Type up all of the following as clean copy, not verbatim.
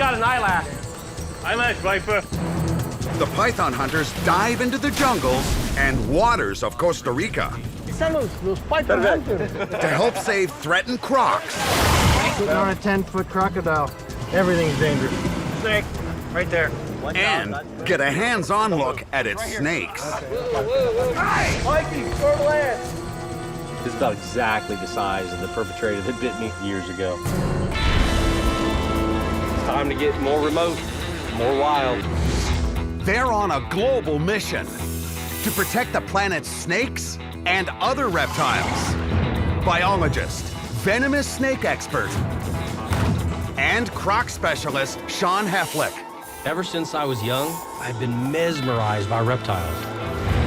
got an eyelash. Eyelash, Viper. The python hunters dive into the jungles and waters of Costa Rica Los python hunters. to help save threatened crocs. Sitting on a 10-foot crocodile. Everything's dangerous. Snake, right there. And get a hands-on look at its snakes. Mikey, short land. This is about exactly the size of the perpetrator that bit me years ago. It's time to get more remote, more wild. They're on a global mission to protect the planet's snakes and other reptiles. Biologist, venomous snake expert, and croc specialist Sean Heflick. Ever since I was young, I've been mesmerized by reptiles.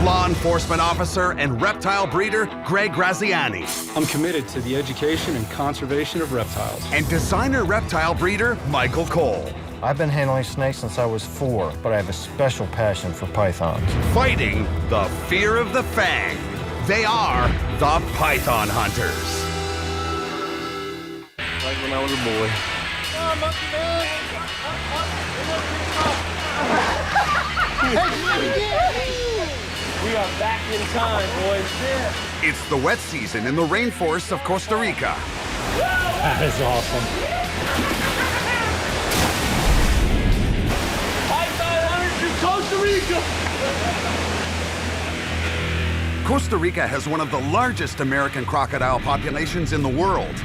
Law enforcement officer and reptile breeder Greg Graziani. I'm committed to the education and conservation of reptiles. And designer reptile breeder Michael Cole. I've been handling snakes since I was 4, but I have a special passion for pythons. Fighting the fear of the fang. They are the Python Hunters. Like when I was a boy. We are back in time, boys. It's the wet season in the rainforests of Costa Rica. That is awesome. Python hunters in Costa Rica. Costa Rica has one of the largest American crocodile populations in the world.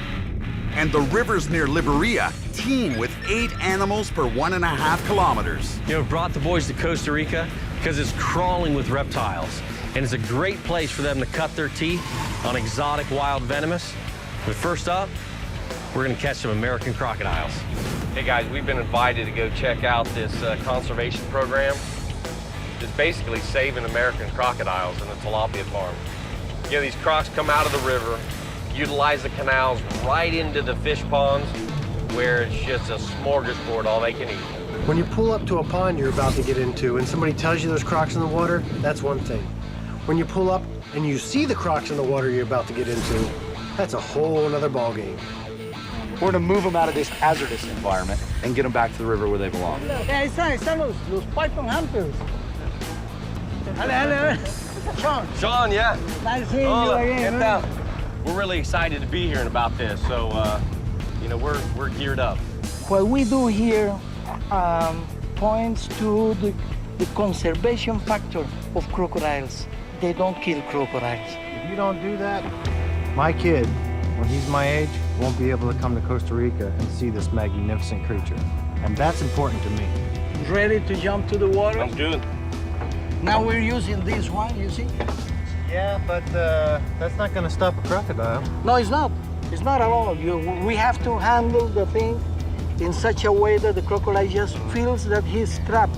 And the rivers near Liberia teem with 8 animals per 1.5 kilometers. You know, brought the boys to Costa Rica because it's crawling with reptiles. And it's a great place for them to cut their teeth on exotic wild venomous. But first up, we're gonna catch some American crocodiles. Hey guys, we've been invited to go check out this conservation program. It's basically saving American crocodiles in the tilapia farm. You know, these crocs come out of the river, utilize the canals right into the fish ponds where it's just a smorgasbord, all they can eat. When you pull up to a pond you're about to get into and somebody tells you there's crocs in the water, that's one thing. When you pull up and you see the crocs in the water you're about to get into, that's a whole other ballgame. We're gonna move them out of this hazardous environment and get them back to the river where they belong. Están los python hunters. Sean. Sean, yeah. Nice seeing you again. Get down. We're really excited to be here and about this, so you know, we're geared up. What we do here points to the conservation factor of crocodiles. They don't kill crocodiles. If you don't do that, my kid, when he's my age, won't be able to come to Costa Rica and see this magnificent creature. And that's important to me. Ready to jump to the water? I'm doing. Now we're using this one, you see? Yeah, but that's not gonna stop a crocodile. No, it's not. It's not at all. We have to handle the thing in such a way that the crocodile just feels that he's trapped.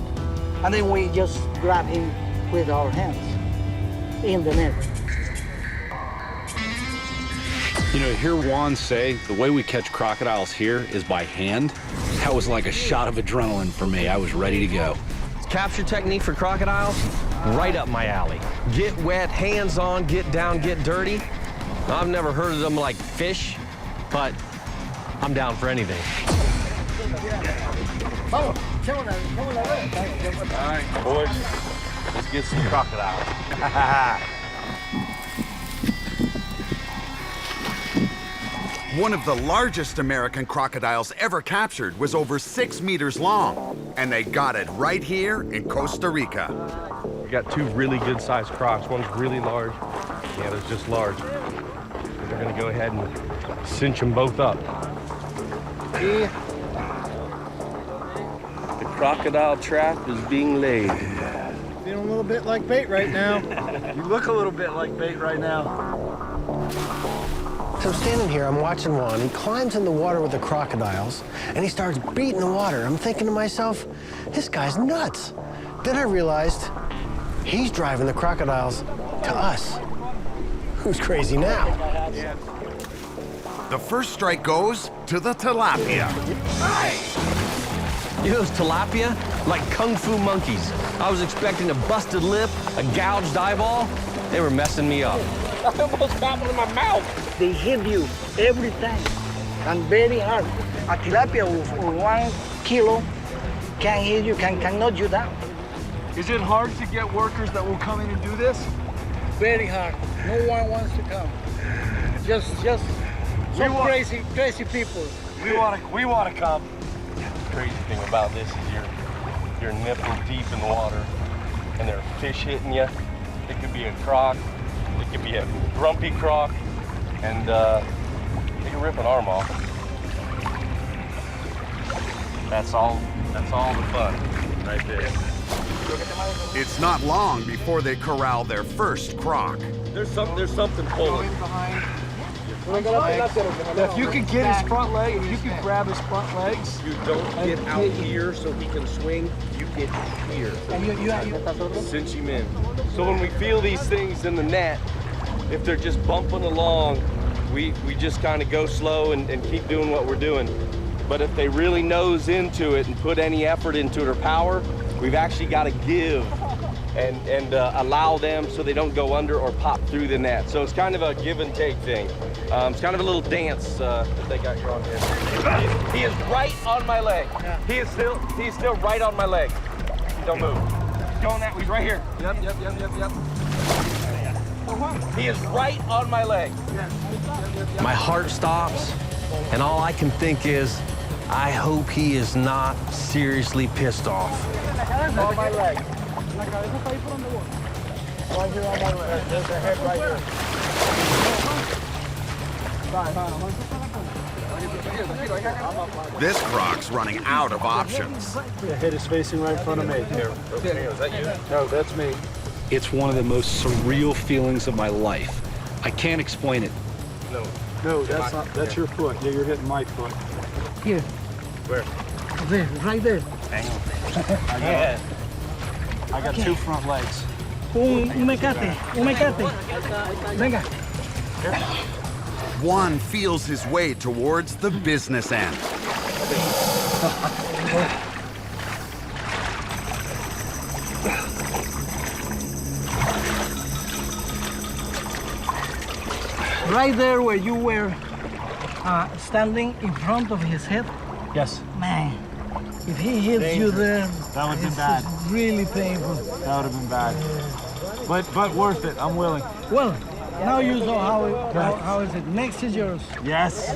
And then we just grab him with our hands in the net. You know, to hear Juan say the way we catch crocodiles here is by hand, that was like a shot of adrenaline for me. I was ready to go. Capture technique for crocodiles, right up my alley. Get wet, hands on, get down, get dirty. I've never heard of them like fish, but I'm down for anything. All right, boys, let's get some crocodiles. One of the largest American crocodiles ever captured was over 6 meters long, and they got it right here in Costa Rica. We got 2 really good-sized crocs. One's really large, the other's just large. We're gonna go ahead and cinch them both up. The crocodile trap is being laid. Feeling a little bit like bait right now. You look a little bit like bait right now. So I'm standing here, I'm watching Juan. He climbs in the water with the crocodiles, and he starts beating the water. I'm thinking to myself, this guy's nuts. Then I realized he's driving the crocodiles to us. Who's crazy now? The first strike goes to the tilapia. You know those tilapia? Like kung fu monkeys. I was expecting a busted lip, a gouged eyeball. They were messing me up. I almost got one in my mouth. They hit you every time, and very hard. A tilapia with one kilo, can hit you, can knock you down. Is it hard to get workers that will come in and do this? Very hard. No one wants to come. Just some crazy people. We want to come. The crazy thing about this is you're nipple deep in the water, and there are fish hitting you. It could be a croc, it could be a grumpy croc, and it can rip an arm off. That's all the fun right there. It's not long before they corral their first croc. There's something pulling. If you could get his front leg, if you could grab his front legs. You don't get out here so he can swing, you get here. Cinch him in. So when we feel these things in the net, if they're just bumping along, we just kind of go slow and keep doing what we're doing. But if they really nose into it and put any effort into it or power, we've actually got to give and allow them so they don't go under or pop through the net. So it's kind of a give and take thing. It's kind of a little dance that they got going here. He is right on my leg. He's still right on my leg. Don't move. He's going that way. He's right here. Yep. He is right on my leg. My heart stops, and all I can think is, I hope he is not seriously pissed off. On my leg. Right here on my leg. There's a head right here. This croc's running out of options. The head is facing right in front of me. Here. Is that you? No, that's me. It's one of the most surreal feelings of my life. I can't explain it. No, that's not. That's your foot. Yeah, you're hitting my foot. Here. Where? There, right there. I got two front legs. Un mecate. Venga. Juan feels his way towards the business end. Right there where you were standing in front of his head. Yes. Man, if he hits you there, That would have been it's bad. really painful. That would have been bad. But worth it. I'm willing. Well, now you know how is it. Next is yours. Yes.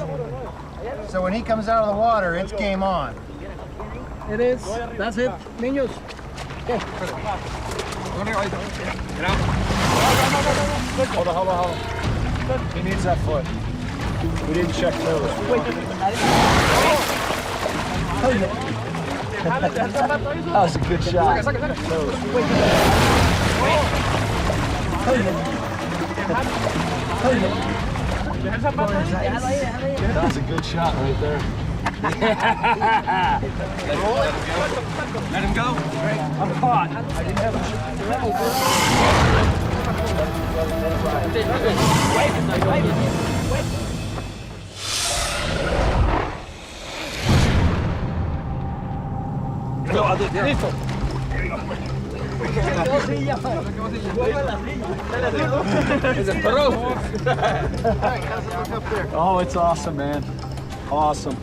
So when he comes out of the water, it's game on. It is. That's it. Niños. Hold on. He needs that foot. We didn't check toes. That was a good shot. That was a good shot right there. Let him go. I'm caught. I didn't have Oh, it's awesome, man. Awesome.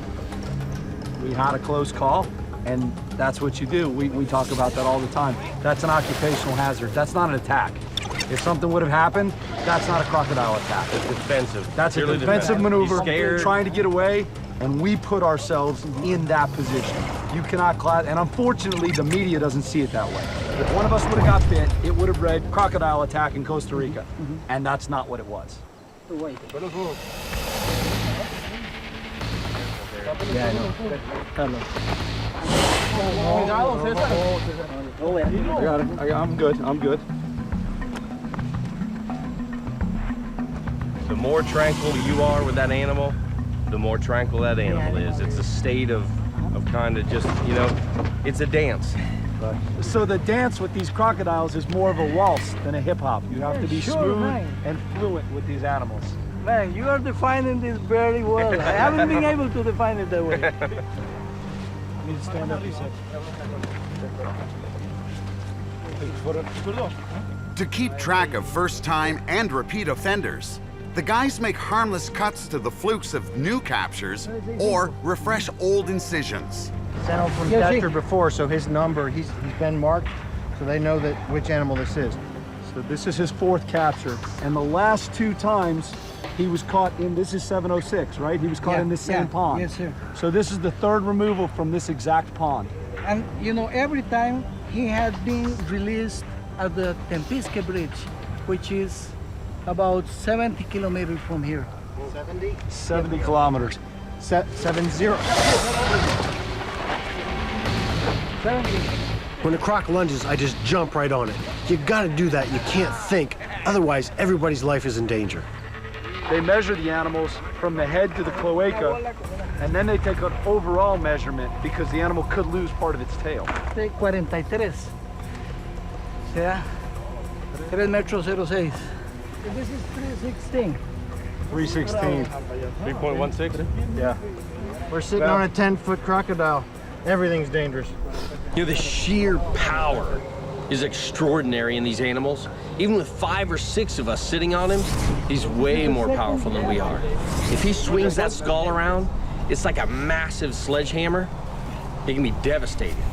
We had a close call, and that's what you do. We talk about that all the time. That's an occupational hazard. That's not an attack. If something would have happened, that's not a crocodile attack. It's defensive. That's a Purely defensive maneuver, He's scared. trying to get away, and we put ourselves in that position. You cannot class, and unfortunately, the media doesn't see it that way. If one of us would have got bit, it would have read crocodile attack in Costa Rica, and that's not what it was. Yeah, I know. I got it. I'm good. The more tranquil you are with that animal, the more tranquil that animal is. It's a state of kind of just, it's a dance. So the dance with these crocodiles is more of a waltz than a hip hop. You have to be smooth and fluent with these animals. Man, you are defining this very well. I haven't been able to define it that way. You need to stand up, he said. To keep track of first-time and repeat offenders, the guys make harmless cuts to the flukes of new captures or refresh old incisions. Sent him from Yeah, see. capture before, so his number, he's been marked, so they know that which animal this is. So this is his 4th capture. And the last 2 times he was caught in, this is 706, right? He was caught in this same pond. Yes, sir. So this is the 3rd removal from this exact pond. And you know, every time he had been released at the Tempisque Bridge, which is about 70 kilometers from here. 70? 70 kilometers. 70. When the croc lunges, I just jump right on it. You gotta do that, you can't think. Otherwise, everybody's life is in danger. They measure the animals from the head to the cloaca, and then they take an overall measurement because the animal could lose part of its tail. 43. sea 3 metros 06. This is 316. 316. 3.16? Yeah. We're sitting on a 10-foot crocodile. Everything's dangerous. You know, the sheer power is extraordinary in these animals. Even with 5 or 6 of us sitting on him, he's way more powerful than we are. If he swings that skull around, it's like a massive sledgehammer. It can be devastating.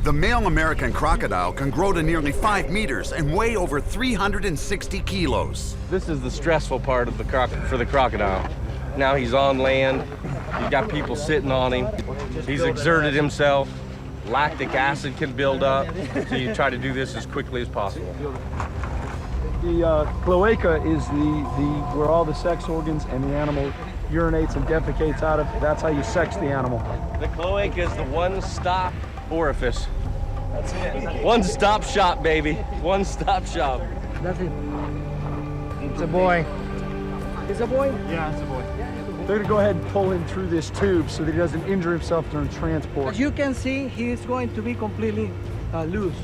The male American crocodile can grow to nearly 5 meters and weigh over 360 kilos. This is the stressful part of for the crocodile. Now he's on land, he's got people sitting on him, he's exerted himself, lactic acid can build up, so you try to do this as quickly as possible. The cloaca is where all the sex organs and the animal urinates and defecates out of. That's how you sex the animal. The cloaca is the one-stop orifice. That's it. One-stop shop, baby. One-stop shop. That's it. It's a boy. It's a boy? Yeah, it's a boy. They're gonna go ahead and pull him through this tube so that he doesn't injure himself during transport. As you can see, he is going to be completely loose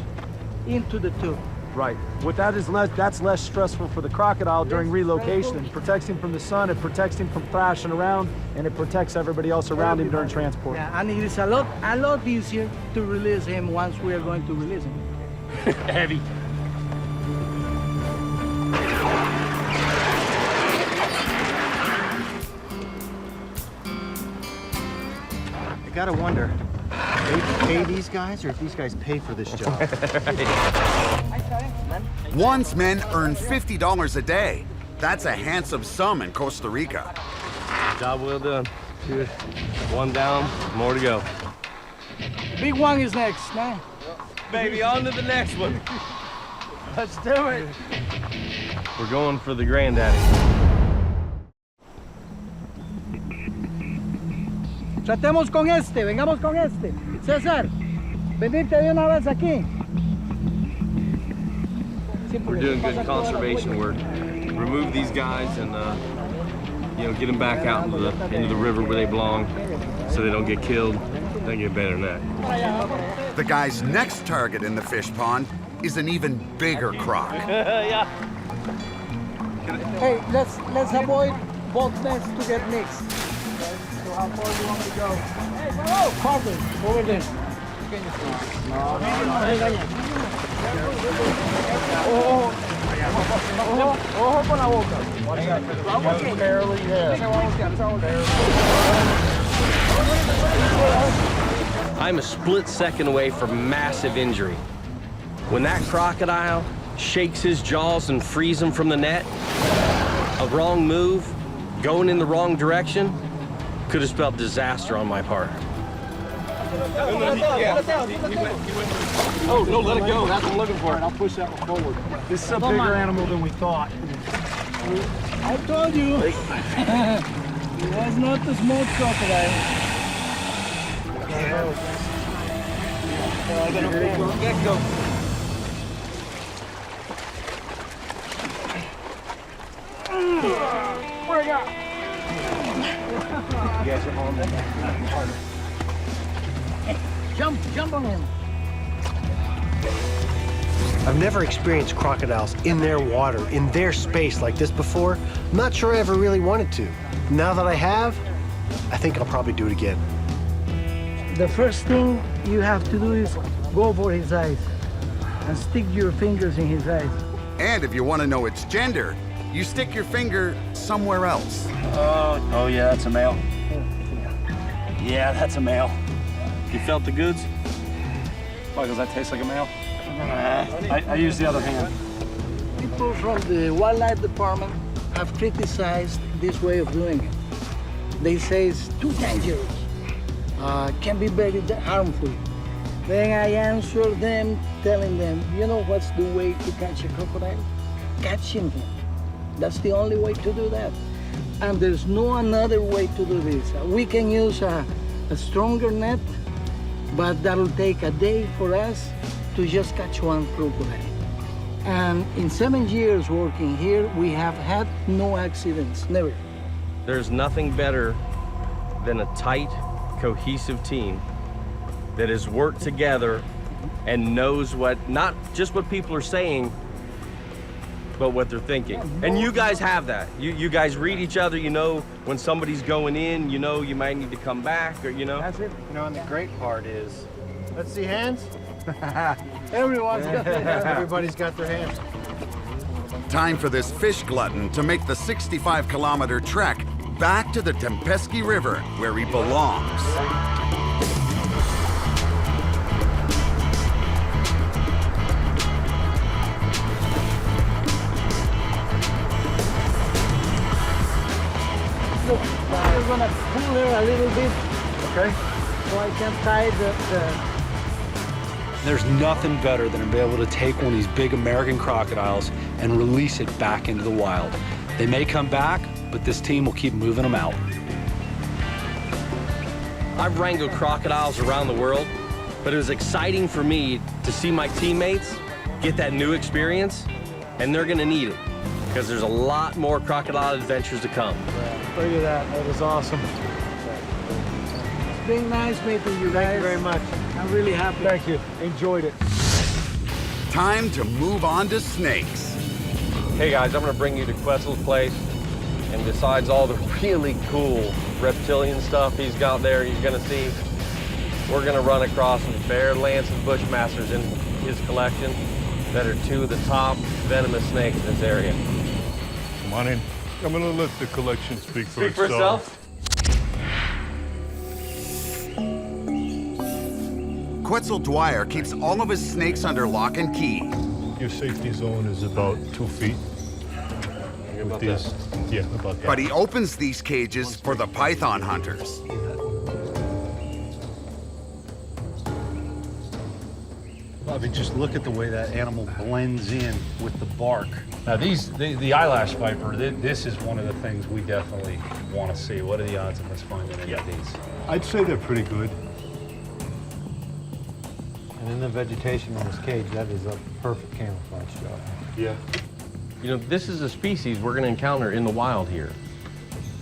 into the tube. Right. What that's less stressful for the crocodile during relocation. It protects him from the sun, it protects him from thrashing around, and it protects everybody else around him during transport. Yeah, and it is a lot easier to release him once we are going to release him. Heavy. I gotta wonder, they pay these guys or if these guys pay for this job? Juan's men earn $50 a day. That's a handsome sum in Costa Rica. Job well done. Good. One down, more to go. Big one is next, man. Baby, on to the next one. Let's do it. We're going for the granddaddy. Tratemos con este, vengamos con este. César, venirte de una vez aquí. We're doing good conservation work. Remove these guys and get them back out into the river where they belong so they don't get killed. They get better than that. The guy's next target in the fish pond is an even bigger croc. Yeah. Hey, let's avoid both nets to get mixed. So how far do you want to go? Hey, bravo! Carter, over there. Ojo con la boca. I'm a split second away from massive injury. When that crocodile shakes his jaws and frees him from the net, a wrong move, going in the wrong direction, could have spelled disaster on my part. Oh, no, let it go. That's what I'm looking for. I'll push that one forward. This is a bigger animal than we thought. I told you. It was not a small crocodile. Get go. Bring up. You guys are on that. Jump on him. I've never experienced crocodiles in their water, in their space like this before. I'm not sure I ever really wanted to. Now that I have, I think I'll probably do it again. The first thing you have to do is go for his eyes and stick your fingers in his eyes. And if you want to know its gender, you stick your finger somewhere else. Oh yeah, that's a male. Yeah, that's a male. You felt the goods? Why, does that taste like a male? I use the other hand. People from the wildlife department have criticized this way of doing it. They say it's too dangerous, can be very harmful. Then I answer them, telling them, you know what's the way to catch a crocodile? Catching him. That's the only way to do that. And there's no another way to do this. We can use a stronger net, but that'll take a day for us to just catch one crocodile. And in 7 years working here, we have had no accidents, never. There's nothing better than a tight, cohesive team that has worked together and knows not just what people are saying, but what they're thinking. And you guys have that. You guys read each other, you know when somebody's going in, you know you might need to come back, or you know. That's it. You know, and the great part is, let's see hands. Everyone's got their hands. Everybody's got their hands. Time for this fish glutton to make the 65-kilometer trek back to the Tempeski River, where he belongs. Look, I'm gonna pull her a little bit. Okay. So I can tie the There's nothing better than to be able to take one of these big American crocodiles and release it back into the wild. They may come back, but this team will keep moving them out. I've wrangled crocodiles around the world, but it was exciting for me to see my teammates get that new experience, and they're gonna need it, because there's a lot more crocodile adventures to come. Look at that, that was awesome. It's been nice meeting you guys. Thank you very much. I'm really happy. Thank you, enjoyed it. Time to move on to snakes. Hey guys, I'm gonna bring you to Quetzal's place, and besides all the really cool reptilian stuff he's got there you're gonna see, we're gonna run across some bear, lance, and bushmasters in his collection that are two of the top venomous snakes in this area. Come on in. I'm gonna let the collection speak for Speak for itself. Quetzal Dwyer keeps all of his snakes under lock and key. Your safety zone is about 2 feet. With this, yeah, about that. But he opens these cages for the python hunters. Bobby, just look at the way that animal blends in with the bark. Now the eyelash viper, this is one of the things we definitely want to see. What are the odds of us finding any of these? I'd say they're pretty good. And in the vegetation on this cage, that is a perfect camouflage job. Yeah. You know, this is a species we're gonna encounter in the wild here.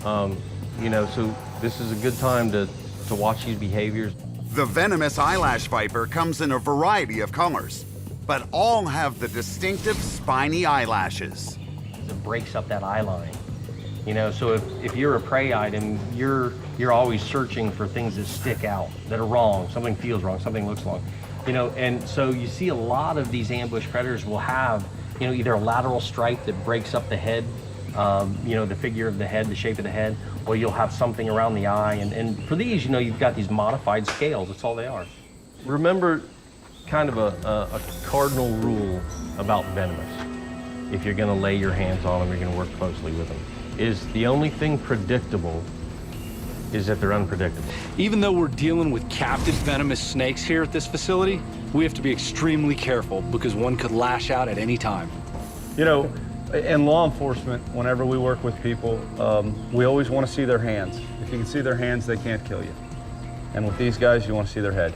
You know, so this is a good time to watch these behaviors. The venomous eyelash viper comes in a variety of colors, but all have the distinctive spiny eyelashes. It breaks up that eye line. You know, so if you're a prey item, you're always searching for things that stick out, that are wrong, something feels wrong, something looks wrong. You know, and so you see a lot of these ambush predators will have, you know, either a lateral stripe that breaks up the head, you know, the figure of the head, the shape of the head, or you'll have something around the eye. And for these, you know, you've got these modified scales. That's all they are. Remember kind of a cardinal rule about venomous. If you're going to lay your hands on them, you're going to work closely with them. Is the only thing predictable is that they're unpredictable. Even though we're dealing with captive venomous snakes here at this facility, we have to be extremely careful because one could lash out at any time. You know, in law enforcement, whenever we work with people, we always want to see their hands. If you can see their hands, they can't kill you. And with these guys, you want to see their head.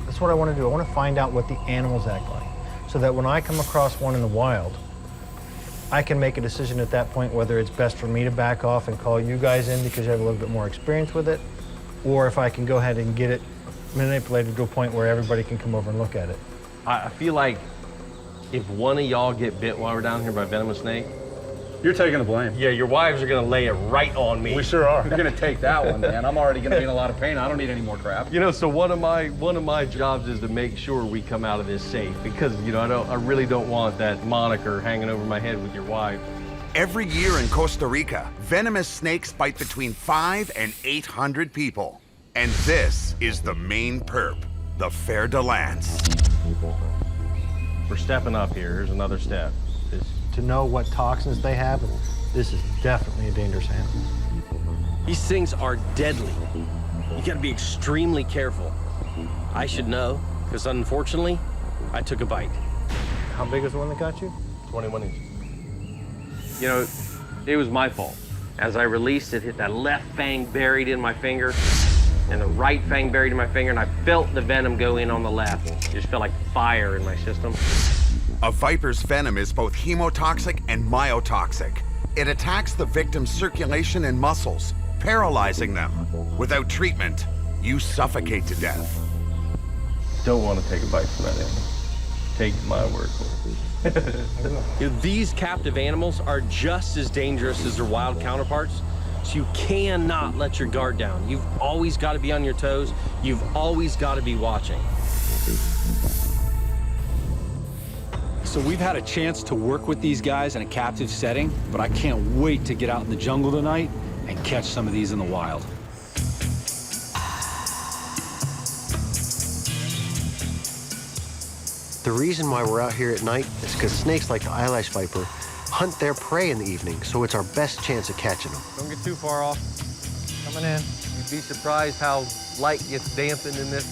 That's what I want to do. I want to find out what the animals act like, so that when I come across one in the wild, I can make a decision at that point whether it's best for me to back off and call you guys in because you have a little bit more experience with it, or if I can go ahead and get it manipulated to a point where everybody can come over and look at it. I feel like if one of y'all get bit while we're down here by a venomous snake, You're taking the blame. yeah, your wives are gonna lay it right on me. We sure are. You're gonna take that one, man. I'm already gonna be in a lot of pain. I don't need any more crap. You know, so one of my jobs is to make sure we come out of this safe because, you know, I really don't want that moniker hanging over my head with your wife. Every year in Costa Rica, venomous snakes bite between 500 and 800 people. And this is the main perp, the fer de lance. We're stepping up here. Here's another step. To know what toxins they have, this is definitely a dangerous animal. These things are deadly. You gotta be extremely careful. I should know, because unfortunately, I took a bite. How big is the one that got you? 21 inches. You know, it was my fault. As I released it, hit that left fang buried in my finger, and the right fang buried in my finger, and I felt the venom go in on the left. It just felt like fire in my system. A viper's venom is both hemotoxic and myotoxic. It attacks the victim's circulation and muscles, paralyzing them. Without treatment, you suffocate to death. Don't want to take a bite from that animal. Take my word for it. You know, these captive animals are just as dangerous as their wild counterparts, so you cannot let your guard down. You've always got to be on your toes. You've always got to be watching. So we've had a chance to work with these guys in a captive setting, but I can't wait to get out in the jungle tonight and catch some of these in the wild. The reason why we're out here at night is because snakes like the eyelash viper hunt their prey in the evening, so it's our best chance of catching them. Don't get too far off. Coming in. You'd be surprised how light gets dampened in this.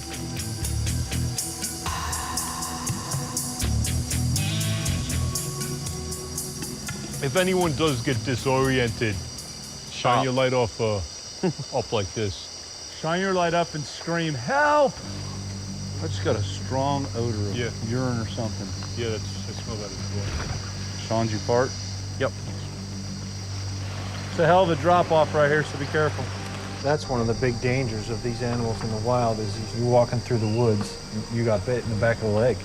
If anyone does get disoriented, shine your light off up like this. Shine your light up and scream, help! I just got a strong odor of urine or something. Yeah, I smell that as well. Sean's you fart? Yep. It's a hell of a drop off right here, so be careful. That's one of the big dangers of these animals in the wild is you're walking through the woods, you got bit in the back of the leg.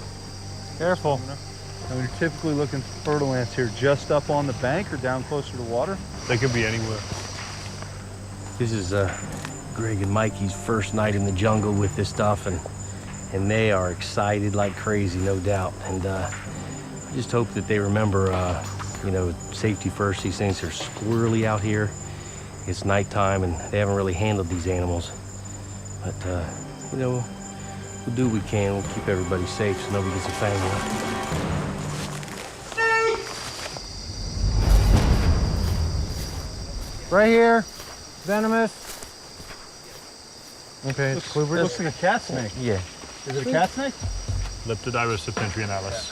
Careful. And we're typically looking for fertile ants here just up on the bank or down closer to water. They can be anywhere. This is Greg and Mikey's first night in the jungle with this stuff, and they are excited like crazy, no doubt. And I just hope that they remember, you know, safety first. These things are squirrely out here. It's nighttime, and they haven't really handled these animals. But, you know, we'll do what we can. We'll keep everybody safe so nobody gets a fang on. Right here, venomous. Okay, it's It looks like a cat snake. Yeah. Is it a cat snake? Leptodyrus septentrionalis.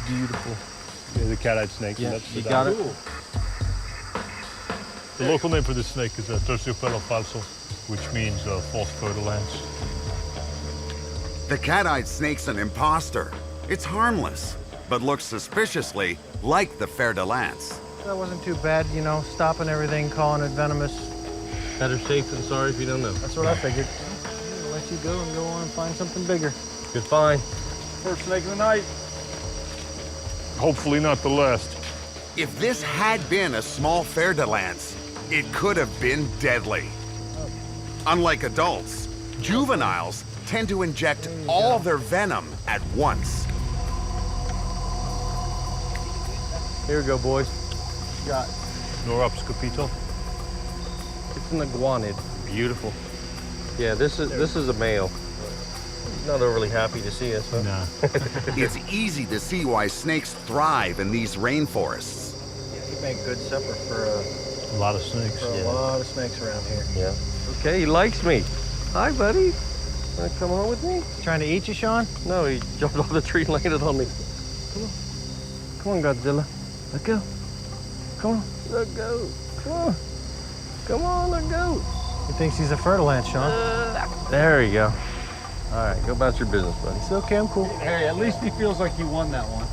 Beautiful. Yeah, the cat-eyed snake. Yeah, you got it. The local name for this snake is Terciopelo falso, which means false fer de lance. The cat-eyed snake's an imposter. It's harmless, but looks suspiciously like the fer de lance. That wasn't too bad, you know, stopping everything, calling it venomous. Better safe than sorry if you don't know. That's what I figured. I'll let you go and go on and find something bigger. Good find. First snake of the night. Hopefully not the last. If this had been a small fer de lance, it could have been deadly. Unlike adults, juveniles tend to inject all their venom at once. Here we go, boys. Got Norops capito. It's an iguanid. Beautiful. Yeah, this is a male. He's not overly happy to see us, huh? Nah. It's easy to see why snakes thrive in these rainforests. You make good supper for A lot of snakes. a lot of snakes around here. Yeah. Okay, he likes me. Hi, buddy. Want to come on with me? Trying to eat you, Sean? No, he jumped off the tree and landed on me. Come on. Come on, Godzilla. Let go. Come on. Let go. Come on. Come on, let go. He thinks he's a fertile ant, Sean. There you go. All right, go about your business, buddy. It's okay, I'm cool. Hey, at least he feels like he won that one.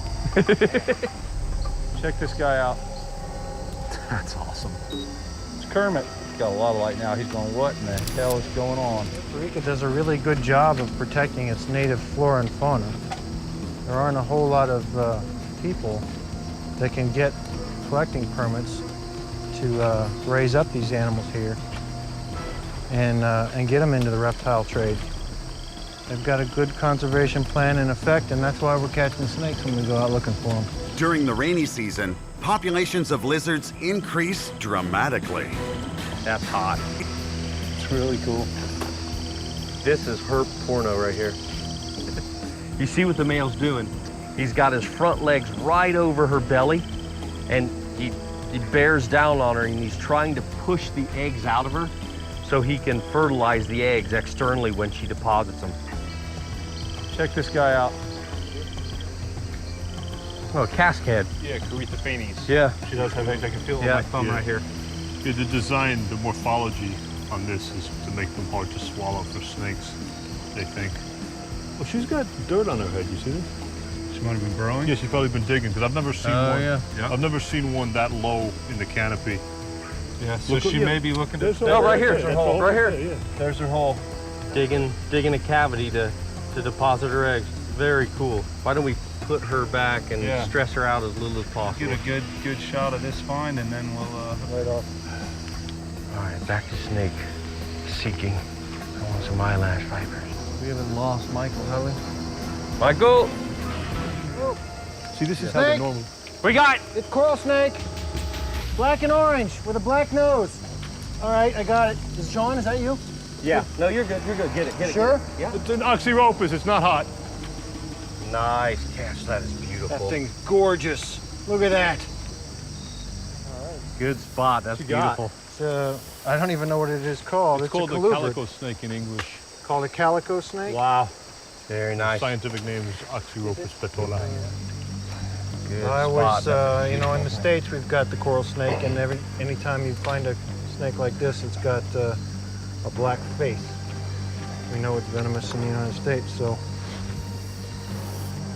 Check this guy out. That's awesome. It's Kermit. He's got a lot of light now. He's going, what in the hell is going on? Costa Rica does a really good job of protecting its native flora and fauna. There aren't a whole lot of people that can get collecting permits to raise up these animals here and get them into the reptile trade. They've got a good conservation plan in effect, and that's why we're catching snakes when we go out looking for them. During the rainy season, populations of lizards increase dramatically. That's hot. It's really cool. This is herp porno right here. You see what the male's doing? He's got his front legs right over her belly, and he bears down on her, and he's trying to push the eggs out of her so he can fertilize the eggs externally when she deposits them. Check this guy out. Oh, casque head. Yeah, Corythophanies. Yeah. She does have eggs. I can feel it on Yeah. my thumb right here. Yeah, the design, the morphology on this is to make them hard to swallow for snakes, they think. Well, she's got dirt on her head, you see this? She might have been burrowing. Yeah, she's probably been digging, because I've never seen one. Yeah. I've never seen one that low in the canopy. Yeah, so Look, she yeah. may be looking to... No, right here. That's the hole. Right here. Yeah. There's her hole. Digging a cavity to deposit her eggs. Very cool. Why don't we put her back and Yeah. stress her out as little as possible? Get a good shot of this find, and then we'll right off. All right, back to snake seeking. I want some eyelash vipers. We haven't lost Michael, have we? Michael! See, this is how the normal... We got! It's coral snake. Black and orange with a black nose. All right, I got it. John, is that you? Yeah. No, you're good. You're good. Get it. Sure? Yeah. It's an Oxyropus, it's not hot. Nice catch. That is beautiful. That thing's gorgeous. Look at that. Good spot. That's beautiful. I don't even know what it is called. It's called a the colubrid. calico snake in English. Called a calico snake? Wow. Very nice. Scientific name is Oxyropus petola. Good I spot. always, you know, in the States we've got the coral snake, and anytime you find a snake like this, it's got a black face. We know it's venomous in the United States, so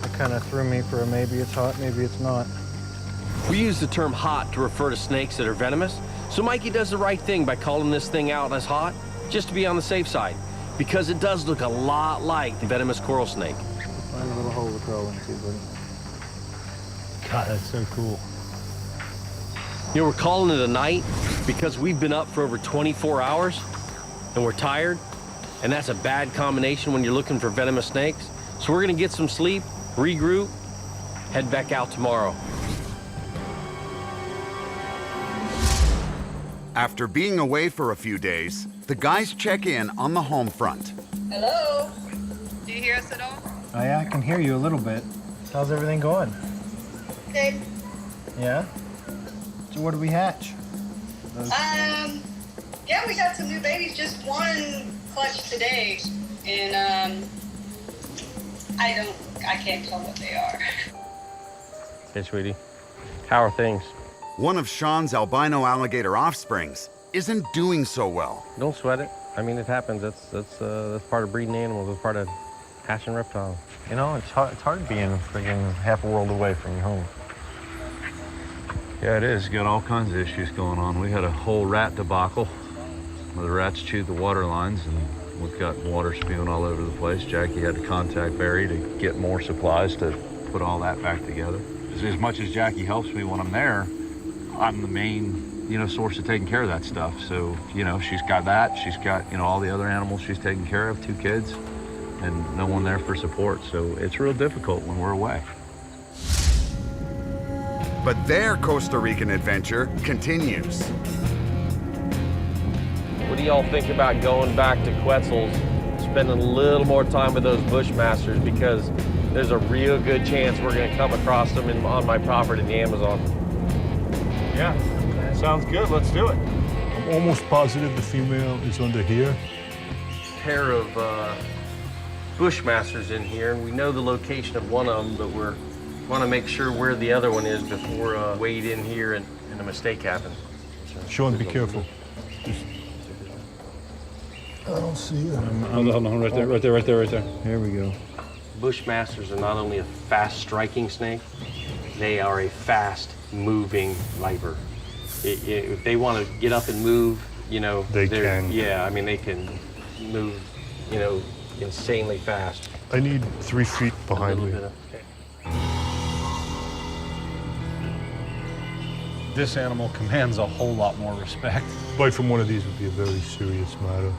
it kind of threw me for a maybe it's hot, maybe it's not. We use the term hot to refer to snakes that are venomous, so Mikey does the right thing by calling this thing out as hot, just to be on the safe side, because it does look a lot like the venomous coral snake. Find a little hole to crawl into, buddy. God, that's so cool. You know, we're calling it a night because we've been up for over 24 hours and we're tired, and that's a bad combination when you're looking for venomous snakes. So we're gonna get some sleep, regroup, head back out tomorrow. After being away for a few days, the guys check in on the home front. Hello? Do you hear us at all? Oh, yeah, I can hear you a little bit. How's everything going? Good. Yeah? So what do we hatch? Yeah, we got some new babies, just one clutch today, and I can't tell what they are. Hey, sweetie, how are things? One of Sean's albino alligator offsprings isn't doing so well. Don't sweat it. I mean, it happens. That's part of breeding animals. It's part of hatching reptiles. You know, it's hard being friggin' half a world away from your home. Yeah, it is. You got all kinds of issues going on. We had a whole rat debacle where the rats chewed the water lines, and we've got water spewing all over the place. Jackie had to contact Barry to get more supplies to put all that back together. As much as Jackie helps me when I'm there, I'm the main, source of taking care of that stuff. So, she's got that. She's got, all the other animals she's taking care of, 2 kids, and no one there for support. So it's real difficult when we're away. But their Costa Rican adventure continues. What do y'all think about going back to Quetzal's, spending a little more time with those bushmasters, because there's a real good chance we're going to come across them on my property in the Amazon. Yeah, sounds good. Let's do it. I'm almost positive the female is under here. Pair of bushmasters in here, and we know the location of one of them, but we want to make sure where the other one is before wade in here and a mistake happens. Sean, be careful. I don't see it. Hold on, right there. Here we go. Bushmasters are not only a fast-striking snake, they are a fast-moving viper. If they want to get up and move, They can. Yeah, I mean, they can move, insanely fast. I need 3 feet behind me. This animal commands a whole lot more respect. Bite from one of these would be a very serious matter.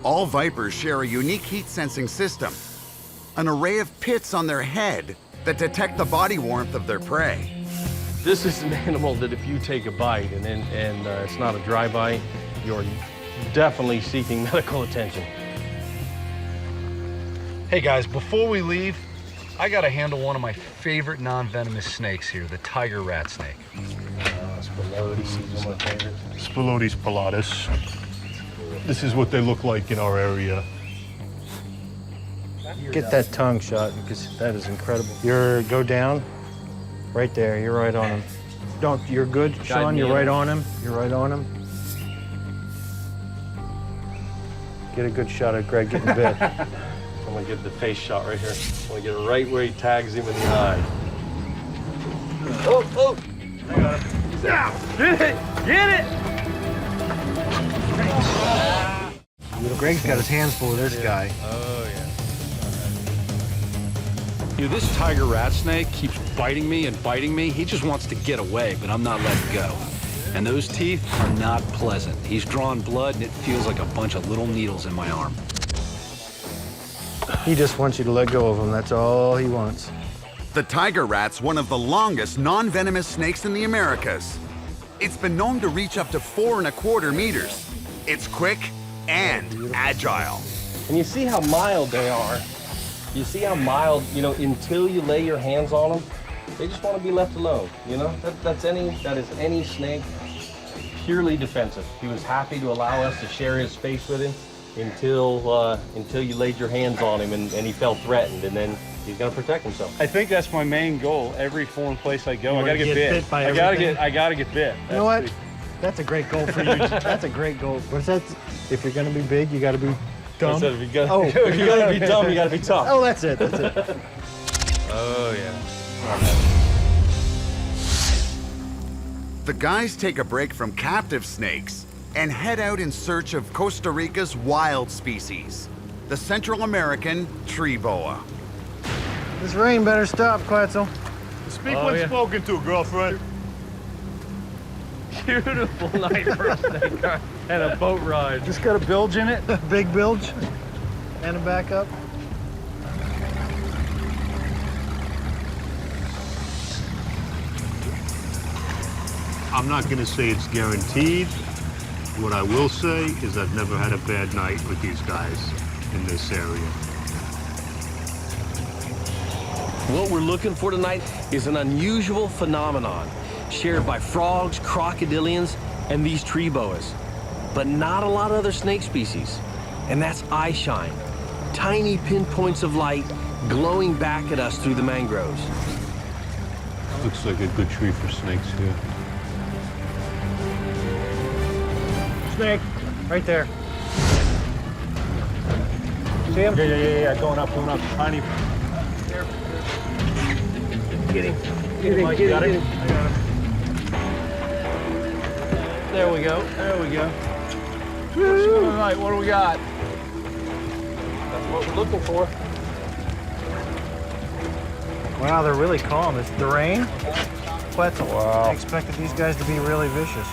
All vipers share a unique heat-sensing system, an array of pits on their head that detect the body warmth of their prey. This is an animal that if you take a bite and it's not a dry bite, you're definitely seeking medical attention. Hey guys, before we leave, I gotta handle one of my favorite non-venomous snakes here, the tiger rat snake. Spilotes pilatus. This is what they look like in our area. Get that tongue shot because that is incredible. Go down, right there. You're right on him. You're good, Sean. You're right on him. You're right on him. Get a good shot of Greg getting bit. I'm gonna get the face shot right here. I'm gonna get it right where he tags him in the eye. Oh! I got him. Get it! Get it! Greg's got his hands full of this guy. Oh, yeah. You know, this tiger rat snake keeps biting me and biting me. He just wants to get away, but I'm not letting go. And those teeth are not pleasant. He's drawing blood, and it feels like a bunch of little needles in my arm. He just wants you to let go of him. That's all he wants. The tiger rat's one of the longest non-venomous snakes in the Americas. It's been known to reach up to 4¼ meters. It's quick and agile. And you see how mild they are. You see how mild, you know, until you lay your hands on them, they just want to be left alone, you know? That is any snake, purely defensive. He was happy to allow us to share his space with him until you laid your hands on him and he felt threatened, and then he's gonna protect himself. I think that's my main goal. Every foreign place I go, I gotta get bit. by I gotta get bit. You know what? That's a great goal for you. That's a great goal. What's that? If you're gonna be big, you gotta be dumb. If you gotta be dumb, you gotta be tough. Oh, that's it. That's it. Oh, yeah. The guys take a break from captive snakes and head out in search of Costa Rica's wild species, the Central American tree boa. This rain better stop, Quetzal. Speak when spoken to, girlfriend. Beautiful night for a snake hunt and a boat ride. Just got a bilge in it. Big bilge and a backup. I'm not gonna say it's guaranteed. What I will say is I've never had a bad night with these guys in this area. What we're looking for tonight is an unusual phenomenon shared by frogs, crocodilians, and these tree boas, but not a lot of other snake species. And that's eye shine, tiny pinpoints of light glowing back at us through the mangroves. Looks like a good tree for snakes here. Snake, right there. See him? Yeah. Going up. Tiny. Get him. Mike, you got him? I got him. There we go. Woo! All right, what do we got? That's what we're looking for. Wow, they're really calm. It's the rain. Quetzal. Wow. I expected these guys to be really vicious.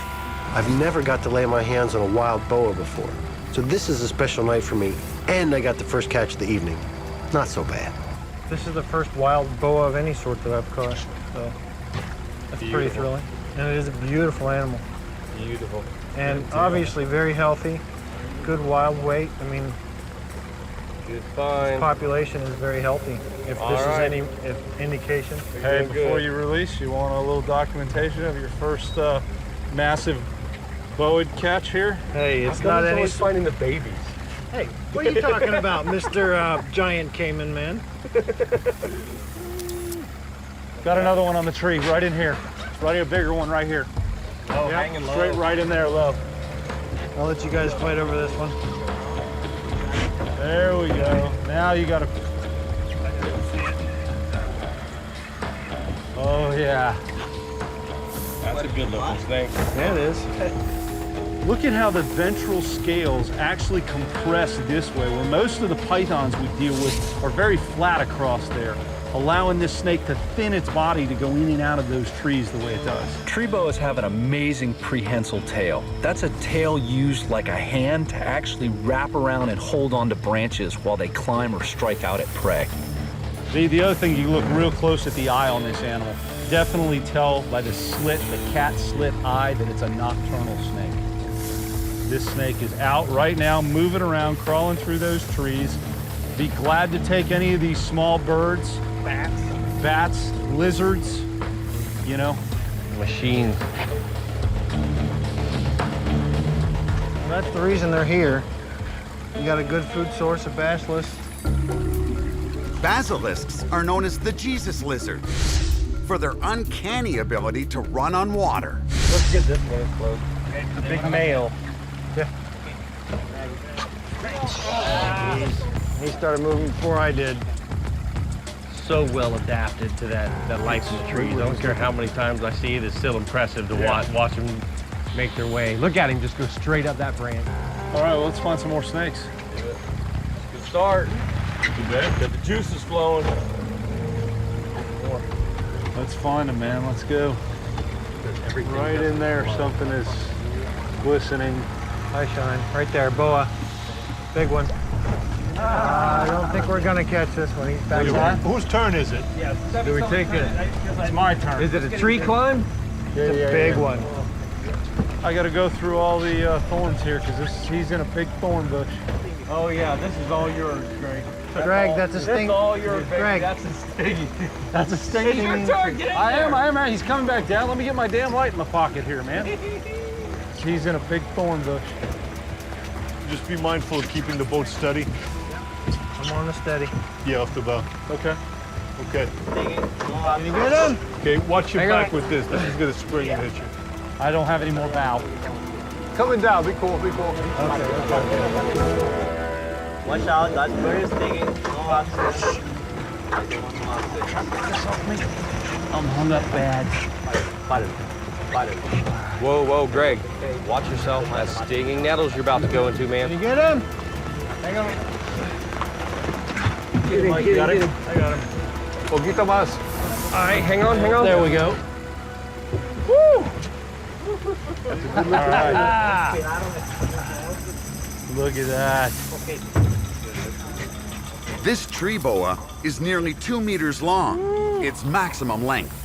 I've never got to lay my hands on a wild boa before, so this is a special night for me. And I got the first catch of the evening. Not so bad. This is the first wild boa of any sort that I've caught, so that's pretty thrilling. And it is a beautiful animal. Beautiful. And obviously very healthy, good wild weight. I mean, Good find. population is very healthy. If this is any indication. Hey, before you release, you want a little documentation of your first massive boa catch here? Hey, it's not any. Always finding the babies. Hey, what are you talking about, Mr. Giant Caiman Man? Got another one on the tree right in here. Right, a bigger one right here. Oh, hanging low. Straight right in there, low. I'll let you guys fight over this one. There we go. Now you gotta. Oh yeah. That's a good looking snake. Yeah, it is. Look at how the ventral scales actually compress this way, where most of the pythons we deal with are very flat across there, allowing this snake to thin its body to go in and out of those trees the way it does. Tree boas have an amazing prehensile tail. That's a tail used like a hand to actually wrap around and hold onto branches while they climb or strike out at prey. The other thing, you look real close at the eye on this animal. Definitely tell by the slit, the cat slit eye, that it's a nocturnal snake. This snake is out right now, moving around, crawling through those trees. Be glad to take any of these small birds. Bats, lizards, you know. Machines. Well, that's the reason they're here. You got a good food source of basilisks. Basilisks are known as the Jesus lizard for their uncanny ability to run on water. Let's get this one close. The big male. He started moving before I did. So well adapted to that life in the trees. I don't care how many times I see it, it's still impressive to watch them make their way. Look at him just go straight up that branch. All right, well, let's find some more snakes. Good start. Got the juices flowing. Let's find them, man. Let's go. Right in there, something is glistening. Hi, Shine. Right there, boa. Big one. I don't think we're gonna catch this one. He's back there. Whose turn is it? Do we take it? It's my turn. Is it a tree climb? It's a big one. I got to go through all the thorns here because he's in a big thorn bush. Oh yeah, this is all yours, Greg. Greg, that's a sting. That's all yours, baby. Greg. That's a stingy. That's a stinking. It's your turn. Get in I there. am. He's coming back down. Let me get my damn light in my pocket here, man. He's in a big thorn bush. Just be mindful of keeping the boat steady. I'm on the steady. Yeah, off the bow. Okay. Okay. Can you get him? Okay, watch your Hang back on. with this. This is gonna spring and hit you. I don't have any more bow. Coming down. Be cool. Be cool. Watch out, that's very stinging. No lobster. I'm hung up bad. Whoa, whoa, Greg. Watch yourself. That's stinging nettles you're about to go into, man. Can you get him? Hang on. Get him. I got him. Poquito más. All right, hang on. There we go. Woo! All right. Look at that. This tree boa is nearly 2 meters long, its maximum length.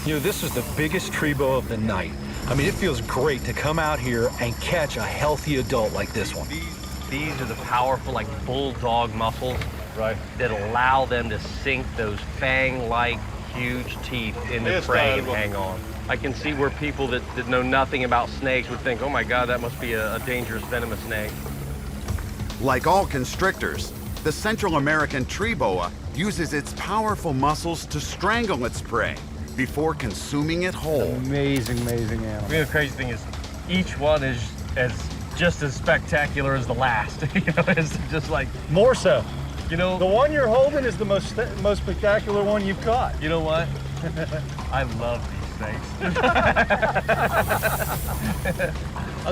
You know, this is the biggest tree boa of the night. I mean, it feels great to come out here and catch a healthy adult like this one. These are the powerful, like bulldog muscles, right, that allow them to sink those fang-like huge teeth into prey and hang on. I can see where people that know nothing about snakes would think, oh my God, that must be a dangerous venomous snake. Like all constrictors, the Central American tree boa uses its powerful muscles to strangle its prey before consuming it whole. Amazing animal. The crazy thing is, each one is just as spectacular as the last. You know, it's just like More so. You know, The one you're holding is the most spectacular one you've caught. you know what? I love these snakes.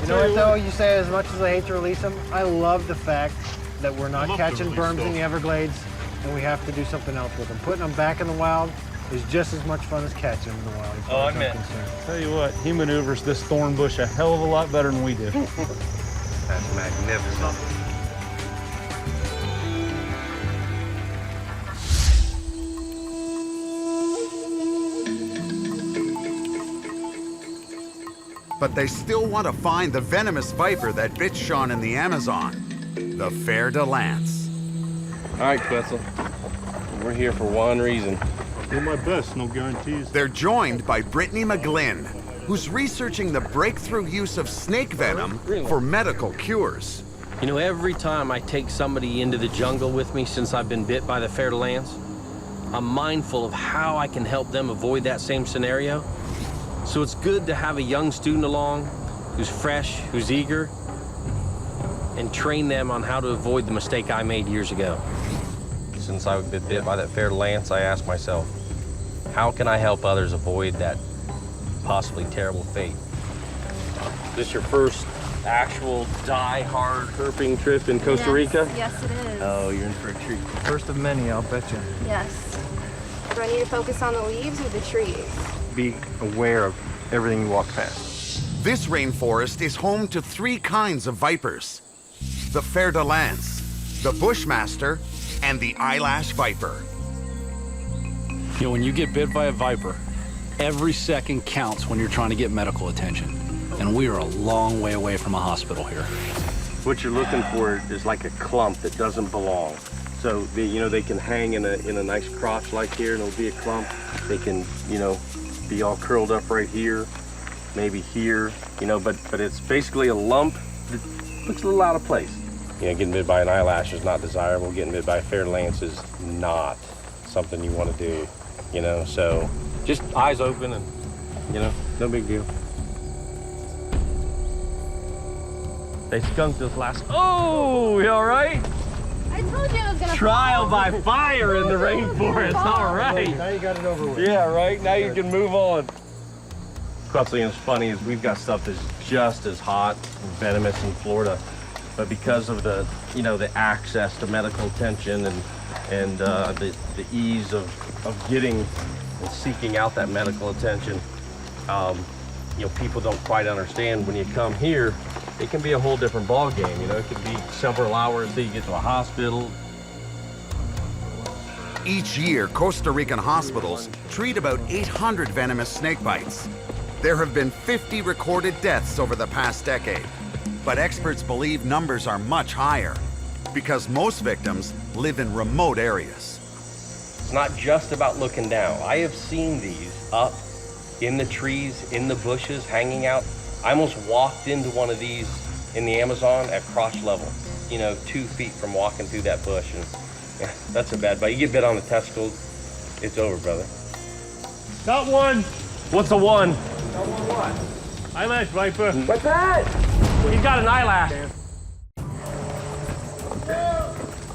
You know what, though? You say as much as I hate to release them, I love the fact that we're not love to catching release berms in those. the Everglades, and we have to do something else with them. Putting them back in the wild is just as much fun as catching them in the wild. As far as I'm concerned. Tell you what, he maneuvers this thorn bush a hell of a lot better than we do. That's magnificent. But they still want to find the venomous viper that bit Sean in the Amazon, the fer de lance. All right, Quetzal. We're here for one reason. Do my best, no guarantees. They're joined by Brittany McGlynn, who's researching the breakthrough use of snake venom for medical cures. You know, every time I take somebody into the jungle with me since I've been bit by the fer de lance, I'm mindful of how I can help them avoid that same scenario. So it's good to have a young student along who's fresh, who's eager, and train them on how to avoid the mistake I made years ago. Since I've been bit by that fer de lance, I asked myself, how can I help others avoid that possibly terrible fate? Is this your first actual die-hard herping trip in Costa Rica? Yes, it is. Oh, you're in for a treat. First of many, I'll bet you. Yes. Do I need to focus on the leaves or the trees? Be aware of everything you walk past. This rainforest is home to 3 kinds of vipers: the fer de lance, the bushmaster, and the eyelash viper. You know, when you get bit by a viper, every second counts when you're trying to get medical attention. and we are a long way away from a hospital here. What you're looking for is like a clump that doesn't belong. So they can hang in a nice crotch like here, and it'll be a clump. They can be all curled up right here, maybe here, but it's basically a lump that looks a little out of place. Getting bit by an eyelash is not desirable. Getting bit by a fair lance is not something you want to do, so just eyes open and, no big deal. They skunked us last. Oh, you all right? I told you I was gonna Trial fall. by fire in the rainforest. All right. Now you got it over with. Yeah, right. Now you can move on. What's funny is we've got stuff that's just as hot and venomous in Florida, but because of the access to medical attention and the ease of getting and seeking out that medical attention, people don't quite understand when you come here. It can be a whole different ball game. It could be several hours till you get to a hospital. Each year, Costa Rican hospitals treat about 800 venomous snake bites. There have been 50 recorded deaths over the past decade, but experts believe numbers are much higher because most victims live in remote areas. It's not just about looking down. I have seen these up in the trees, in the bushes, hanging out. I almost walked into one of these in the Amazon at crotch level, 2 feet from walking through that bush. And yeah, that's a bad bite. You get bit on the testicles, it's over, brother. Got one. What's a one? Got one what? Eyelash viper. What's that? He's got an eyelash.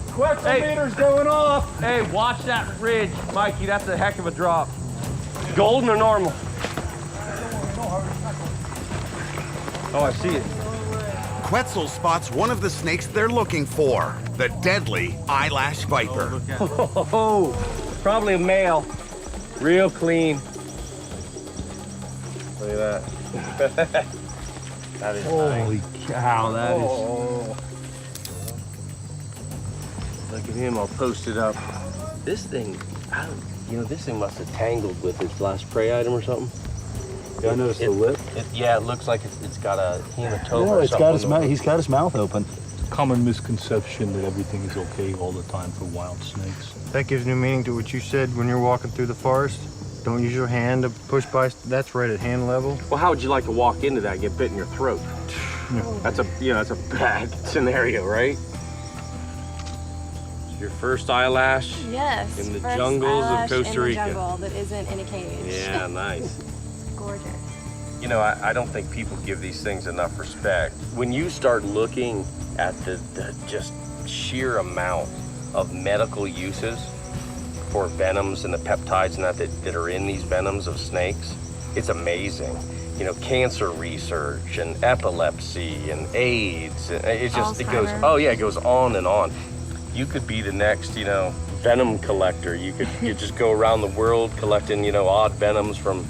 Quetzalmeter's going off. Hey, watch that ridge, Mikey. That's a heck of a drop. Golden or normal? Oh, I see it. Quetzal spots one of the snakes they're looking for, the deadly eyelash viper. Oh, probably a male. Real clean. Look at that. That is Holy nice. cow, that is. Oh. Look at him, I'll post it up. This thing, this thing must have tangled with its last prey item or something. Yeah, I noticed the lip. It looks like it's got a hematoma No, or it's something. got his mouth. He's got his mouth open. Common misconception that everything is okay all the time for wild snakes. That gives new meaning to what you said when you're walking through the forest. Don't use your hand to push by. That's right at hand level. Well, how would you like to walk into that and get bit in your throat? That's a bad scenario, right? Your first eyelash Yes. in the first jungles of eyelash Costa in the Rica. jungle that isn't in a cage. Yeah, nice. It's gorgeous. I don't think people give these things enough respect. When you start looking at the just sheer amount of medical uses for venoms and the peptides and that are in these venoms of snakes, it's amazing. Cancer research and epilepsy and AIDS. It goes on and on. You could be the next, venom collector. You just go around the world collecting, odd venoms from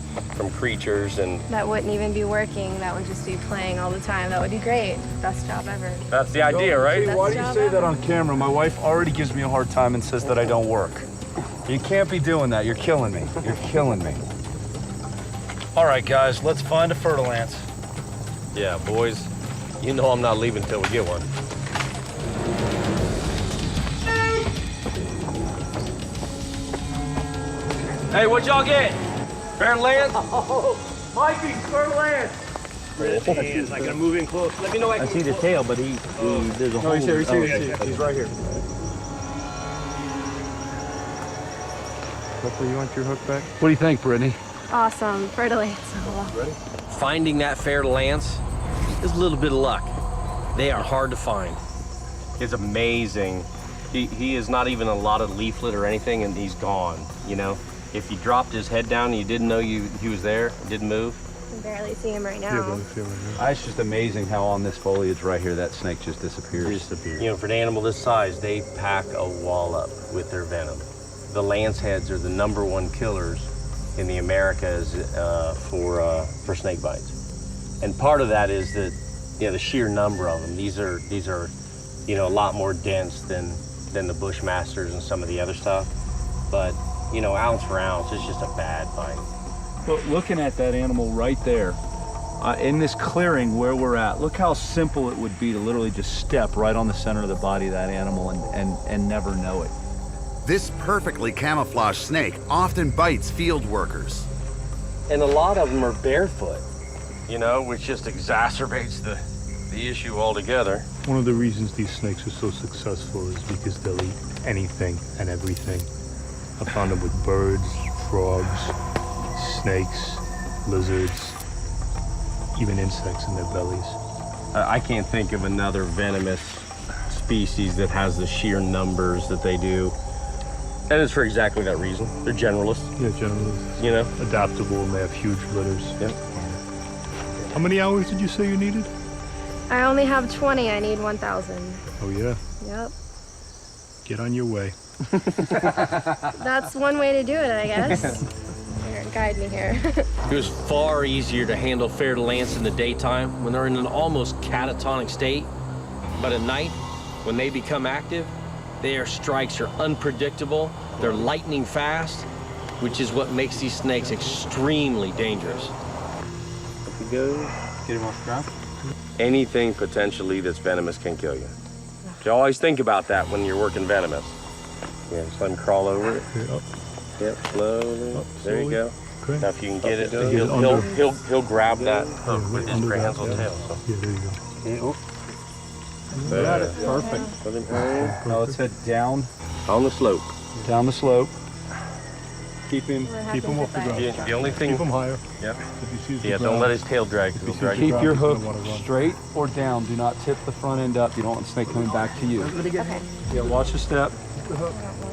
creatures, and That wouldn't even be working. That would just be playing all the time. That would be great. Best job ever. that's the idea, right? Best Why do you job say that ever. on camera? My wife already gives me a hard time and says that I don't work. You can't be doing that. You're killing me. You're killing me. All right, guys, let's find a fertile ant. Yeah, boys, I'm not leaving until we get one. Hey, what y'all get? Fair land? Mikey, fertile ant. Is not gonna move in close. Let me know. I see the tail, but there's a hole. He's here. He's right here. Hopefully you want your hook back. What do you think, Brittany? Awesome. Fertility. Finding that fair lance is a little bit of luck. They are hard to find. It's amazing. He is not even a lot of leaflet or anything, and he's gone. If you dropped his head down and you didn't know he was there, didn't move. I can barely see him right now. It's just amazing how on this foliage right here, that snake just disappears. For an animal this size, they pack a wallop with their venom. The lance heads are the #1 killers in the Americas for snake bites, and part of that is that the sheer number of them. These are a lot more dense than the Bushmasters and some of the other stuff, but ounce for ounce, it's just a bad bite. But looking at that animal right there, in this clearing where we're at, look how simple it would be to literally just step right on the center of the body of that animal and never know it. This perfectly camouflaged snake often bites field workers. And a lot of them are barefoot, you know, which just exacerbates the issue altogether. One of the reasons these snakes are so successful is because they'll eat anything and everything. I found them with birds, frogs, snakes, lizards, even insects in their bellies. I can't think of another venomous species that has the sheer numbers that they do. And it's for exactly that reason. They're generalists. Yeah, generalists. You know? Adaptable, and they have huge litters. Yep. How many hours did you say you needed? I only have 20. I need 1,000. Oh, yeah? Yep. Get on your way. That's one way to do it, I guess. Here, guide me here. It was far easier to handle fer-de-lance in the daytime when they're in an almost catatonic state. But at night, when they become active, their strikes are unpredictable, they're lightning fast, which is what makes these snakes extremely dangerous. Up he goes. Get him off the ground. Anything potentially that's venomous can kill you. So always think about that when you're working venomous. Yeah, just let him crawl over it. Up. Yep, slowly. Up, There you go. Okay. Now if you can get it, Under. he'll grab that hook with his under that, prehensile yeah. tail. So. Yeah, there you go. Got it. Perfect. Let him hang. Now let's head down On the slope. the slope. Keep him off the ground. The only thing. Keep them higher. Yep. If you see the Yeah, don't ground, let his tail drag. He'll drag Keep you. your hook He's gonna wanna run. straight or down. Do not tip the front end up. You don't want the snake coming back to you. Okay. Yeah, watch the step.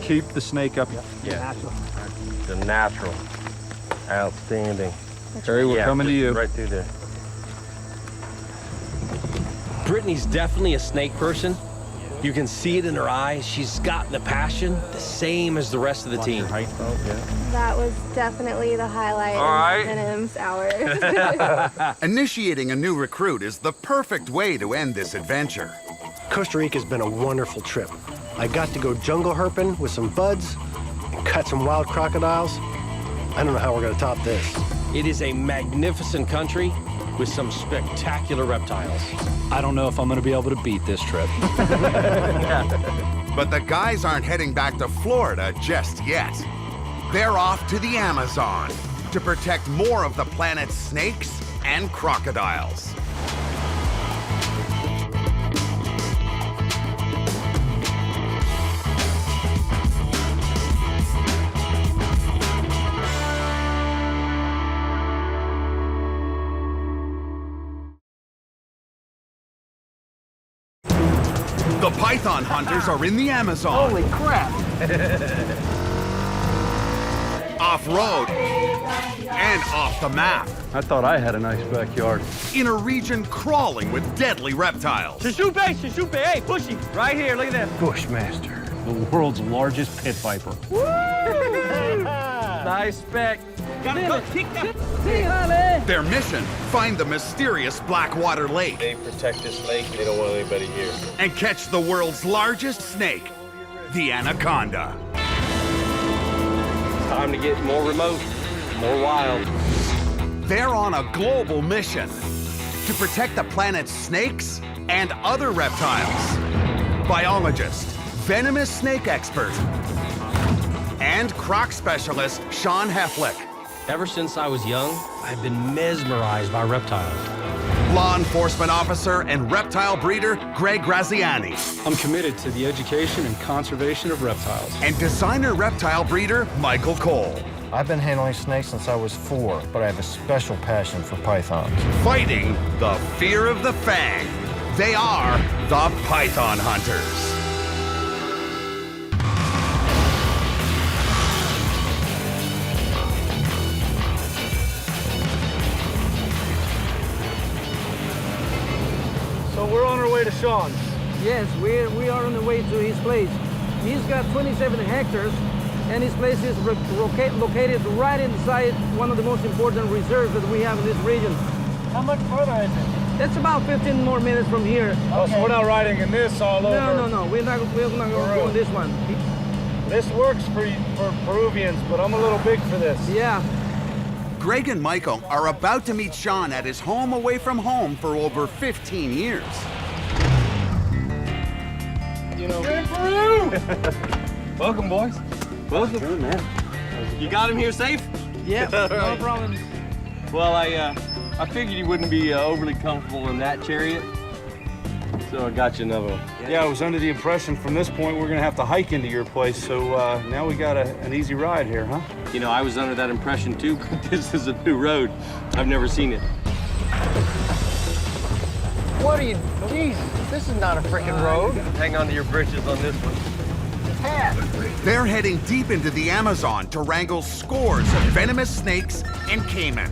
Keep the snake up. Yeah. The natural. Outstanding. Harry, we're Yeah, coming to just you. Right through there. Brittany's definitely a snake person. You can see it in her eyes. She's got the passion, the same as the rest of the team. That was definitely the highlight All right. of Venom's hours. Initiating a new recruit is the perfect way to end this adventure. Costa Rica's been a wonderful trip. I got to go jungle herping with some buds and cut some wild crocodiles. I don't know how we're gonna top this. It is a magnificent country with some spectacular reptiles. I don't know if I'm gonna be able to beat this trip. But the guys aren't heading back to Florida just yet. They're off to the Amazon to protect more of the planet's snakes and crocodiles. The python hunters are in the Amazon. Holy crap! Off-road and off the map. I thought I had a nice backyard. In a region crawling with deadly reptiles. Shushupe, hey, pushy. Right here, look at this. Bushmaster, the world's largest pit viper. Nice spec. Their mission, find the mysterious Blackwater Lake They protect this lake. They don't want anybody here. and catch the world's largest snake, the anaconda. Time to get more remote, more wild. They're on a global mission to protect the planet's snakes and other reptiles. Biologist, venomous snake expert, and croc specialist Sean Heflick. Ever since I was young, I've been mesmerized by reptiles. Law enforcement officer and reptile breeder Greg Graziani. I'm committed to the education and conservation of reptiles. And designer reptile breeder Michael Cole. I've been handling snakes since I was 4, but I have a special passion for pythons. Fighting the fear of the fang. They are the Python Hunters. So we're on our way to Sean's. Yes, we are on the way to his place. He's got 27 hectares, and his place is located right inside one of the most important reserves that we have in this region. How much further is it? It's about 15 more minutes from here. Oh, so we're not riding in this all over? No. We're not going to go in this one. This works for Peruvians, but I'm a little big for this. Yeah. Greg and Michael are about to meet Sean at his home away from home for over 15 years. You know, welcome, boys. Welcome. Good, man. You got him here safe? Yeah, no problem. Well, I figured you wouldn't be overly comfortable in that chariot, so I got you another one. Yeah, I was under the impression from this point we're gonna have to hike into your place, so now we got an easy ride here, huh? You know, I was under that impression too, but this is a new road. I've never seen it. What are you, Jesus, this is not a freaking road. Hang on to your britches on this one. They're heading deep into the Amazon to wrangle scores of venomous snakes and caiman,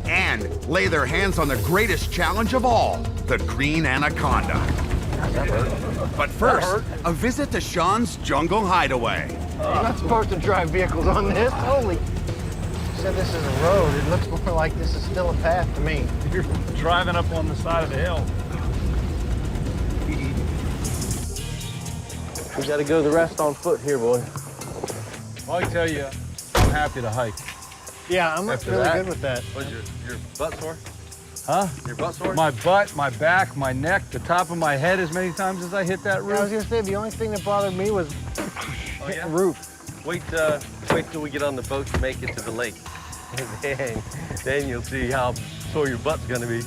and lay their hands on the greatest challenge of all, the green anaconda. But first, a visit to Sean's jungle hideaway. You're not supposed to drive vehicles on this. Holy. You said this is a road. It looks more like this is still a path to me. You're driving up on the side of the hill. We gotta go the rest on foot here, boy. Well, I tell you, I'm happy to hike. Yeah, I'm After really that, good with that. What's your butt sore? Huh? Your butt sore? My butt, my back, my neck, the top of my head as many times as I hit that roof. Yeah, I was gonna say, the only thing that bothered me was yeah? the roof. Wait till we get on the boat to make it to the lake. And then you'll see how sore your butt's gonna be.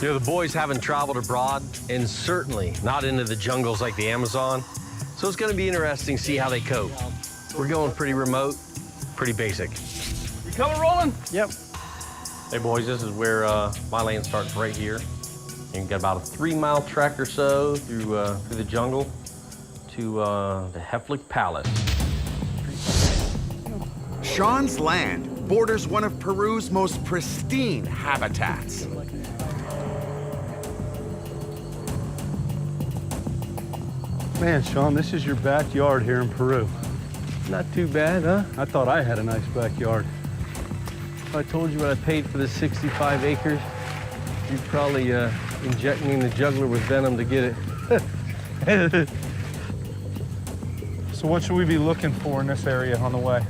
You know, the boys haven't traveled abroad, and certainly not into the jungles like the Amazon. So it's gonna be interesting to see how they cope. We're going pretty remote, pretty basic. You coming rolling? Yep. Hey boys, this is where my land starts right here. You got about a 3-mile trek or so through the jungle to the Heflick Palace. Sean's land borders one of Peru's most pristine habitats. Man, Sean, this is your backyard here in Peru. Not too bad, huh? I thought I had a nice backyard. If I told you what I paid for the 65 acres, you'd probably inject me in the jugular with venom to get it. So what should we be looking for in this area on the way?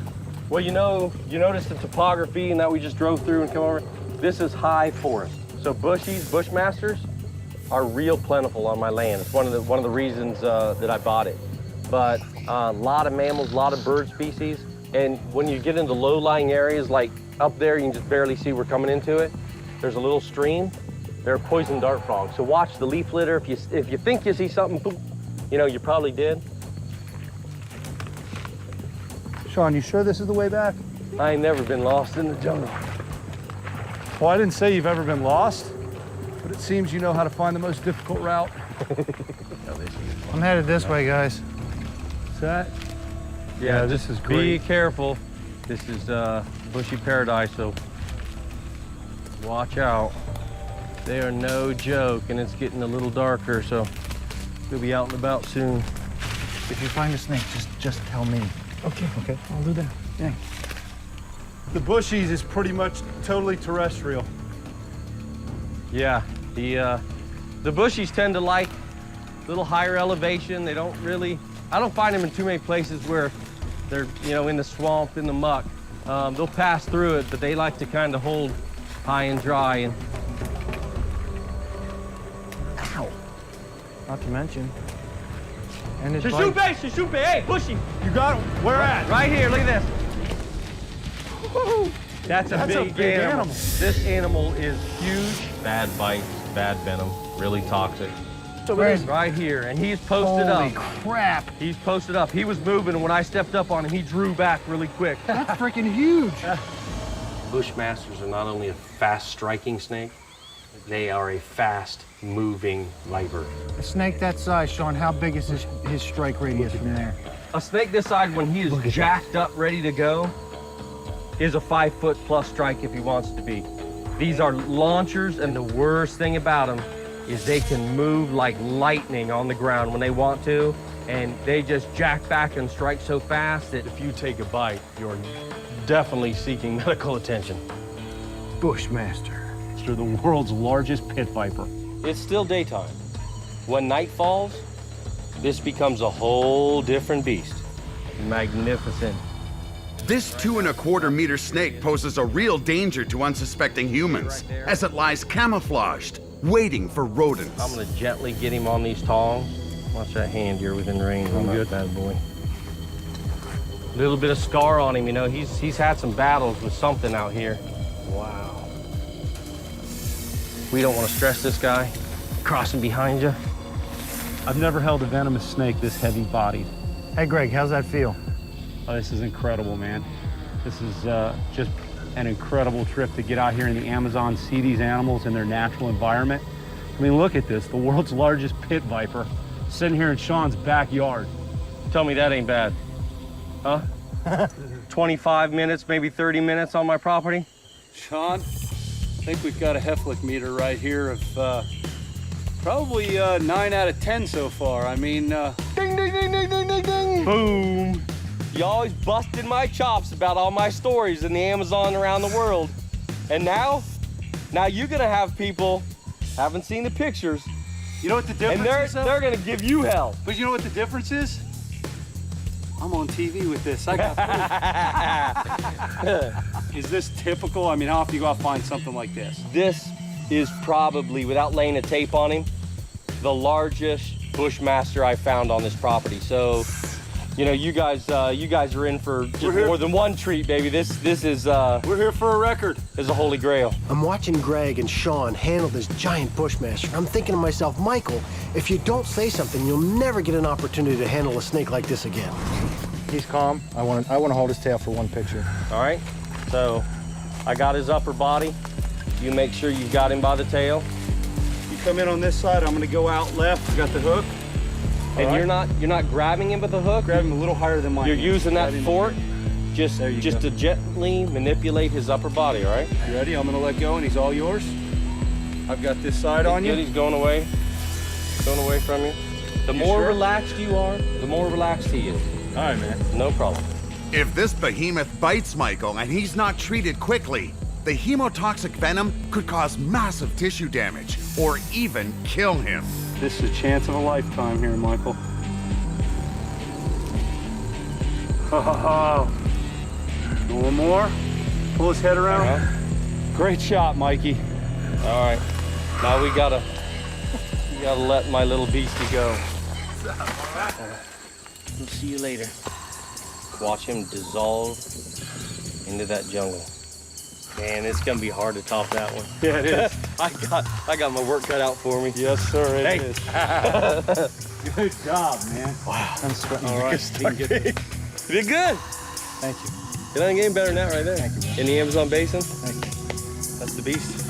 Well, you know, you notice the topography and that we just drove through and come over? This is high forest. So bushmasters are real plentiful on my land. It's one of the reasons that I bought it. But a lot of mammals, a lot of bird species. And when you get into low-lying areas like up there, you can just barely see we're coming into it. There's a little stream. There are poison dart frogs. So watch the leaf litter. If you think you see something, boom, you know, you probably did. Sean, you sure this is the way back? I ain't never been lost in the jungle. Well, I didn't say you've ever been lost, but it seems you know how to find the most difficult route. I'm headed this way, guys. What's that? Yeah, this is great. Be careful. This is bushy paradise, so watch out. They are no joke, and it's getting a little darker, so we'll be out and about soon. If you find a snake, just tell me. Okay, I'll do that. Yeah. The bushies is pretty much totally terrestrial. Yeah, the bushies tend to like a little higher elevation. They don't really, I don't find them in too many places where they're, you know, in the swamp, in the muck. They'll pass through it, but they like to kind of hold high and dry. And Ow. Not to mention. And it's Shushupe, hey, bushy. You got it. Where at? Right here, look at this. That's a big animal. This animal is huge. Bad bites, bad venom, really toxic. Right here, and he's posted up. Holy crap. He's posted up. He was moving, and when I stepped up on him, he drew back really quick. That's freaking huge. Bushmasters are not only a fast-striking snake, they are a fast-moving viper. A snake that size, Sean, how big is his strike radius from there? A snake this size, when he is jacked up, ready to go, is a 5-foot-plus strike if he wants to be. These are launchers, and the worst thing about them is they can move like lightning on the ground when they want to, and they just jack back and strike so fast that if you take a bite, you're definitely seeking medical attention. Bushmaster. They're the world's largest pit viper. It's still daytime. When night falls, this becomes a whole different beast. Magnificent. This 2¼ meter snake poses a real danger to unsuspecting humans as it lies camouflaged, waiting for rodents. I'm gonna gently get him on these tongs. Watch that hand here within range on that bad boy. A little bit of scar on him, you know. He's had some battles with something out here. Wow. We don't want to stress this guy. Crossing behind you. I've never held a venomous snake this heavy-bodied. Hey, Greg, how's that feel? Oh, this is incredible, man. This is just an incredible trip to get out here in the Amazon, see these animals in their natural environment. I mean, look at this, the world's largest pit viper sitting here in Sean's backyard. Tell me that ain't bad. Huh? 25 minutes, maybe 30 minutes on my property? Sean, I think we've got a Heflick meter right here of probably 9 out of 10 so far. I mean, ding, ding, ding, ding, ding, ding, ding. Boom. You always busted my chops about all my stories in the Amazon around the world. And now you're gonna have people, haven't seen the pictures. You know what the difference is? And they're gonna give you hell. But you know what the difference is? I'm on TV with this. I got proof. Is this typical? I mean, how often you go out and find something like this? This is probably, without laying a tape on him, the largest bushmaster I found on this property. So, you know, you guys are in for just more than one treat, baby. This is we're here for a record. Is a holy grail. I'm watching Greg and Sean handle this giant bushmaster. I'm thinking to myself, Michael, if you don't say something, you'll never get an opportunity to handle a snake like this again. He's calm. I want to hold his tail for one picture. All right. So, I got his upper body. You make sure you've got him by the tail. You come in on this side. I'm going to go out left. You got the hook. And you're not grabbing him with the hook. Grab him a little higher than mine. You're using that fork just to gently manipulate his upper body, all right? You ready? I'm gonna let go and he's all yours. I've got this side on you. He's going away from you. The more relaxed you are, the more relaxed he is. All right, man. No problem. If this behemoth bites Michael and he's not treated quickly, the hemotoxic venom could cause massive tissue damage or even kill him. This is a chance of a lifetime here, Michael. One more. Pull his head around. Great shot, Mikey. All right. Now we gotta let my little beastie go. We'll see you later. Watch him dissolve into that jungle. Man, it's gonna be hard to top that one. Yeah, it is. I got my work cut out for me. Yes, sir. It is. Good job, man. Wow. I'm sweating. All right. You did good. Thank you. It ain't getting better than that right there. Thank you, man. In the Amazon basin. Thank you. That's the beast.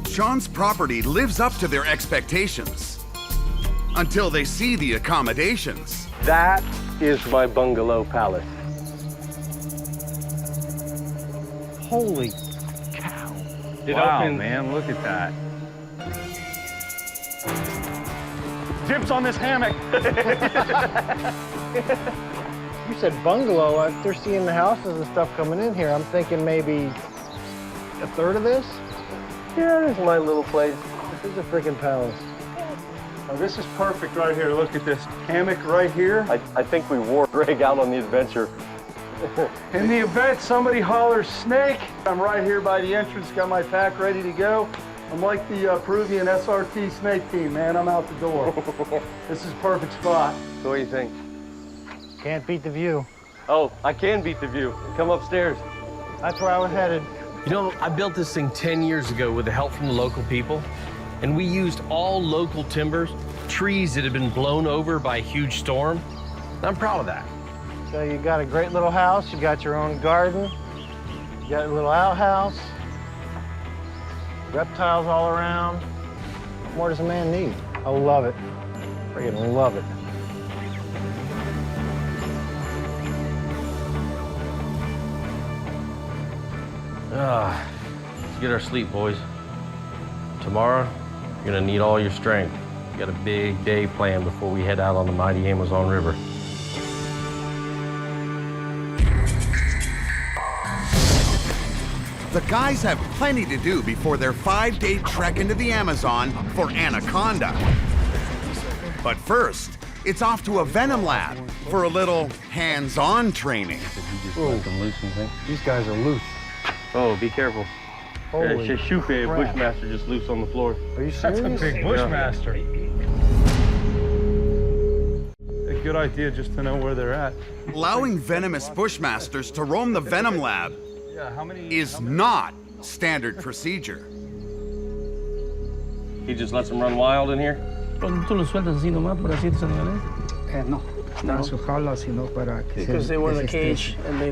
Sean's property lives up to their expectations until they see the accommodations. That is my bungalow palace. Holy cow. Wow, man, look at that. Dibs on this hammock. You said bungalow. After seeing the houses and stuff coming in here, I'm thinking maybe a third of this? Yeah, this is my little place. This is a freaking palace. Oh, this is perfect right here. Look at this hammock right here. I think we wore Greg out on the adventure. In the event somebody hollers snake, I'm right here by the entrance, got my pack ready to go. I'm like the Peruvian SRT snake team, man. I'm out the door. This is a perfect spot. So what do you think? Can't beat the view. Oh, I can beat the view. Come upstairs. That's where I was headed. You know, I built this thing 10 years ago with the help from the local people, and we used all local timbers, trees that had been blown over by a huge storm. And I'm proud of that. So you got a great little house, you got your own garden, you got a little outhouse, reptiles all around. What more does a man need? I love it. Freaking love it. Let's get our sleep, boys. Tomorrow, you're gonna need all your strength. We got a big day planned before we head out on the mighty Amazon River. The guys have plenty to do before their 5-day trek into the Amazon for anaconda. But first, it's off to a venom lab for a little hands-on training. These guys are loose. Oh, be careful. Holy It's a crap. bushmaster just loose on the floor. Are you serious? That's a big bushmaster. A good idea just to know where they're at. Allowing venomous bushmasters to roam the venom lab is not standard procedure. He just lets them run wild in here? ¿Tú los sueltas así nomás por así estos animales? No. No. Su jaula, sino para que Because they were in a desestresen. cage and they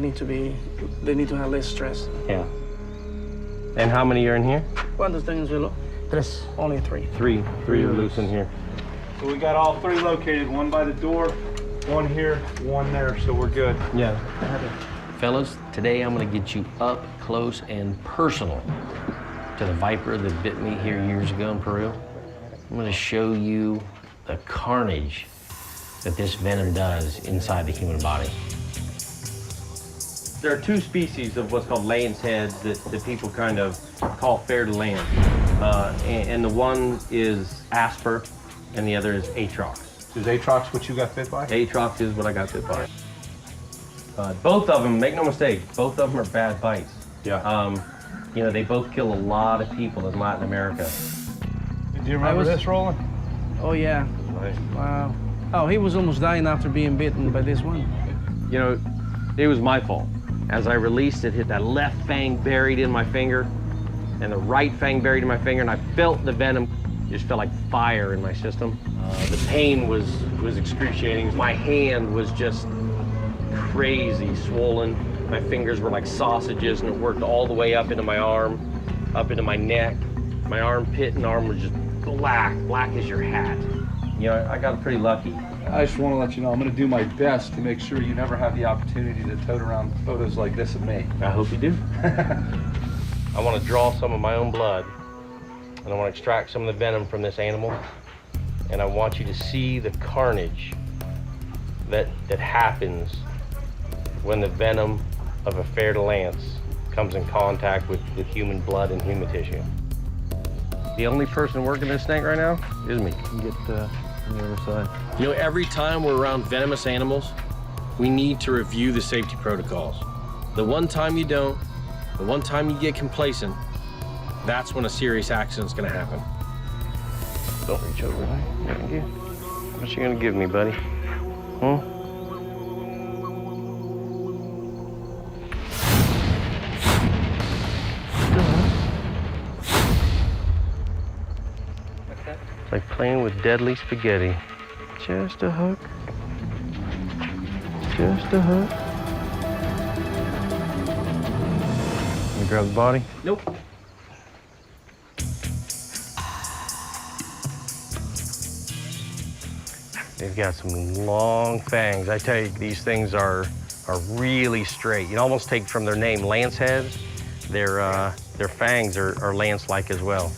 need to have less stress. Yeah. And how many are in here? ¿Cuántos están en el suelo? Tres. Only 3. Three are loose in here. So we got all 3 located, 1 by the door, 1 here, 1 there, so we're good. Yeah. Fellas, today I'm gonna get you up close and personal to the viper that bit me here years ago in Peru. I'm gonna show you the carnage that this venom does inside the human body. There are 2 species of what's called lance heads that people kind of call fair to land. And the one is Asper and the other is Atrox. Is Atrox what you got bit by? Atrox is what I got bit by. Both of them, make no mistake, both of them are bad bites. Yeah. You know, they both kill a lot of people in Latin America. Do you remember this, Roland? Oh, yeah. Right. Wow. Oh, he was almost dying after being bitten by this one. You know, it was my fault. As I released it, hit that left fang buried in my finger and the right fang buried in my finger, and I felt the venom. It just felt like fire in my system. The pain was excruciating. My hand was just crazy swollen. My fingers were like sausages, and it worked all the way up into my arm, up into my neck. My armpit and arm was just black as your hat. You know, I got pretty lucky. I just want to let you know I'm going to do my best to make sure you never have the opportunity to tote around photos like this of me. I hope you do. I want to draw some of my own blood, and I want to extract some of the venom from this animal, and I want you to see the carnage that happens when the venom of a fer de lance comes in contact with human blood and human tissue. The only person working this snake right now is me. Get on the other side. You know, every time we're around venomous animals, we need to review the safety protocols. The one time you don't, the one time you get complacent, that's when a serious accident's gonna happen. Don't reach over there. Thank you. What you gonna give me, buddy? Huh? It's like playing with deadly spaghetti. Just a hook. Just a hook. You grab the body? Nope. They've got some long fangs. I tell you, these things are really straight. You can almost take from their name, lance heads. Their fangs are lance-like as well.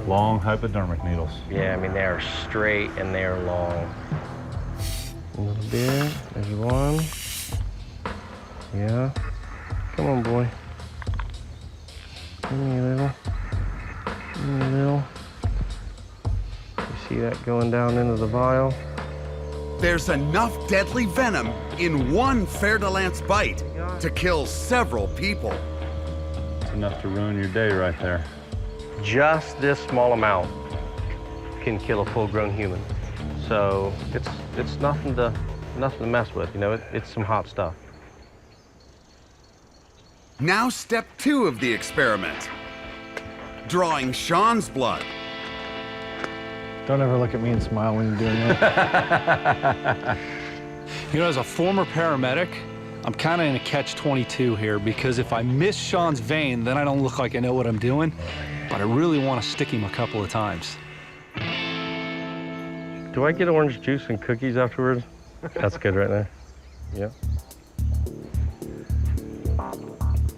Long hypodermic needles. Yeah, I mean, they are straight and they are long. A little bit, there's one. Yeah, come on, boy. Give me a little, give me a little. You see that going down into the vial? There's enough deadly venom in one fer de lance bite to kill several people. It's enough to ruin your day right there. Just this small amount can kill a full-grown human. So it's nothing to mess with, you know, it's some hot stuff. Now step 2 of the experiment. Drawing Sean's blood. Don't ever look at me and smile when you're doing that. You know, as a former paramedic, I'm kind of in a catch-22 here, because if I miss Sean's vein, then I don't look like I know what I'm doing, but I really want to stick him a couple of times. Do I get orange juice and cookies afterwards? That's good right there. Yeah.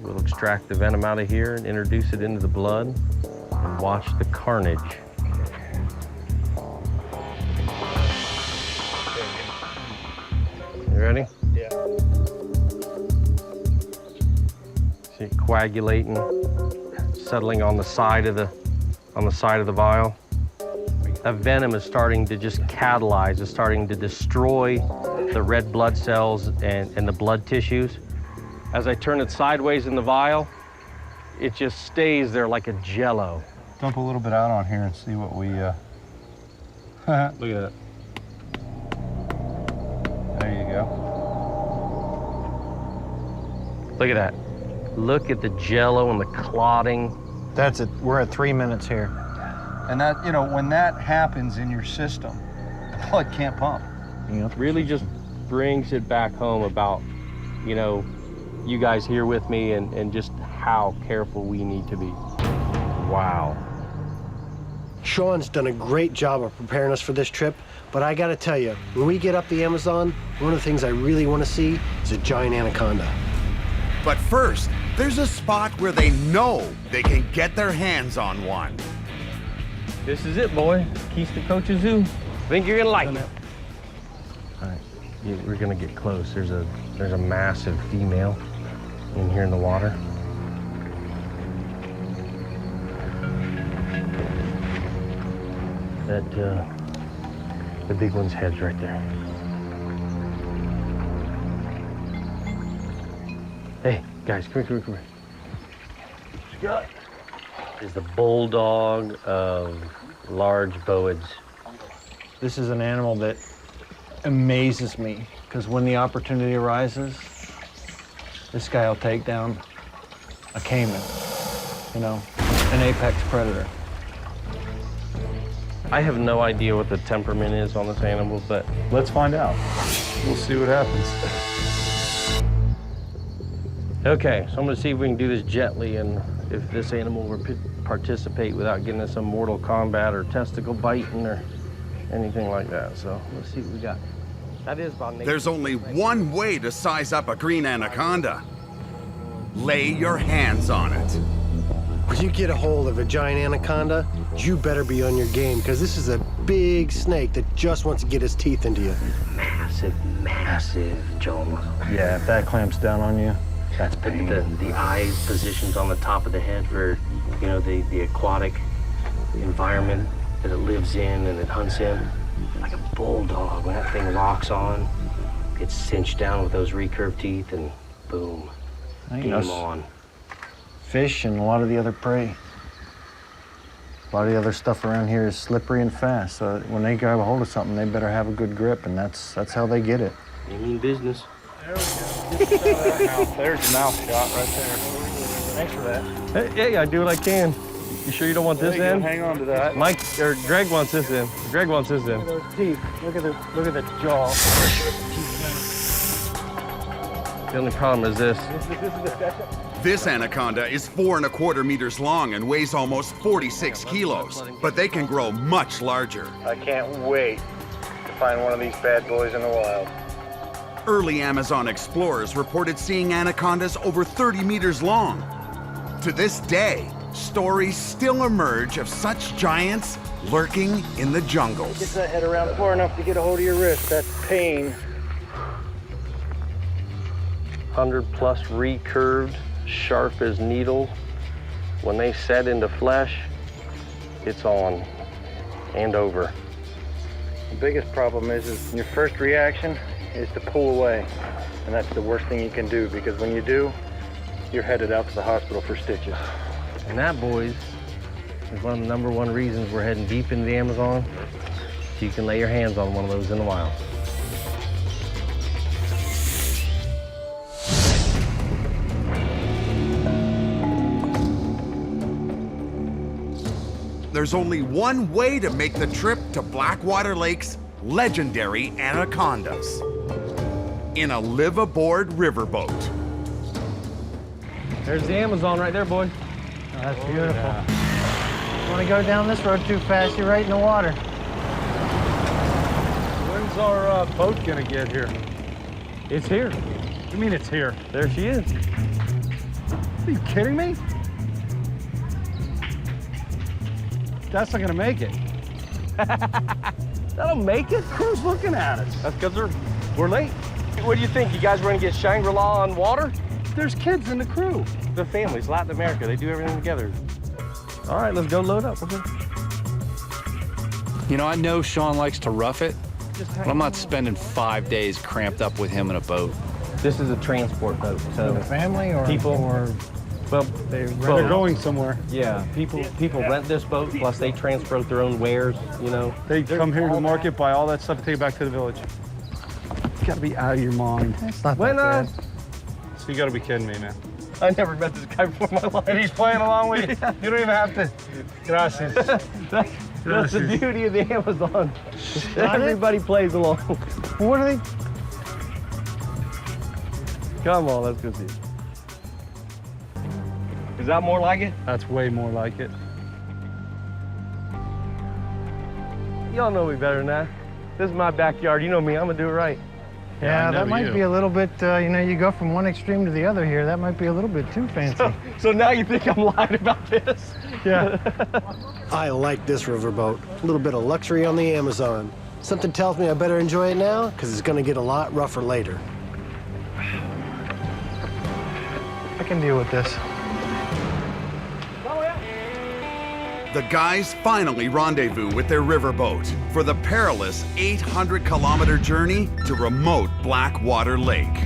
We'll extract the venom out of here and introduce it into the blood and watch the carnage. You ready? Yeah. See it coagulating. settling on the side of the vial. That venom is starting to just catalyze, it's starting to destroy the red blood cells and the blood tissues. As I turn it sideways in the vial, it just stays there like a jello. Dump a little bit out on here and see what we, look at that. There you go. Look at that. Look at the jello and the clotting. That's it. We're at 3 minutes here. And that, you know, when that happens in your system, the blood can't pump. Yep. Really just brings it back home about, you know, you guys here with me and just how careful we need to be. Wow. Sean's done a great job of preparing us for this trip, but I gotta tell you, when we get up the Amazon, one of the things I really want to see is a giant anaconda. But first, there's a spot where they know they can get their hands on one. This is it, boy. Costa Rica Zoo. I think you're gonna like it. All right, we're gonna get close. There's a massive female in here in the water. That the big one's head's right there. Hey, guys, come here. Scott is the bulldog of large boids. This is an animal that amazes me because when the opportunity arises, this guy will take down a Caiman, you know, an apex predator. I have no idea what the temperament is on this animal, but let's find out. We'll see what happens. Okay, so I'm gonna see if we can do this gently and if this animal will participate without getting into some mortal combat or testicle biting or anything like that. So let's see what we got. That is about nature. There's only one way to size up a green anaconda. Lay your hands on it. When you get a hold of a giant anaconda, you better be on your game, because this is a big snake that just wants to get his teeth into you. Massive jaw muscle. Yeah, if that clamps down on you, that's pain. The eye positions on the top of the head for, you know, the aquatic environment that it lives in and it hunts in. Like a bulldog, when that thing locks on, gets cinched down with those recurved teeth and boom, game on. Fish and a lot of the other prey. A lot of the other stuff around here is slippery and fast, so when they grab a hold of something, they better have a good grip, and that's how they get it. You mean business. There we go. There's the mouth shot right there. Thanks for that. Hey, I do what I can. You sure you don't want this in? Hang on to that. Mike or Greg wants this in. Greg wants this in. Look at those teeth. Look at the jaw. The only problem is this. This anaconda is 4¼ meters long and weighs almost 46 kilos, but they can grow much larger. I can't wait to find one of these bad boys in the wild. Early Amazon explorers reported seeing anacondas over 30 meters long. To this day, stories still emerge of such giants lurking in the jungles. Get that head around far enough to get a hold of your wrist. That's pain. 100+ recurved, sharp as needles. When they set into flesh, it's on and over. The biggest problem is your first reaction is to pull away. And that's the worst thing you can do, because when you do, you're headed out to the hospital for stitches. And that, boys, is one of the #1 reasons we're heading deep into the Amazon, so you can lay your hands on one of those in the wild. There's only one way to make the trip to Blackwater Lake's legendary anacondas. In a live-aboard riverboat. There's the Amazon right there, boy. Oh, that's beautiful. You want to go down this road too fast, you're right in the water. When's our boat gonna get here? It's here. What do you mean it's here? There she is. Are you kidding me? That's not gonna make it. That'll make it? Crew's looking at us. That's because we're late. What do you think? You guys were gonna get Shangri-La on water? There's kids in the crew. The families, Latin America, they do everything together. All right, let's go load up. Okay. You know, I know Sean likes to rough it, but I'm not spending 5 days cramped up with him in a boat. This is a transport boat, so The family or people or well, they They're going somewhere. yeah, people rent this boat. Plus, they transport their own wares. You know, They come here to the market, buy all that stuff, and take it back to the village. You gotta be out of your mind. It's not when that bad. So you gotta be kidding me, man. I never met this guy before in my life. And he's playing along with you. You don't even have to. Gracias. That's the beauty of the Amazon. Everybody plays along. What are they? Come on, let's go see it. Is that more like it? That's way more like it. Y'all know me better than that. This is my backyard. You know me. I'm gonna do it right. Yeah, I know that might you. be a little bit, you know, you go from one extreme to the other here. That might be a little bit too fancy. So now you think I'm lying about this? Yeah. I like this riverboat. A little bit of luxury on the Amazon. Something tells me I better enjoy it now, because it's gonna get a lot rougher later. I can deal with this. The guys finally rendezvous with their riverboat for the perilous 800-kilometer journey to remote Blackwater Lake.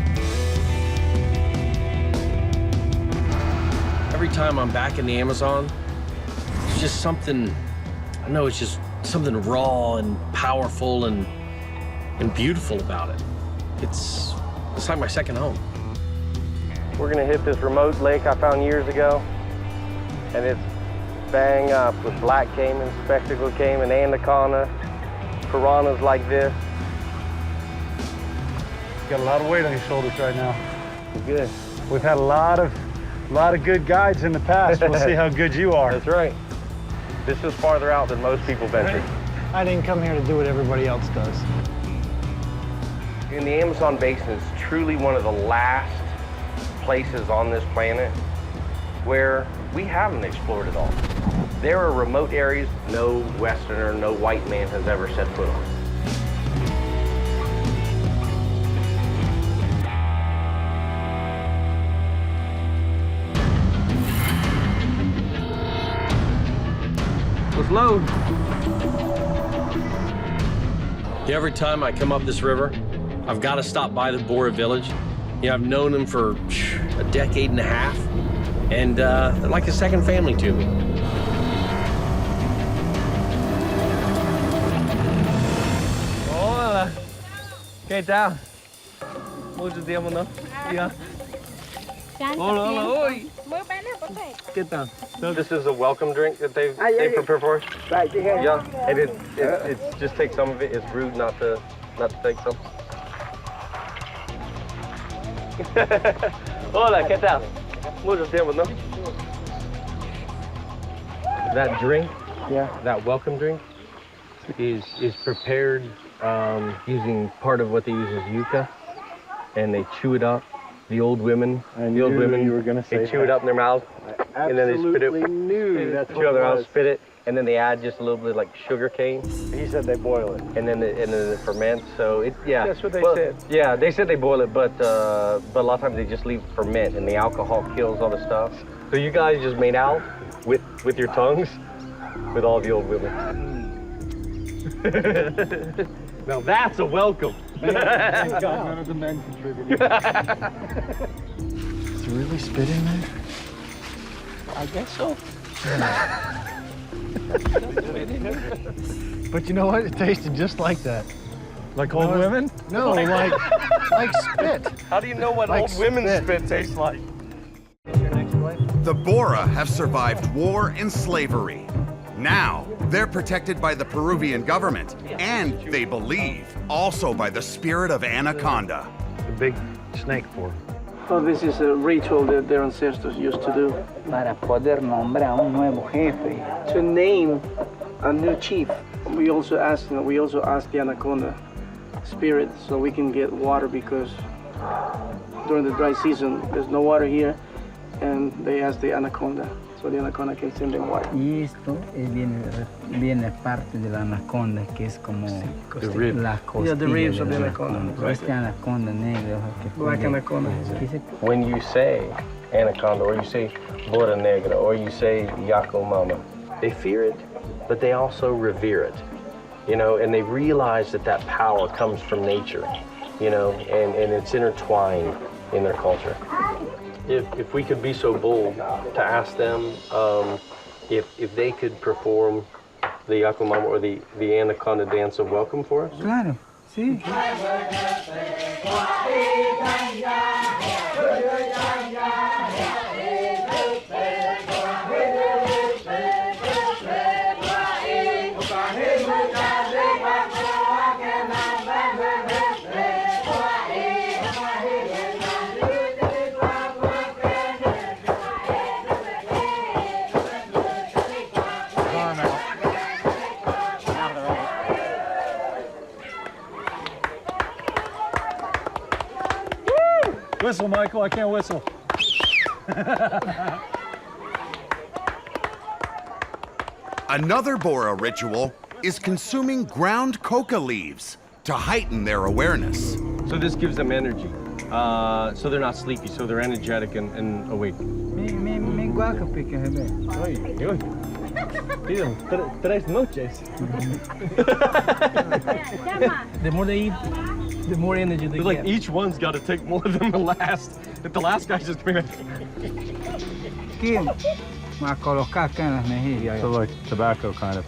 Every time I'm back in the Amazon, it's just something, I know it's just something raw and powerful and beautiful about it. It's like my second home. We're gonna hit this remote lake I found years ago, and it's bang up with black caiman, spectacled caiman, anaconda, piranhas like this. You got a lot of weight on your shoulders right now. Good. We've had a lot of good guides in the past. We'll see how good you are. That's right. This is farther out than most people venture. I didn't come here to do what everybody else does. In the Amazon basin is truly one of the last places on this planet where we haven't explored it all. There are remote areas no Westerner, no white man has ever set foot on. Let's load. Yeah, every time I come up this river, I've got to stop by the Bora village. You know, I've known them for a decade and a half, and they're like a second family to me. Hola. ¿Qué tal? Mucho tiempo, ¿no? Yeah. Hola, hola, oi. ¿Qué tal? So this is a welcome drink that they prepare for us? Right here. Yeah, and it just take some of it. It's rude not to take some. Hola, ¿qué tal? Mucho tiempo, ¿no? That drink, that welcome drink, is prepared using part of what they use is yucca, and they chew it up. The old women, you were gonna say they chew it up in their mouth, and then they spit it. Chew it in their mouth, spit it, and then they add just a little bit like sugar cane. He said they boil it. And then it ferments. So That's what they said. Yeah, they said they boil it, but a lot of times they just leave it ferment, and the alcohol kills all the stuff. So you guys just made out with your tongues with all the old women. Now that's a welcome. Thank God none of the men contributed. Does it really spit in there? I guess so. But you know what? It tasted just like that. Like old women? No, like spit. How do you know what Like old women's spit. spit tastes like? The Bora have survived war and slavery. Now, they're protected by the Peruvian government, and they believe also by the spirit of anaconda. The big snake for. So this is a ritual that their ancestors used to do. Para poder nombrar un nuevo jefe. To name a new chief. We also ask the anaconda spirit so we can get water, because during the dry season there's no water here, and they ask the anaconda so the anaconda can send them water. Y esto viene parte de la anaconda, que es como la costilla. Yeah, the ribs of the anaconda. Este anaconda negro que Black anaconda. When you say anaconda, or you say Bora Negra, or you say Yaco Mama, They fear it, but they also revere it, you know, and they realize that that power comes from nature, you know, and it's intertwined in their culture. If we could be so bold to ask them if they could perform the Yakumama or the anaconda dance of welcome for us? Claro, sí. Whistle, Michael, I can't whistle. Another Bora ritual is consuming ground coca leaves to heighten their awareness. So this gives them energy. So they're not sleepy, so they're energetic and awake. Mi guaca pica, Piden 3 noches. The more they eat, the more energy they It's get. like each one's got to take more than the last. If the last guy's just coming ¿Quién? Va a colocar acá en las mejillas. So like tobacco kind of.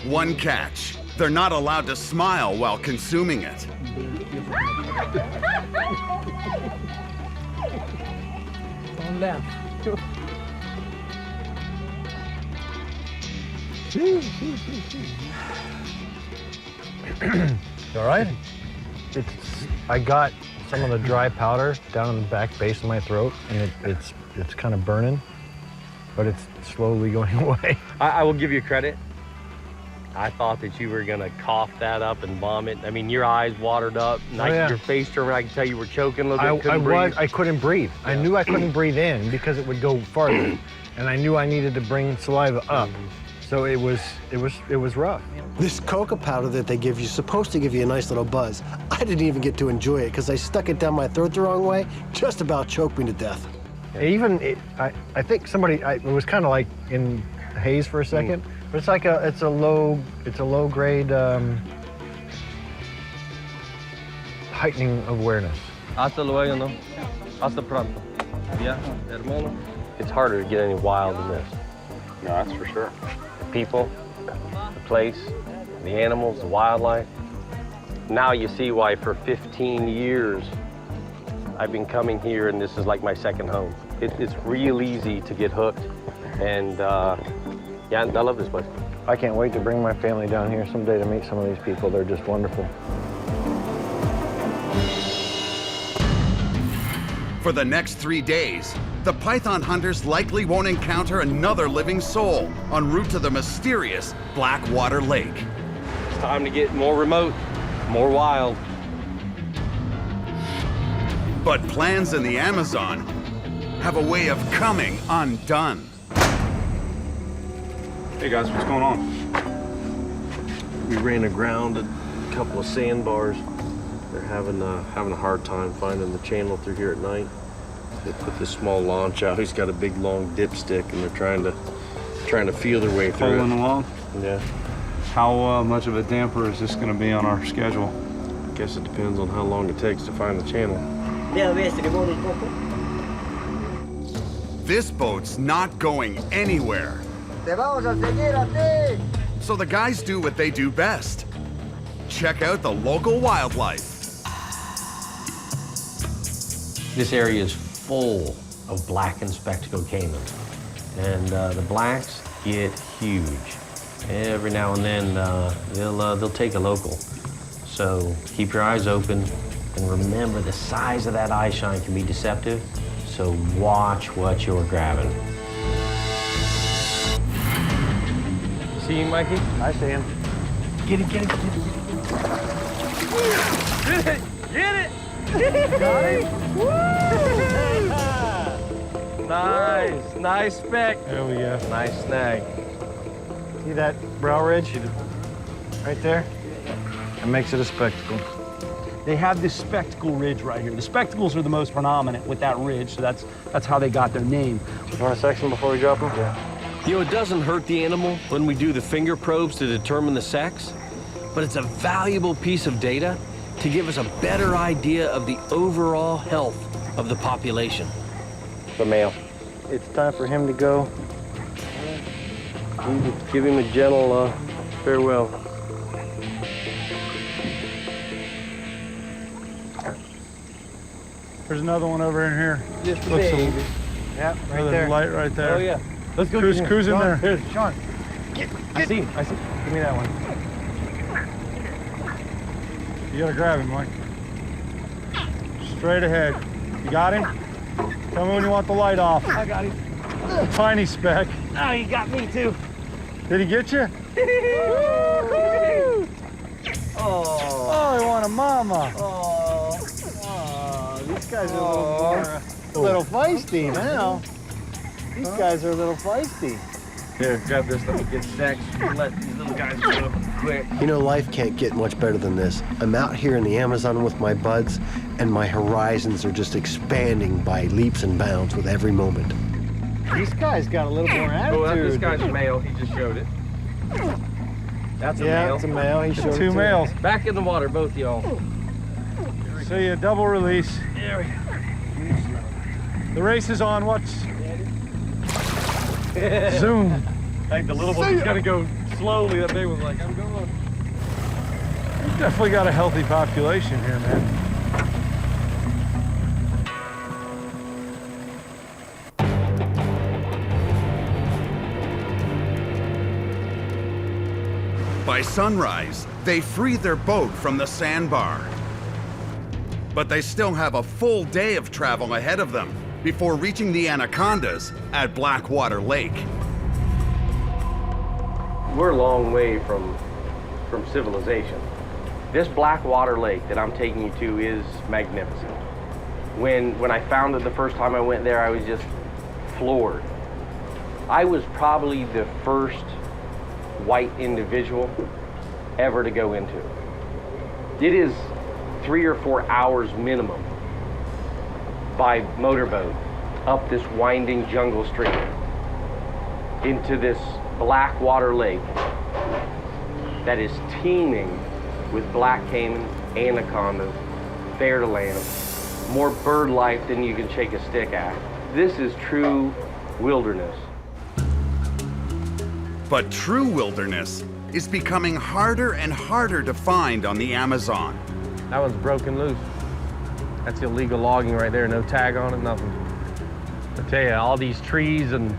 One catch. They're not allowed to smile while consuming it. Don't laugh. All right. I got some of the dry powder down in the back base of my throat, and it's kind of burning, but it's slowly going away. I will give you credit. I thought that you were gonna cough that up and vomit. I mean, your eyes watered up, yeah. Your face turned. I can tell you were choking a little bit. I couldn't breathe. I knew I couldn't breathe in because it would go farther, and I knew I needed to bring saliva up. So it was rough. This coca powder that they give you is supposed to give you a nice little buzz. I didn't even get to enjoy it because I stuck it down my throat the wrong way, just about choked me to death. I think it was kind of like in haze for a second, but it's a low grade heightening of awareness. Hasta luego, no? Hasta pronto. Yeah, hermano. It's harder to get any wild than this. No, that's for sure. The people, the place, the animals, the wildlife. Now you see why for 15 years I've been coming here, and this is like my second home. It's real easy to get hooked, and yeah, I love this place. I can't wait to bring my family down here someday to meet some of these people. They're just wonderful. For the next 3 days, the python hunters likely won't encounter another living soul en route to the mysterious Blackwater Lake. It's time to get more remote, more wild. But plans in the Amazon have a way of coming undone. Hey guys, what's going on? We ran aground a couple of sandbars. They're having a hard time finding the channel through here at night. They put this small launch out. He's got a big long dipstick, and they're trying to feel their way through Pulling it. along? Yeah. How much of a damper is this going to be on our schedule? I guess it depends on how long it takes to find the channel. This boat's not going anywhere. So the guys do what they do best. Check out the local wildlife. This area is full of black and spectacled caiman, and the blacks get huge. Every now and then they'll take a local. So keep your eyes open, and remember the size of that eye shine can be deceptive. So watch what you're grabbing. See him, Mikey? I see him. Get it, get it, get it. Get it! Get it! Got him! Nice, nice speck. There we go. Nice snag. See that brow ridge? Right there? It makes it a spectacle. They have this spectacle ridge right here. The spectacles are the most predominant with that ridge, so that's how they got their name. You want to sex them before we drop them? Yeah. You know, it doesn't hurt the animal when we do the finger probes to determine the sex, but it's a valuable piece of data to give us a better idea of the overall health of the population. The male. It's time for him to go. Give him a gentle farewell. There's another one over in here. Just a Looks baby. Yep, right there's there. a light right there. Oh yeah. Let's go. Cruise in there. Here, Sean. I see. Give me that one. You gotta grab him, Mike. Straight ahead. You got him? Tell me when you want the light off. I got him. Tiny speck. Oh, he got me too. Did he get you? Oh, he want a mama. These guys are a little feisty now. These guys are a little feisty. Here, grab this. Let me get sex. Let these little guys go quick. You know, life can't get much better than this. I'm out here in the Amazon with my buds, and my horizons are just expanding by leaps and bounds with every moment. These guys got a little more attitude. Oh, this guy's a male. He just showed it. That's a Yeah, male. it's a male. He showed Two males. Back in the water, both y'all. See you, double release. There we go. The race is on. Watch. Zoom. Like the little one's gonna go slowly. That big one's like, I'm going. You've definitely got a healthy population here, man. By sunrise, they free their boat from the sandbar. But they still have a full day of travel ahead of them before reaching the anacondas at Blackwater Lake. We're a long way from civilization. This Blackwater Lake that I'm taking you to is magnificent. When I found it the first time I went there, I was just floored. I was probably the first white individual ever to go into it. It is 3 or 4 hours minimum by motorboat up this winding jungle stream into this Blackwater Lake that is teeming with black caiman, anacondas, fair to land, more bird life than you can shake a stick at. This is true wilderness. But true wilderness is becoming harder and harder to find on the Amazon. That one's broken loose. That's illegal logging right there. No tag on it, nothing. I tell you, all these trees and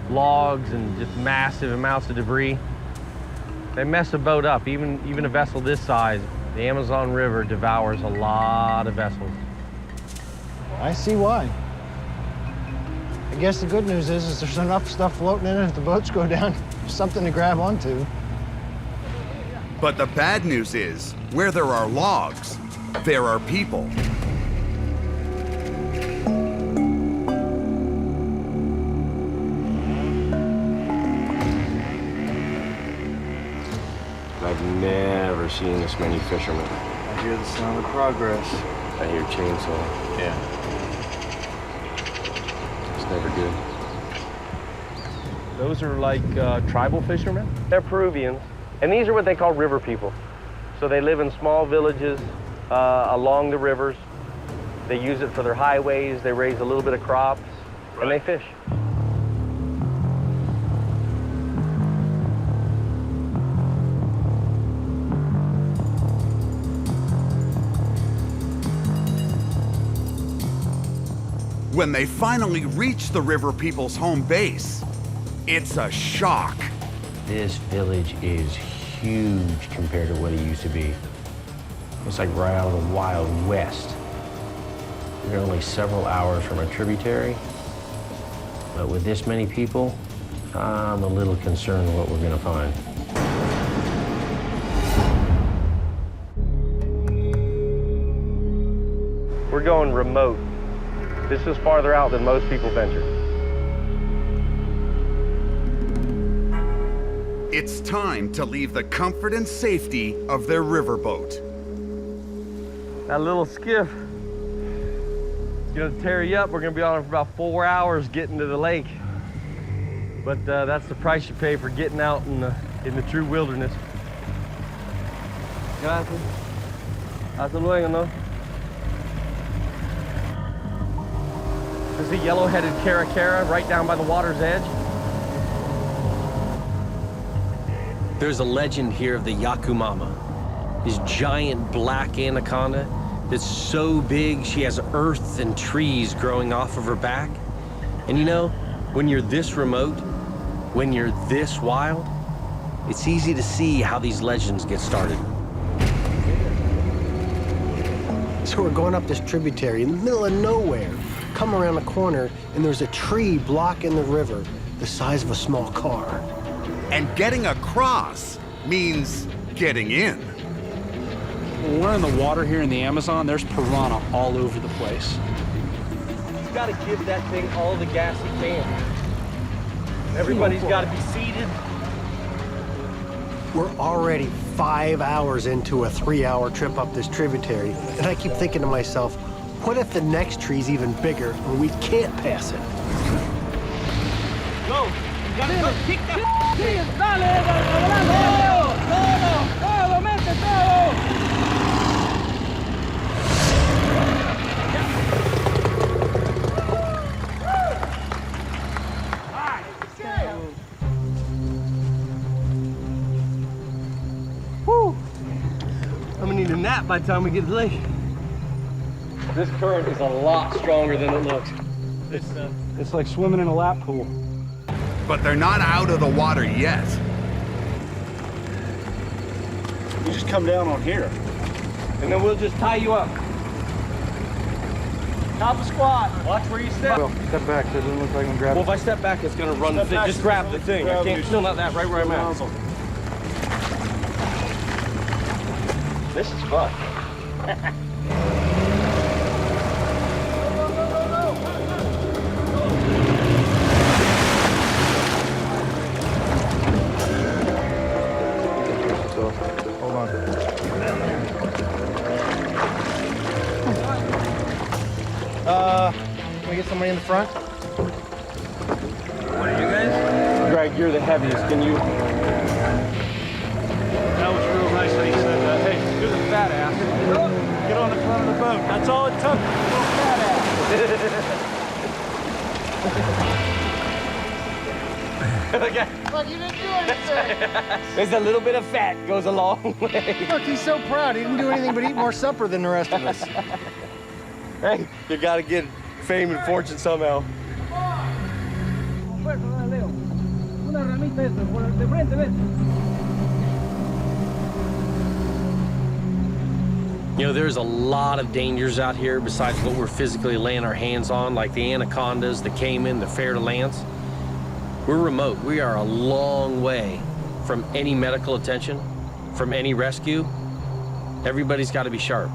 logs and just massive amounts of debris, they mess a boat up. Even a vessel this size, the Amazon River devours a lot of vessels. I see why. I guess the good news is there's enough stuff floating in it if the boats go down. There's something to grab onto. But the bad news is, where there are logs, there are people. I've never seen this many fishermen. I hear the sound of progress. I hear chainsaw. Yeah. It's never good. Those are like tribal fishermen? They're Peruvians, and these are what they call river people. So they live in small villages along the rivers. They use it for their highways, they raise a little bit of crops, and they fish. When they finally reach the river people's home base, it's a shock. This village is huge compared to what it used to be. It's like right out of the Wild West. We're only several hours from a tributary, but with this many people, I'm a little concerned what we're gonna find. We're going remote. This is farther out than most people venture. It's time to leave the comfort and safety of their riverboat. That little skiff is gonna tear you up. We're gonna be on it for about 4 hours getting to the lake. But that's the price you pay for getting out in the true wilderness. Gracias. Hasta luego, no? There's the yellow-headed caracara right down by the water's edge. There's a legend here of the Yakumama, this giant black anaconda that's so big she has earth and trees growing off of her back. And you know, when you're this remote, when you're this wild, it's easy to see how these legends get started. So we're going up this tributary in the middle of nowhere. Come around the corner, and there's a tree blocking the river the size of a small car. And getting across means getting in. When we're in the water here in the Amazon, there's piranha all over the place. You gotta give that thing all the gas you can. Everybody's gotta be seated. We're already 5 hours into a 3-hour trip up this tributary, and I keep thinking to myself, what if the next tree's even bigger and we can't pass it? Go! You gotta go kick that tree! Dale, volando! Todo, mete todo! Whew! I'm gonna need a nap by the time we get to the lake. This current is a lot stronger than it looks. It's like swimming in a lap pool. But they're not out of the water yet. You just come down on here. And then we'll just tie you up. Top of squat. Watch where you step. Well, step back so it doesn't look like I'm grabbing. Well, if I step back, it's gonna run the thing. Just grab the thing. I can't, still not that right where I'm at. This is fun. Hold on. Can we get somebody in the front? What are you guys? Greg, you're the heaviest. Can you? That was real nice that you said that. Hey, you're the fat ass. Get on the front of the boat. That's all it took. Little fat ass. Okay. Look, you didn't do anything. There's a little bit of fat goes a long way. Look, he's so proud. He didn't do anything but eat more supper than the rest of us. Hey, you gotta get fame and fortune somehow. You know, there's a lot of dangers out here besides what we're physically laying our hands on, like the anacondas, the caiman, the fer-de-lance. We're remote. We are a long way from any medical attention, from any rescue. Everybody's got to be sharp.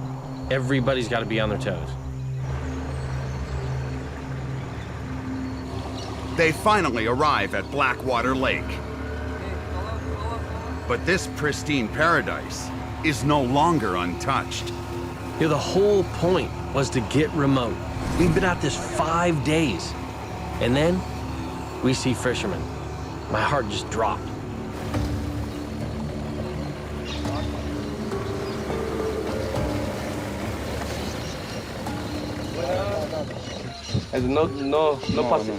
Everybody's got to be on their toes. They finally arrive at Blackwater Lake. But this pristine paradise is no longer untouched. You know, the whole point was to get remote. We've been at this 5 days. And then we see fishermen. My heart just dropped. No pase.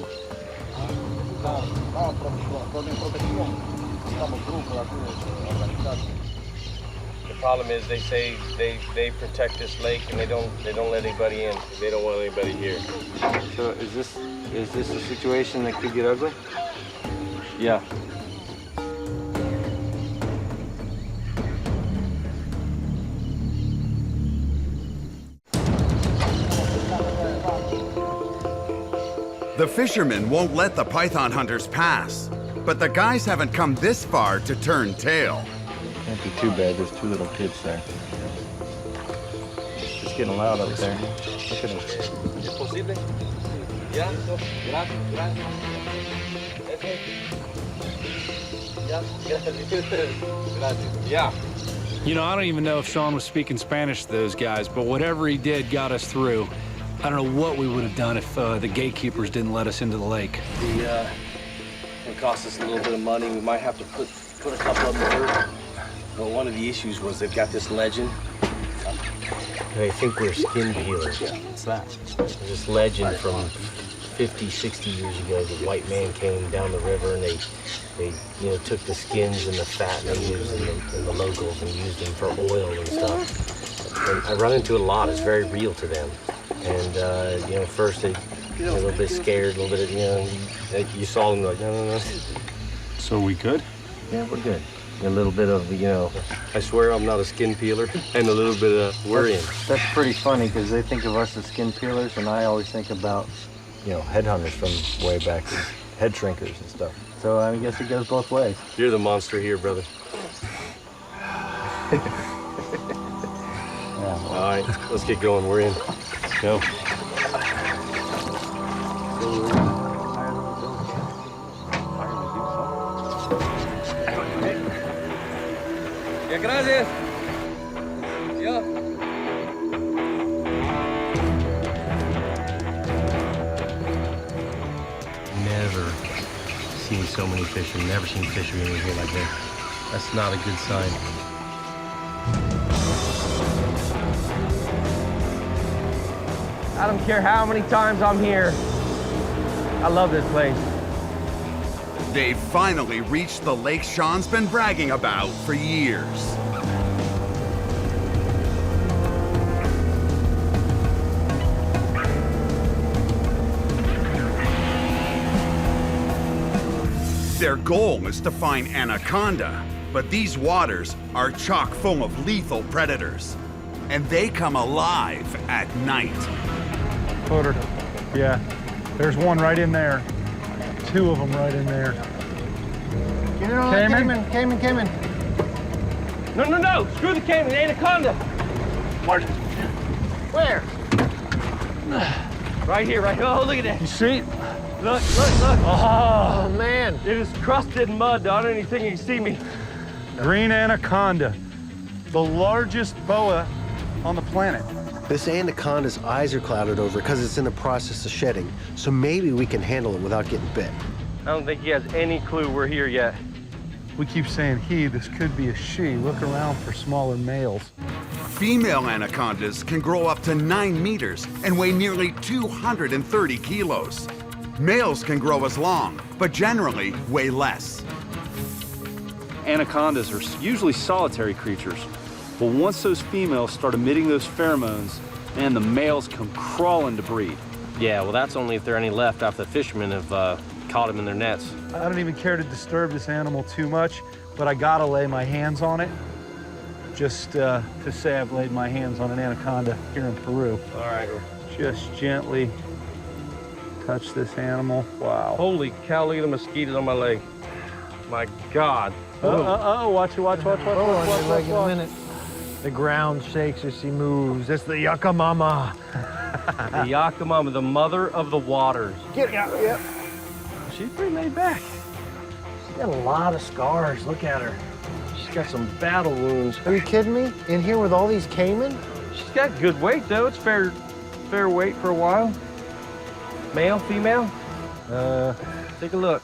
The problem is they say they protect this lake and they don't let anybody in. They don't want anybody here. So is this a situation that could get ugly? Yeah. The fishermen won't let the python hunters pass, but the guys haven't come this far to turn tail. Can't be too bad. There's 2 little kids there. It's getting loud up there. Look at him. ¿Es posible? Ya, gracias, gracias. Ya, gracias. Gracias. Ya. You know, I don't even know if Sean was speaking Spanish to those guys, but whatever he did got us through. I don't know what we would have done if the gatekeepers didn't let us into the lake. It cost us a little bit of money. We might have to put a couple of them to work. But one of the issues was they've got this legend. They think we're skin peelers. What's that? There's this legend from 50, 60 years ago. The white man came down the river and they took the skins and the fat and they used in the locals and used them for oil and stuff. And I run into it a lot. It's very real to them. And first they a little bit scared, a little bit, you saw them like, no. So are we good? Yeah, we're good. A little bit of, I swear I'm not a skin peeler, and a little bit of we're in. That's pretty funny because they think of us as skin peelers, and I always think about, headhunters from way back, head shrinkers and stuff. So I guess it goes both ways. You're the monster here, brother. All right, let's get going. We're in. Go. Yeah, gracias. Yeah. Never seen so many fish. I've never seen fish in here like that. That's not a good sign. I don't care how many times I'm here. I love this place. They've finally reached the lake Sean's been bragging about for years. Their goal is to find anaconda, but these waters are chock full of lethal predators, and they come alive at night. Put her. Yeah, there's one right in there. Two of them right in there. Get it on Caiman. No, screw the caiman, the anaconda. Where? Right here. Oh, look at that. You see? Look. Oh, man. It is crusted in mud. I don't even think you can see me. Green anaconda, the largest boa on the planet. This anaconda's eyes are clouded over because it's in the process of shedding, so maybe we can handle it without getting bit. I don't think he has any clue we're here yet. We keep saying he, this could be a she. Look around for smaller males. Female anacondas can grow up to 9 meters and weigh nearly 230 kilos. Males can grow as long, but generally weigh less. Anacondas are usually solitary creatures. But once those females start emitting those pheromones, man, the males come crawling to breed. Yeah, well, that's only if there are any left after the fishermen have caught them in their nets. I don't even care to disturb this animal too much, but I gotta lay my hands on it. Just to say I've laid my hands on an anaconda here in Peru. All right. Just gently touch this animal. Wow. Holy cow, look at the mosquitoes on my leg. My God. Watch. Hold on your leg in a minute. The ground shakes as she moves. It's the yucca mama. The yucca mama, the mother of the waters. Get out, yep. She's pretty laid back. She's got a lot of scars. Look at her. She's got some battle wounds. Are you kidding me? In here with all these caiman? She's got good weight, though. It's fair weight for a while. Male, female? Take a look.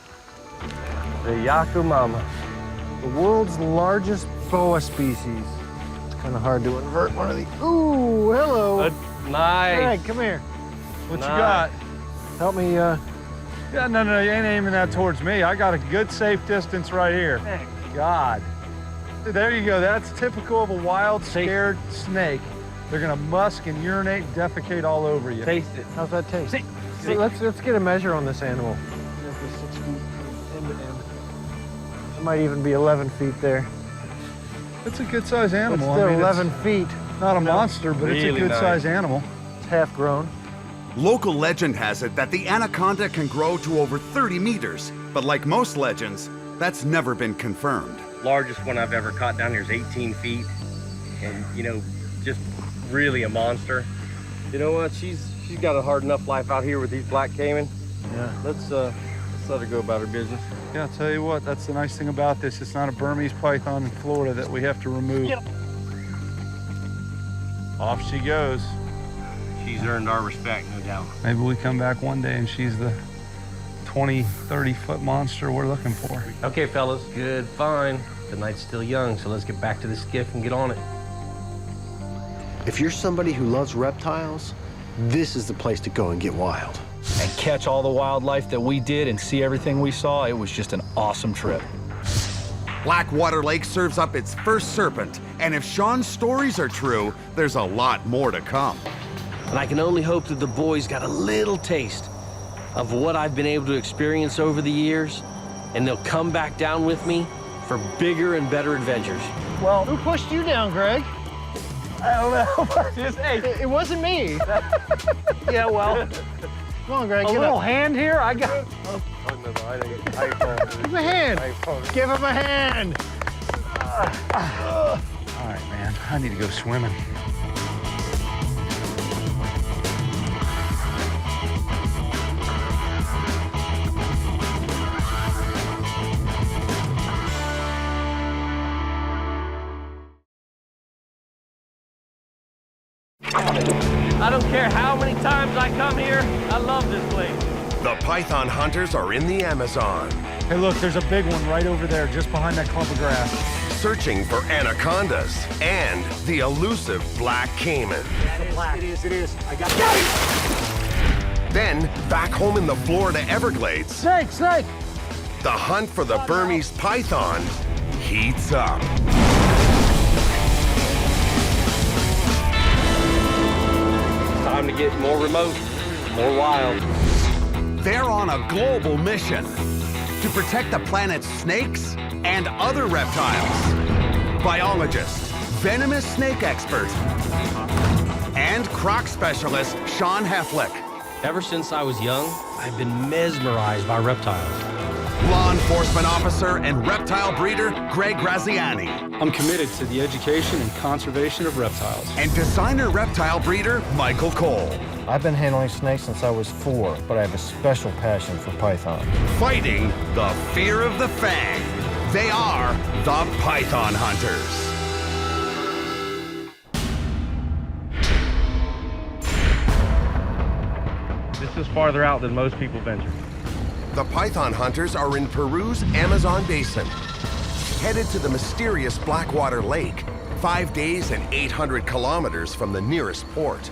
The yucca mama. The world's largest boa species. It's kind of hard to invert one of these. Ooh, hello. Nice. All right, come here. What you got? Help me, Yeah, no, you ain't aiming that towards me. I got a good safe distance right here. Thank God. There you go. That's typical of a wild, scared snake. They're gonna musk and urinate and defecate all over you. Taste it. How's that taste? See. Let's get a measure on this animal. 6 feet end to end. It might even be 11 feet there. It's a good-sized animal. It's still I mean, 11 feet. Not a monster, but really it's a good-sized animal. It's half grown. Local legend has it that the anaconda can grow to over 30 meters, but like most legends, that's never been confirmed. Largest one I've ever caught down here is 18 feet. And, just really a monster. You know what? She's got a hard enough life out here with these black caiman. Yeah. Let's let her go about her business. Yeah, I'll tell you what, that's the nice thing about this. It's not a Burmese python in Florida that we have to remove. Off she goes. She's earned our respect, no doubt. Maybe we come back one day and she's the 20, 30-foot monster we're looking for. Okay, fellas, good, fine. The night's still young, so let's get back to the skiff and get on it. If you're somebody who loves reptiles, this is the place to go and get wild. And catch all the wildlife that we did and see everything we saw. It was just an awesome trip. Blackwater Lake serves up its first serpent, and if Sean's stories are true, there's a lot more to come. And I can only hope that the boys got a little taste of what I've been able to experience over the years, and they'll come back down with me for bigger and better adventures. Well, who pushed you down, Greg? I don't know. Just, hey. It wasn't me. Yeah, well. Come on, Greg, A get little up. hand here? I got. Give him a hand. Give him a hand. All right, man, I need to go swimming. I don't care how many times I come here, I love this place. The python hunters are in the Amazon, Hey, look, there's a big one right over there, just behind that clump of grass. searching for anacondas and the elusive black caiman. It is. I got it. Then, back home in the Florida Everglades, Snake! the hunt for the Burmese python heats up. Time to get more remote, more wild. They're on a global mission to protect the planet's snakes and other reptiles. Biologist, venomous snake expert, and croc specialist Sean Heflick. Ever since I was young, I've been mesmerized by reptiles. Law enforcement officer and reptile breeder Greg Graziani. I'm committed to the education and conservation of reptiles. And designer reptile breeder Michael Cole. I've been handling snakes since I was 4, but I have a special passion for python. Fighting the fear of the fang. They are the Python Hunters. This is farther out than most people venture. The Python Hunters are in Peru's Amazon basin, headed to the mysterious Blackwater Lake, 5 days and 800 kilometers from the nearest port.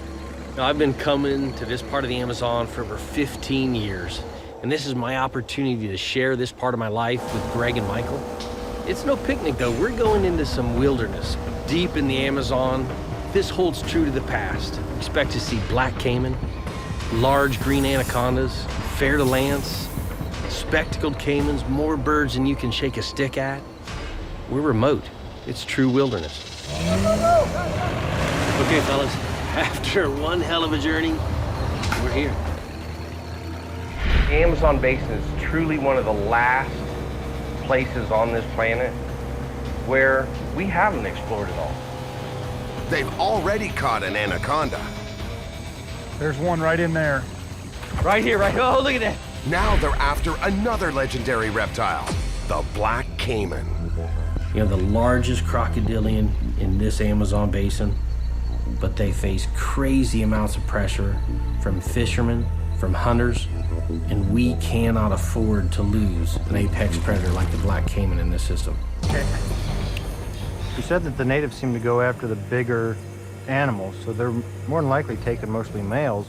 Now, I've been coming to this part of the Amazon for over 15 years, and this is my opportunity to share this part of my life with Greg and Michael. It's no picnic, though. We're going into some wilderness deep in the Amazon. This holds true to the past. Expect to see black caiman, large green anacondas, fer-de-lance, spectacled caimans, more birds than you can shake a stick at. We're remote. It's true wilderness. Okay, fellas, after one hell of a journey, we're here. The Amazon basin is truly one of the last places on this planet where we haven't explored it all. They've already caught an anaconda. There's one right in there. Right here, right. Oh, look at that. Now they're after another legendary reptile, the black caiman. You know, the largest crocodilian in this Amazon basin, but they face crazy amounts of pressure from fishermen, from hunters, and we cannot afford to lose an apex predator like the black caiman in this system. You said that the natives seem to go after the bigger animals, so they're more than likely taking mostly males.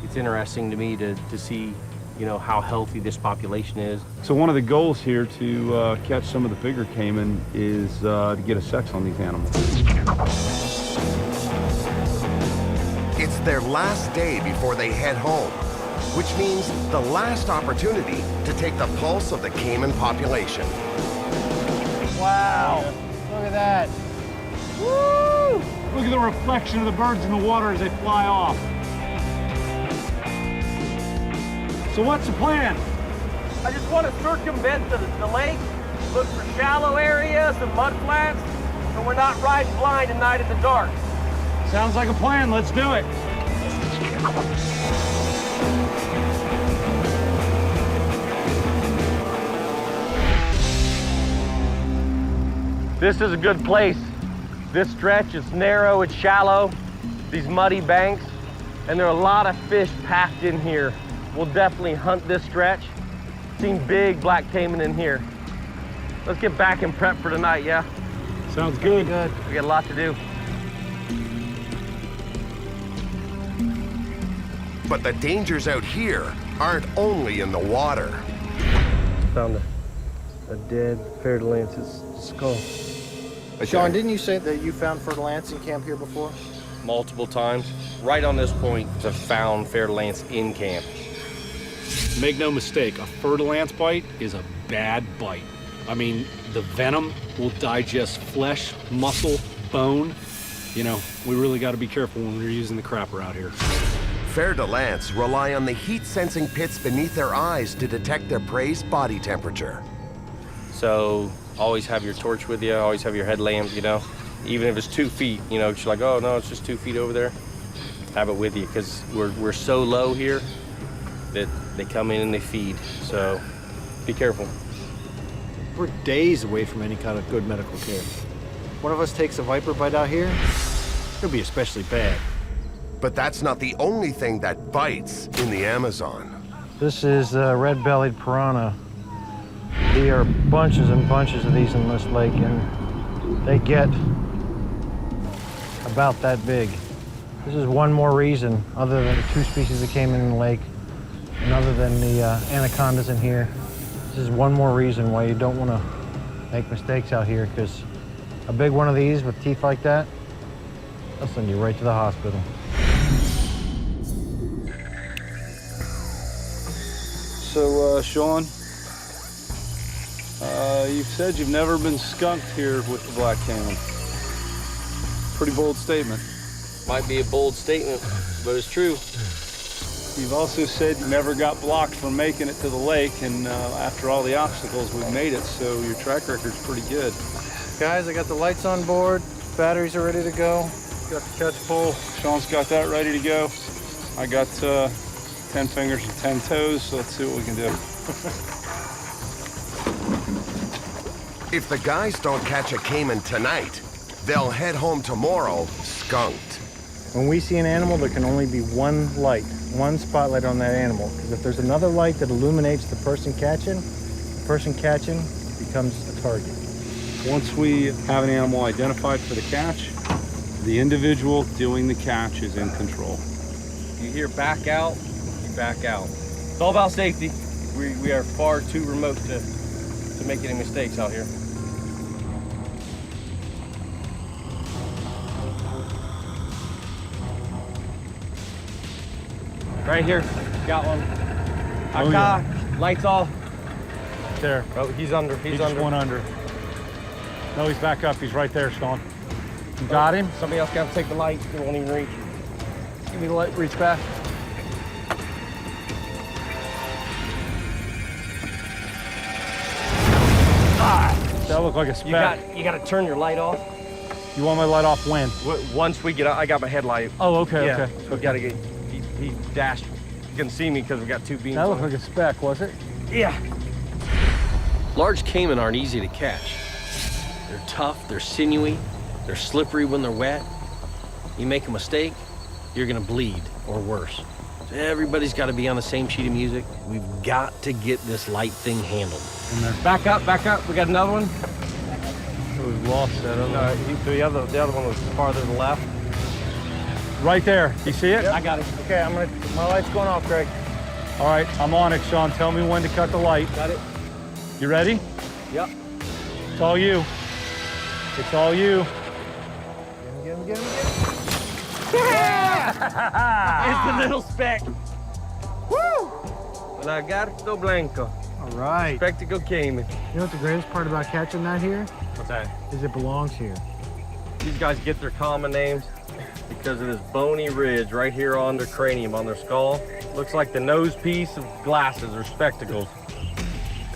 It's interesting to me to see, you know, how healthy this population is. So one of the goals here to catch some of the bigger caiman is to get a sex on these animals. It's their last day before they head home, which means the last opportunity to take the pulse of the caiman population. Wow. Look at that. Woo! Look at the reflection of the birds in the water as they fly off. So what's the plan? I just want to circumvent the lake, look for shallow areas and mud flats, so we're not riding blind at night in the dark. Sounds like a plan. Let's do it. This is a good place. This stretch is narrow, it's shallow. these muddy banks, and there are a lot of fish packed in here. We'll definitely hunt this stretch. Seen big black caiman in here. Let's get back and prep for tonight, yeah? Sounds good. We got a lot to do. But the dangers out here aren't only in the water. Found a dead fer-de-lance's skull. Sean, didn't you say that you found fer-de-lance in camp here before? Multiple times. Right on this point, I've found fer-de-lance in camp. Make no mistake, a fer-de-lance bite is a bad bite. I mean, the venom will digest flesh, muscle, bone. You know, we really got to be careful when we're using the crapper out here. Fer-de-lance rely on the heat-sensing pits beneath their eyes to detect their prey's body temperature. So always have your torch with you, always have your headlamp, you know. Even if it's 2 feet, you know, you're like, oh no, it's just 2 feet over there. Have it with you, because we're so low here that they come in and they feed. So be careful. We're days away from any kind of good medical care. One of us takes a viper bite out here, it'll be especially bad. But that's not the only thing that bites in the Amazon. This is red-bellied piranha. There are bunches and bunches of these in this lake, and they get about that big. This is one more reason, other than the 2 species that came in the lake, and other than the anacondas in here, this is one more reason why you don't want to make mistakes out here, because a big one of these with teeth like that, they'll send you right to the hospital. So, Sean, you've said you've never been skunked here with the black caiman. Pretty bold statement. Might be a bold statement, but it's true. You've also said you never got blocked from making it to the lake, and after all the obstacles, we've made it, so your track record's pretty good. Guys, I got the lights on board, batteries are ready to go. Got the catch pole. Sean's got that ready to go. I got 10 fingers and 10 toes, so let's see what we can do. If the guys don't catch a caiman tonight, they'll head home tomorrow skunked. When we see an animal, there can only be one light, one spotlight on that animal. Because if there's another light that illuminates the person catching becomes a target. Once we have an animal identified for the catch, the individual doing the catch is in control. You hear back out, you back out. It's all about safety. We are far too remote to make any mistakes out here. Right here, got one. Lights off. There. Oh, he's under, He's under. One under. No, he's back up. He's right there, Sean. You got him? Somebody else got to take the light. It won't even reach. Give me the light, reach back. That looked like a speck. You got to turn your light off. You want my light off when? Once we get out, I got my headlight. Oh, okay, yeah, okay. So we got to get, he dashed. You can see me because we got 2 beams. That looked like a speck, was it? Yeah. Large caiman aren't easy to catch. They're tough, they're sinewy, they're slippery when they're wet. You make a mistake, you're gonna bleed or worse. Everybody's got to be on the same sheet of music. We've got to get this light thing handled. Back up, back up. We got another one. We've lost that other one. The other one was farther to the left. Right there. You see it? Yep. I got it. Okay, my light's going off, Craig. All right, I'm on it, Sean. Tell me when to cut the light. Got it. You ready? Yep. It's all you. It's all you. Get him. Yeah! It's a little speck. Woo! Lagarto blanco. All right. Spectacle caiman. You know what the greatest part about catching that here? What's that? Is it belongs here. These guys get their common names because of this bony ridge right here on their cranium, on their skull. Looks like the nose piece of glasses or spectacles.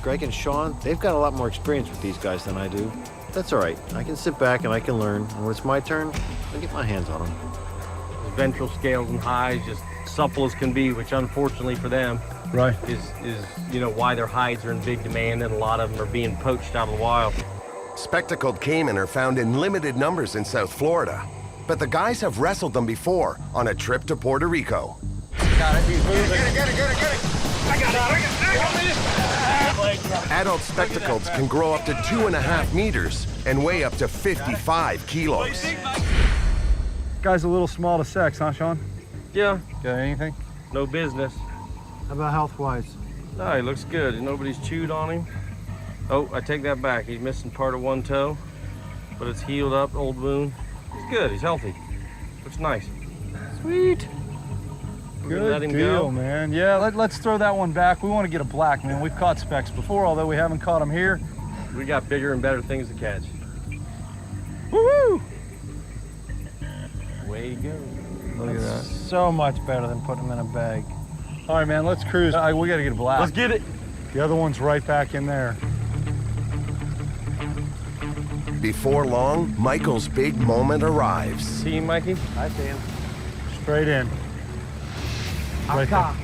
Greg and Sean, they've got a lot more experience with these guys than I do. That's all right. I can sit back and I can learn. And when it's my turn, I'll get my hands on them. The ventral scales and hides just supple as can be, which unfortunately for them right is you know why their hides are in big demand, and a lot of them are being poached out of the wild. Spectacled caiman are found in limited numbers in South Florida. but the guys have wrestled them before on a trip to Puerto Rico. Got it. He's moving. Get it. I got it. Adult spectacles can grow up to 2.5 meters and weigh up to 55 kilos. Guy's a little small to sex, huh, Sean? Yeah. Got anything? No business. How about health-wise? No, he looks good. Nobody's chewed on him. Oh, I take that back. He's missing part of one toe, but it's healed up, old wound. He's good. He's healthy. Looks nice. Sweet. We're gonna let him deal, go. man. Yeah, let's throw that one back. We want to get a black, man. We've caught specks before, although we haven't caught them here. We got bigger and better things to catch. Woo-hoo! Way to go. Look at That's that. so much better than putting them in a bag. All right, man, let's cruise. We got to get a black. Let's get it. The other one's right back in there. Before long, Michael's big moment arrives. See him, Mikey? I see him. Straight in. Right Acá.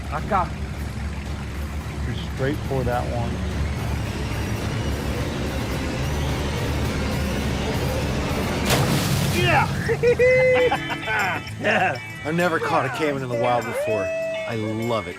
Acá. there. You're straight for that one. Yeah! I've never caught a caiman in the wild before. I love it.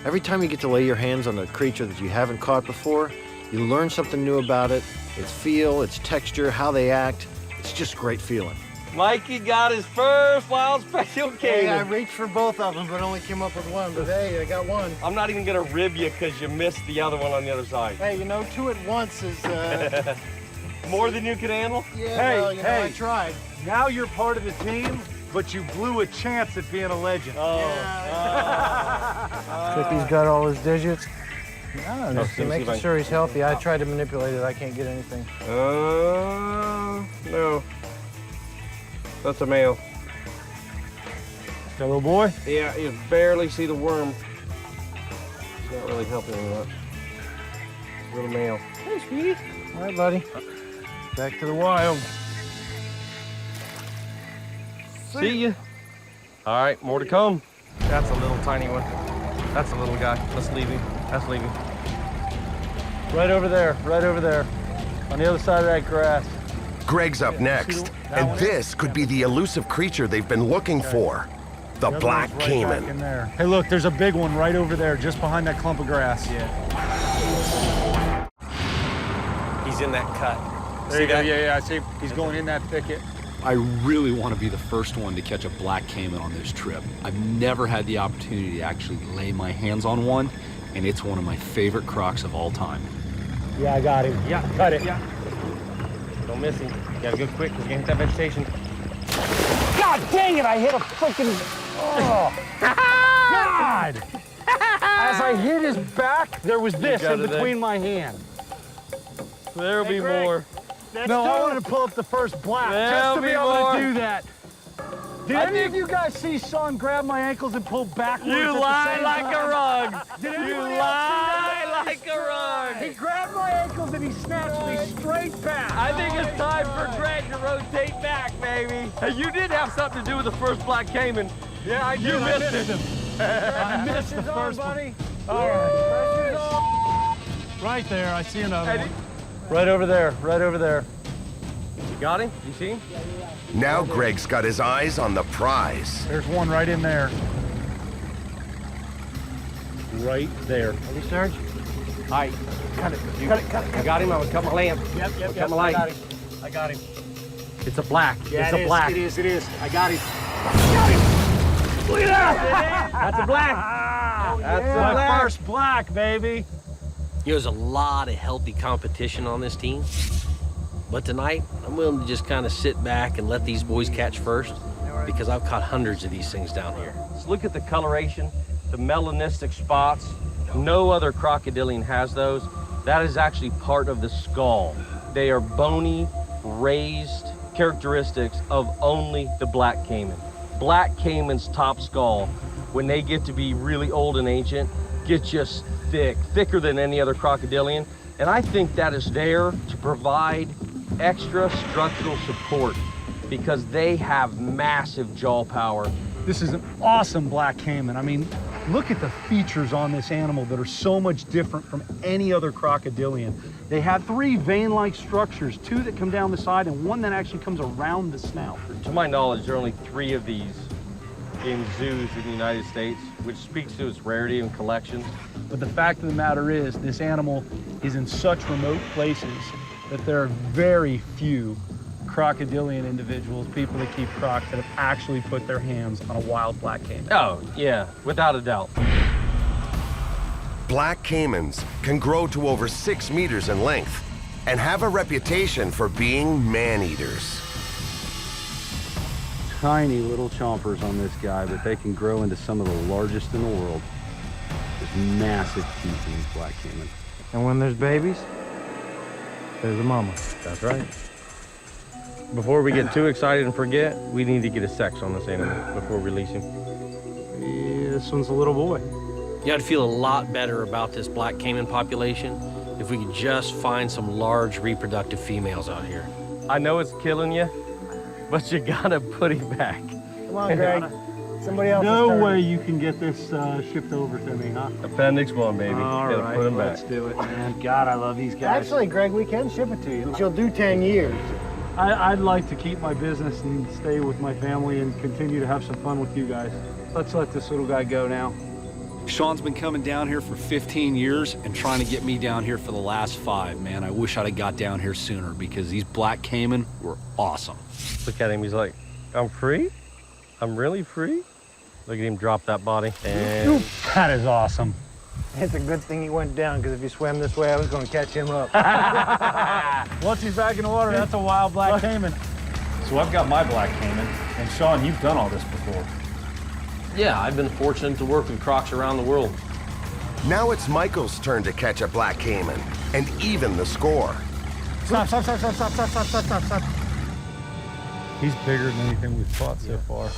Every time you get to lay your hands on a creature that you haven't caught before, you learn something new about it. Its feel, its texture, how they act. It's just great feeling. Mikey got his first wild special Hey, I caiman. reached for both of them, but only came up with one. But hey, I got one. I'm not even gonna rib you because you missed the other one on the other side. Hey, you know, 2 at once is, More than you can handle? yeah, well, you know, I tried. Now you're part of the team, but you blew a chance at being a legend. Trippy's got all his digits. No, No, just see if I making can- sure he's healthy. I tried to manipulate it. I can't get anything. No. That's a male. That little boy? Yeah, you barely see the worm. It's not really helping him much. Little male. Hey, sweetie. All right, buddy. Back to the wild. See ya. All right, more to come. That's a little tiny one. That's a little guy. Let's leave him. Let's leave him. Right over there, on the other side of that grass. Greg's up next, and this could be the elusive creature they've been looking for, the other black one's right back in caiman. there. Hey, look, there's a big one right over there, just behind that clump of grass. Yeah. He's in that cut. There you go. Yeah, I see him. He's going in that thicket. I really want to be the first one to catch a black caiman on this trip. I've never had the opportunity to actually lay my hands on one, and it's one of my favorite crocs of all time. Yeah, I got him. Yeah, Cut it. Yeah. Don't miss him. You gotta go quick because you're gonna hit that vegetation. God dang it, I hit a freaking... Oh, God! As I hit his back, there was this in between my hands. There'll be more. No, I wanted to pull up the first black just to be able to do that. Did any of you guys see Sean grab my ankles and pull backwards? You at the lie same like time? a rug. Did You anybody else lie see that? like a rug. He grabbed my ankles and he snatched me straight back. I think it's time for Greg to rotate back, baby. Hey, you did have something to do with the first black caiman. Yeah, I did. You I missed missed it. him. I missed the first one. buddy. All right. Pressure's on. Right there, I see another Hey, one. Right over there, right over there. You got him? You see him? Now Greg's got his eyes on the prize. There's one right in there. Right there. Ready, Serge? All right. Cut it. Cut it. I got him. I'm gonna cut my lamp. Yep. Cut my light. I got him. It's a black. Yeah, it's a black. It is. I got him. Look at that. That's a black. That's a My black. first black, baby. There's a lot of healthy competition on this team. But tonight, I'm willing to just kind of sit back and let these boys catch first because I've caught hundreds of these things down here. Just look at the coloration, the melanistic spots. No other crocodilian has those. That is actually part of the skull. They are bony, raised characteristics of only the black caiman. Black caiman's top skull, when they get to be really old and ancient, get just thick, thicker than any other crocodilian. And I think that is there to provide extra structural support because they have massive jaw power This is an awesome black caiman. I mean, look at the features on this animal that are so much different from any other crocodilian. They have 3 vein-like structures, 2 that come down the side and 1 that actually comes around the snout. To my knowledge, there are only 3 of these in zoos in the United States, which speaks to its rarity and collections. But the fact of the matter is, this animal is in such remote places that there are very few crocodilian individuals, people that keep crocs, that have actually put their hands on a wild black caiman. Oh, yeah, without a doubt. Black caimans can grow to over 6 meters in length and have a reputation for being man-eaters. Tiny little chompers on this guy, but they can grow into some of the largest in the world. There's massive teeth in these black caiman. And when there's babies, there's a mama. That's right. Before we get too excited and forget, we need to get a sex on this animal before releasing. Yeah, this one's a little boy. Yeah, I'd feel a lot better about this black caiman population if we could just find some large reproductive females out here. I know it's killing you, but you gotta put him back. Come on, Greg. Somebody else. No way you can get this shipped over to me, huh? Appendix 1, baby. All Gotta right, put him let's back. do it, man. God, I love these guys. Actually, Greg, we can ship it to you. You'll do 10 years. I'd like to keep my business and stay with my family and continue to have some fun with you guys. Let's let this little guy go now. Sean's been coming down here for 15 years and trying to get me down here for the last 5, man. I wish I'd have got down here sooner because these black caiman were awesome. Look at him, he's like, I'm free? I'm really free? Look at him drop that body. And That is awesome. It's a good thing he went down, because if he swam this way, I was going to catch him up. Once he's back in the water, that's a wild black caiman. So I've got my black caiman, and Sean, you've done all this before. Yeah, I've been fortunate to work with crocs around the world. Now it's Michael's turn to catch a black caiman and even the score. Stop. He's bigger than anything we've caught so far.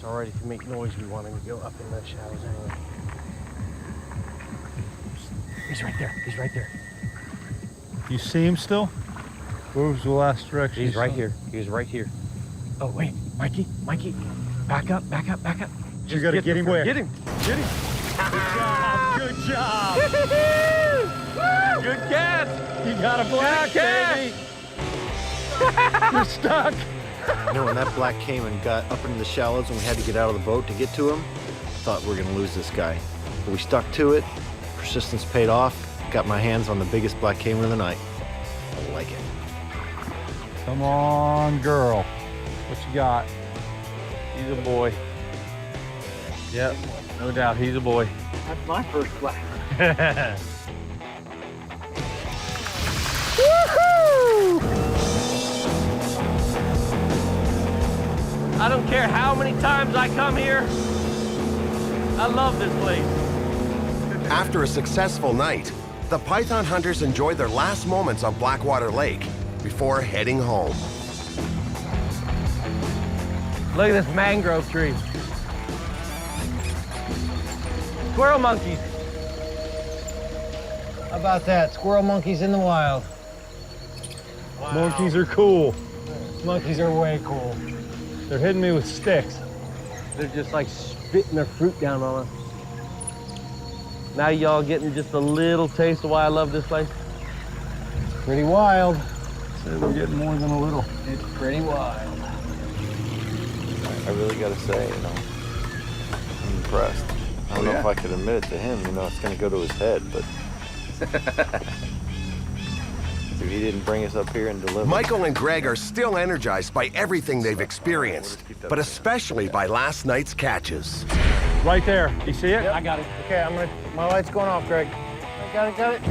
it's all right if you make noise, we want him to go up in the shadows anyway. He's right there, he's right there. You see him still? Where was the last direction? He's right here, he was right here. Oh, wait, Mikey, back up. You gotta get him where? Get him. Good job. Good catch. You got a black baby. You're stuck. You know, when that black caiman got up into the shallows and we had to get out of the boat to get to him, I thought we were gonna lose this guy. But we stuck to it, persistence paid off, got my hands on the biggest black caiman of the night. I like it. Come on, girl. What you got? He's a boy. Yep, no doubt, he's a boy. That's my first black. I don't care how many times I come here. I love this place. After a successful night, the python hunters enjoy their last moments on Blackwater Lake before heading home. Look at this mangrove tree. Squirrel monkeys. How about that? Squirrel monkeys in the wild. Wow. Monkeys are cool. Monkeys are way cool. They're hitting me with sticks. They're just like spitting their fruit down on us. Now y'all getting just a little taste of why I love this place? Pretty wild. So we're getting more than a little. It's pretty wild. I really gotta say, you know, I'm impressed. I don't know if I could admit it to him, you know, it's gonna go to his head, but dude, he didn't bring us up here and deliver. Michael and Greg are still energized by everything they've experienced, but especially by last night's catches. Right there. You see it? Yep. I got it. Okay, my light's going off, Greg. I got it.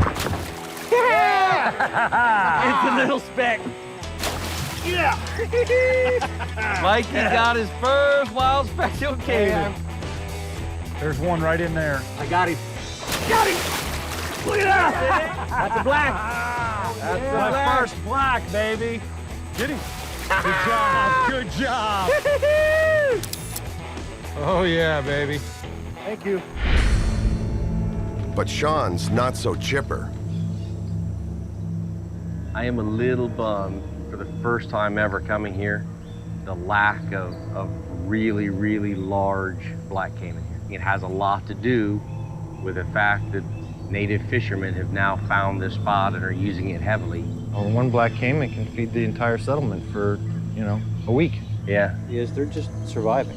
Yeah! It's a little speck. Yeah! Mikey got his first wild speckled caiman. There's one right in there. I got him. Got him! Look at that! That's a black. That's my first black, baby. Get him. Good job. Oh yeah, baby. Thank you. But Sean's not so chipper. I am a little bummed for the first time ever coming here, the lack of really, really large black caiman here. It has a lot to do with the fact that native fishermen have now found this spot and are using it heavily. Well, one black caiman can feed the entire settlement for, you know, a week. Yeah. Yes, they're just surviving.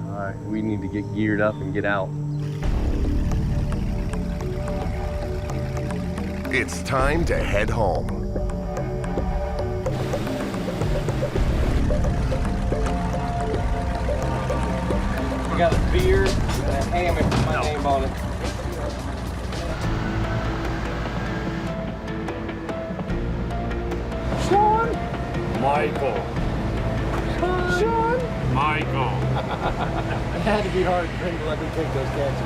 All right, we need to get geared up and get out. It's time to head home. We got a beer with a hammock with my name on it. Sean! Michael. Sean! Michael. It had to be hard for him to let me take those catches.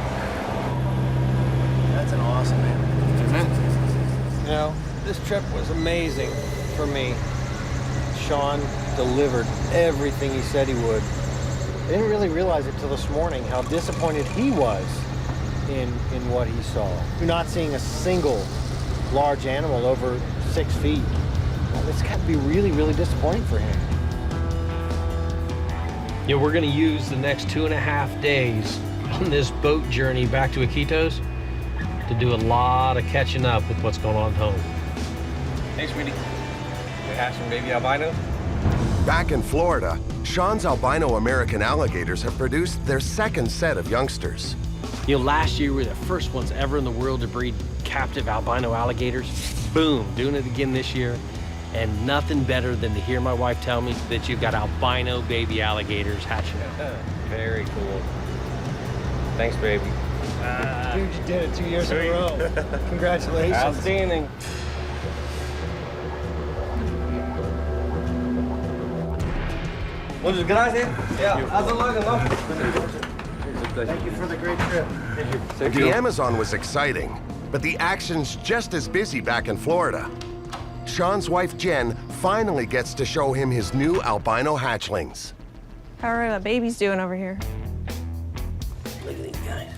That's an awesome animal. Isn't it? You know, this trip was amazing for me. Sean delivered everything he said he would. I didn't really realize it till this morning how disappointed he was in what he saw. Not seeing a single large animal over 6 feet. Well, it's got to be really, really disappointing for him. You know, we're gonna use the next 2.5 days on this boat journey back to Iquitos to do a lot of catching up with what's going on at home. Hey, sweetie. We have some baby albino? Back in Florida, Sean's albino American alligators have produced their second set of youngsters. You know, last year we were the first ones ever in the world to breed captive albino alligators. Boom, doing it again this year. And nothing better than to hear my wife tell me that you've got albino baby alligators hatching out. Very cool. Thanks, baby. Dude, you did it 2 years in a row. Congratulations. Outstanding. Muchas gracias. Yeah, how's it looking, though? Thank you for the great trip. The Amazon was exciting, but the action's just as busy back in Florida. Sean's wife, Jen, finally gets to show him his new albino hatchlings. How are the babies doing over here? Look at these guys.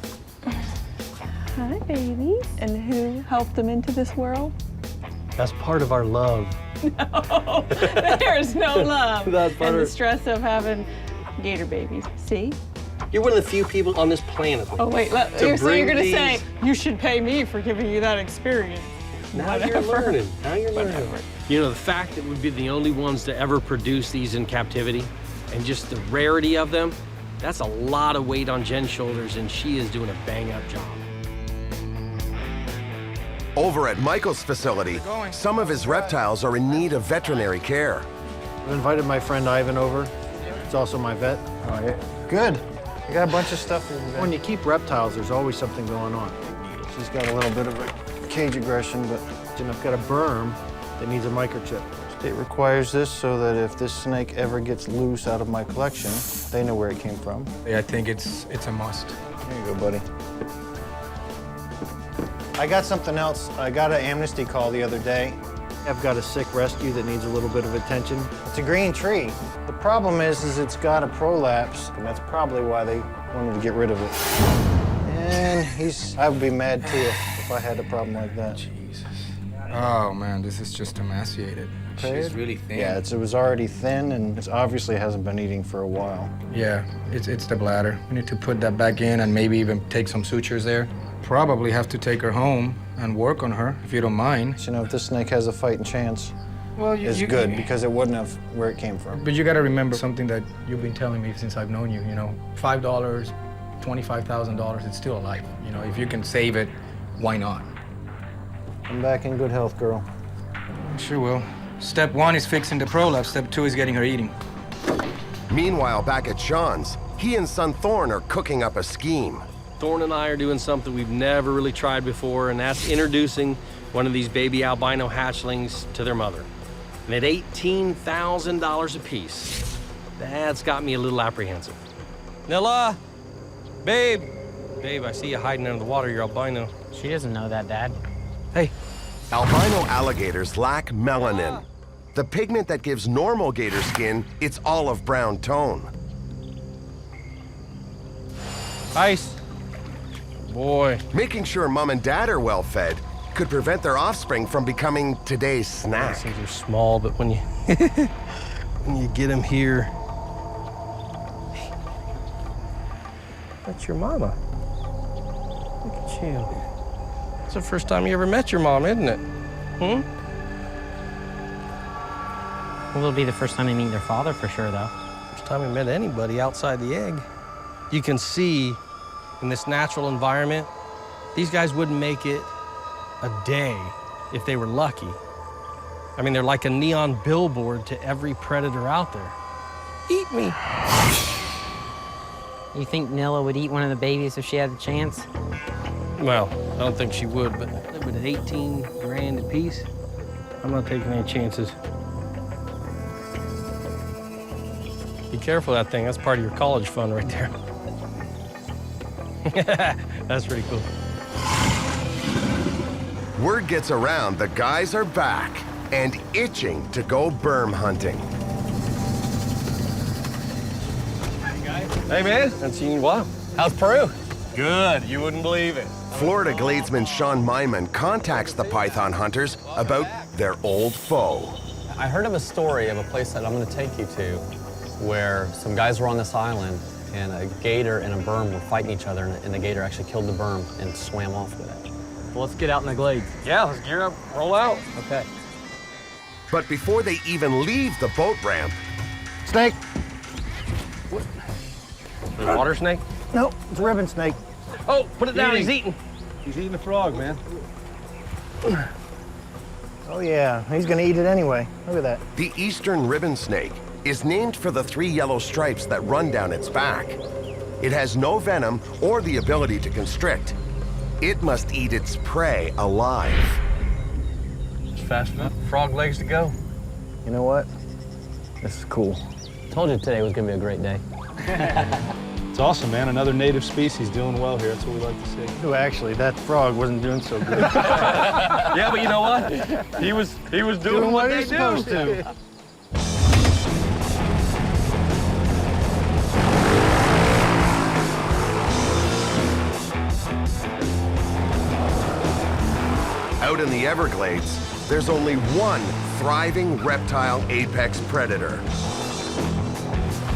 Hi, babies. And who helped them into this world? That's part of our love. No, there's no love That's part and of the stress of having gator babies. See? You're one of the few people on this planet. Oh, wait, so you're bring going to these- say, you should pay me for giving you that experience. Now you're Whatever. learning. Now you're learning. Whatever. You know, the fact that we'd be the only ones to ever produce these in captivity and just the rarity of them, that's a lot of weight on Jen's shoulders, and she is doing a bang-up job. Over at Michael's facility, some of his reptiles are in need of veterinary care. I've invited my friend Ivan over. He's also my vet. Oh, yeah. Good. I got a bunch of stuff. When you keep reptiles, there's always something going on. She's got a little bit of a cage aggression, but I've got a berm that needs a microchip. State requires this so that if this snake ever gets loose out of my collection, they know where it came from. I think it's a must. There you go, buddy. I got something else. I got an amnesty call the other day. I've got a sick rescue that needs a little bit of attention. It's a green tree. The problem is it's got a prolapse, and that's probably why they wanted to get rid of it. And I would be mad too if I had a problem like that. Jesus. Oh man, this is just emaciated. She's really thin. Yeah, it was already thin, and it obviously hasn't been eating for a while. Yeah, it's the bladder. We need to put that back in and maybe even take some sutures there. Probably have to take her home and work on her, if you don't mind. You know, if this snake has a fighting chance, well, it's good because it wouldn't have where it came from. But you gotta remember something that you've been telling me since I've known you, you know, $5, $25,000, it's still a life. You know, if you can save it, why not? I'm back in good health, girl. Sure will. Step 1 is fixing the prolapse, step 2 is getting her eating. Meanwhile, back at Sean's, he and son Thorn are cooking up a scheme. Thorn and I are doing something we've never really tried before, and that's introducing one of these baby albino hatchlings to their mother. And at $18,000 a piece, that's got me a little apprehensive. Nilla! Babe! Babe, I see you hiding under the water. You're albino. She doesn't know that, Dad. Hey. Albino alligators lack melanin, the pigment that gives normal gator skin its olive brown tone. Ice. boy. Making sure mom and dad are well fed could prevent their offspring from becoming today's snack. These things are small, but when you when you get them here, that's your mama. Look at you. It's the first time you ever met your mom, isn't it? Hmm? Well, it'll be the first time they meet their father for sure, though. First time we met anybody outside the egg. You can see in this natural environment, these guys wouldn't make it a day if they were lucky. I mean, they're like a neon billboard to every predator out there. Eat me. You think Nilla would eat one of the babies if she had the chance? Well, I don't think she would, but with 18 grand a piece, I'm not taking any chances. Be careful of that thing. That's part of your college fund right there. That's pretty cool. Word gets around the guys are back and itching to go berm hunting. Hey, man. Haven't seen you in a while. How's Peru? Good. You wouldn't believe it. Florida Gladesman Sean Myman contacts the python hunters about their old foe. I heard of a story of a place that I'm going to take you to where some guys were on this island and a gator and a berm were fighting each other, and the gator actually killed the berm and swam off with it. Well, let's get out in the glades. Yeah, let's gear up, roll out. Okay. But before they even leave the boat ramp... Snake. A water snake? No, it's a ribbon snake. Oh, put it down, he's eating. He's eating a frog, man. Oh yeah, he's gonna eat it anyway. Look at that. The eastern ribbon snake is named for the 3 yellow stripes that run down its back. It has no venom or the ability to constrict. It must eat its prey alive. It's fast enough. Frog legs to go. You know what? This is cool. Told you today was gonna be a great day. It's awesome, man. Another native species doing well here. That's what we like to see. Oh, actually, that frog wasn't doing so good. Yeah, but you know what? He was doing what he's supposed to. Out in the Everglades, there's only one thriving reptile apex predator.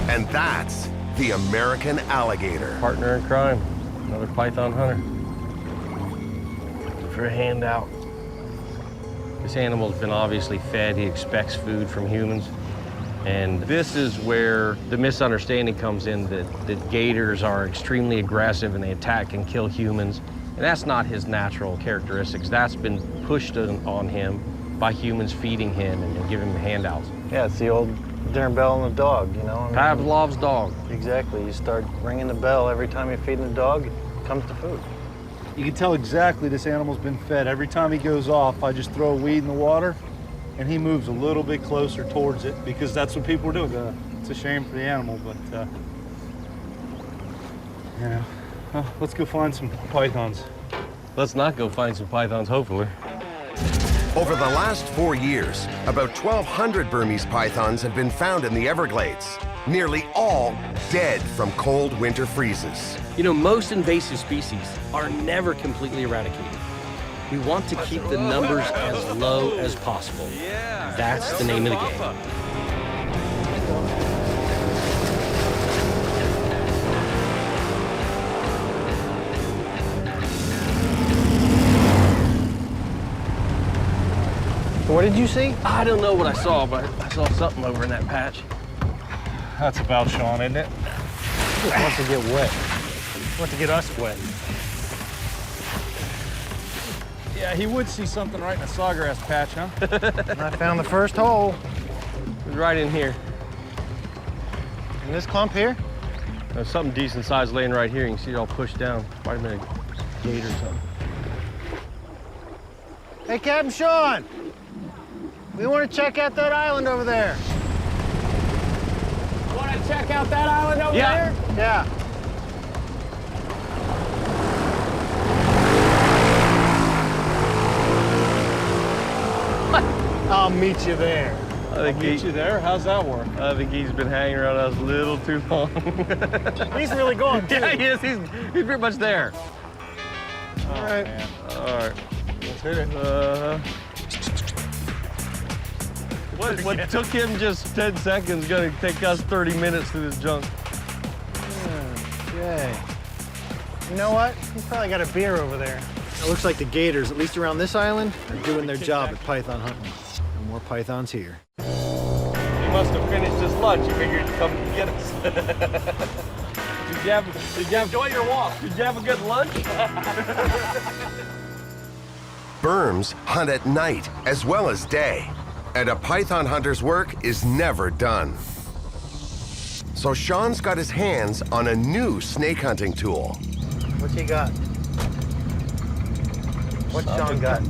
And that's the American alligator. Partner in crime, another python hunter. For a handout. This animal's been obviously fed. He expects food from humans. And this is where the misunderstanding comes in that gators are extremely aggressive and they attack and kill humans. And that's not his natural characteristics. That's been pushed on him by humans feeding him and giving him handouts. Yeah, it's the old dinner bell on the dog, you know? I mean, Pavlov's dog. Exactly. You start ringing the bell every time you're feeding the dog, it comes to food. You can tell exactly this animal's been fed. Every time he goes off, I just throw a weed in the water, and he moves a little bit closer towards it because that's what people are doing. It's a shame for the animal, but, you know. Well, let's go find some pythons. Let's not go find some pythons, hopefully. Over the last 4 years, about 1,200 Burmese pythons have been found in the Everglades, nearly all dead from cold winter freezes. You know, most invasive species are never completely eradicated. We want to keep the numbers as low as possible. That's the name of the game. What did you see? I don't know what I saw, but I saw something over in that patch. That's about Sean, isn't it? He just wants to get wet. He wants to get us wet. Yeah, he would see something right in a sawgrass patch, huh? I found the first hole. It was right in here. In this clump here? There's something decent sized laying right here. You can see it all pushed down. Might have been a gator or something. Hey, Captain Sean. We want to check out that island over there. Want to check out that island over there? Yeah. I'll meet you there. I think you there? How's that work? I think he's been hanging around us a little too long. He's really going, too. Yeah, he is. He's pretty much there. All right. All right. Let's hit it. What took him just 10 seconds gonna take us 30 minutes through this junk. Okay. You know what? He's probably got a beer over there. It looks like the gators, at least around this island, are doing their job at python hunting. No more pythons here. He must have finished his lunch. He figured he'd come get us. Did you enjoy your walk? Did you have a good lunch? Berms hunt at night as well as day, and a python hunter's work is never done. So Sean's got his hands on a new snake hunting tool. What you got? What Sean got?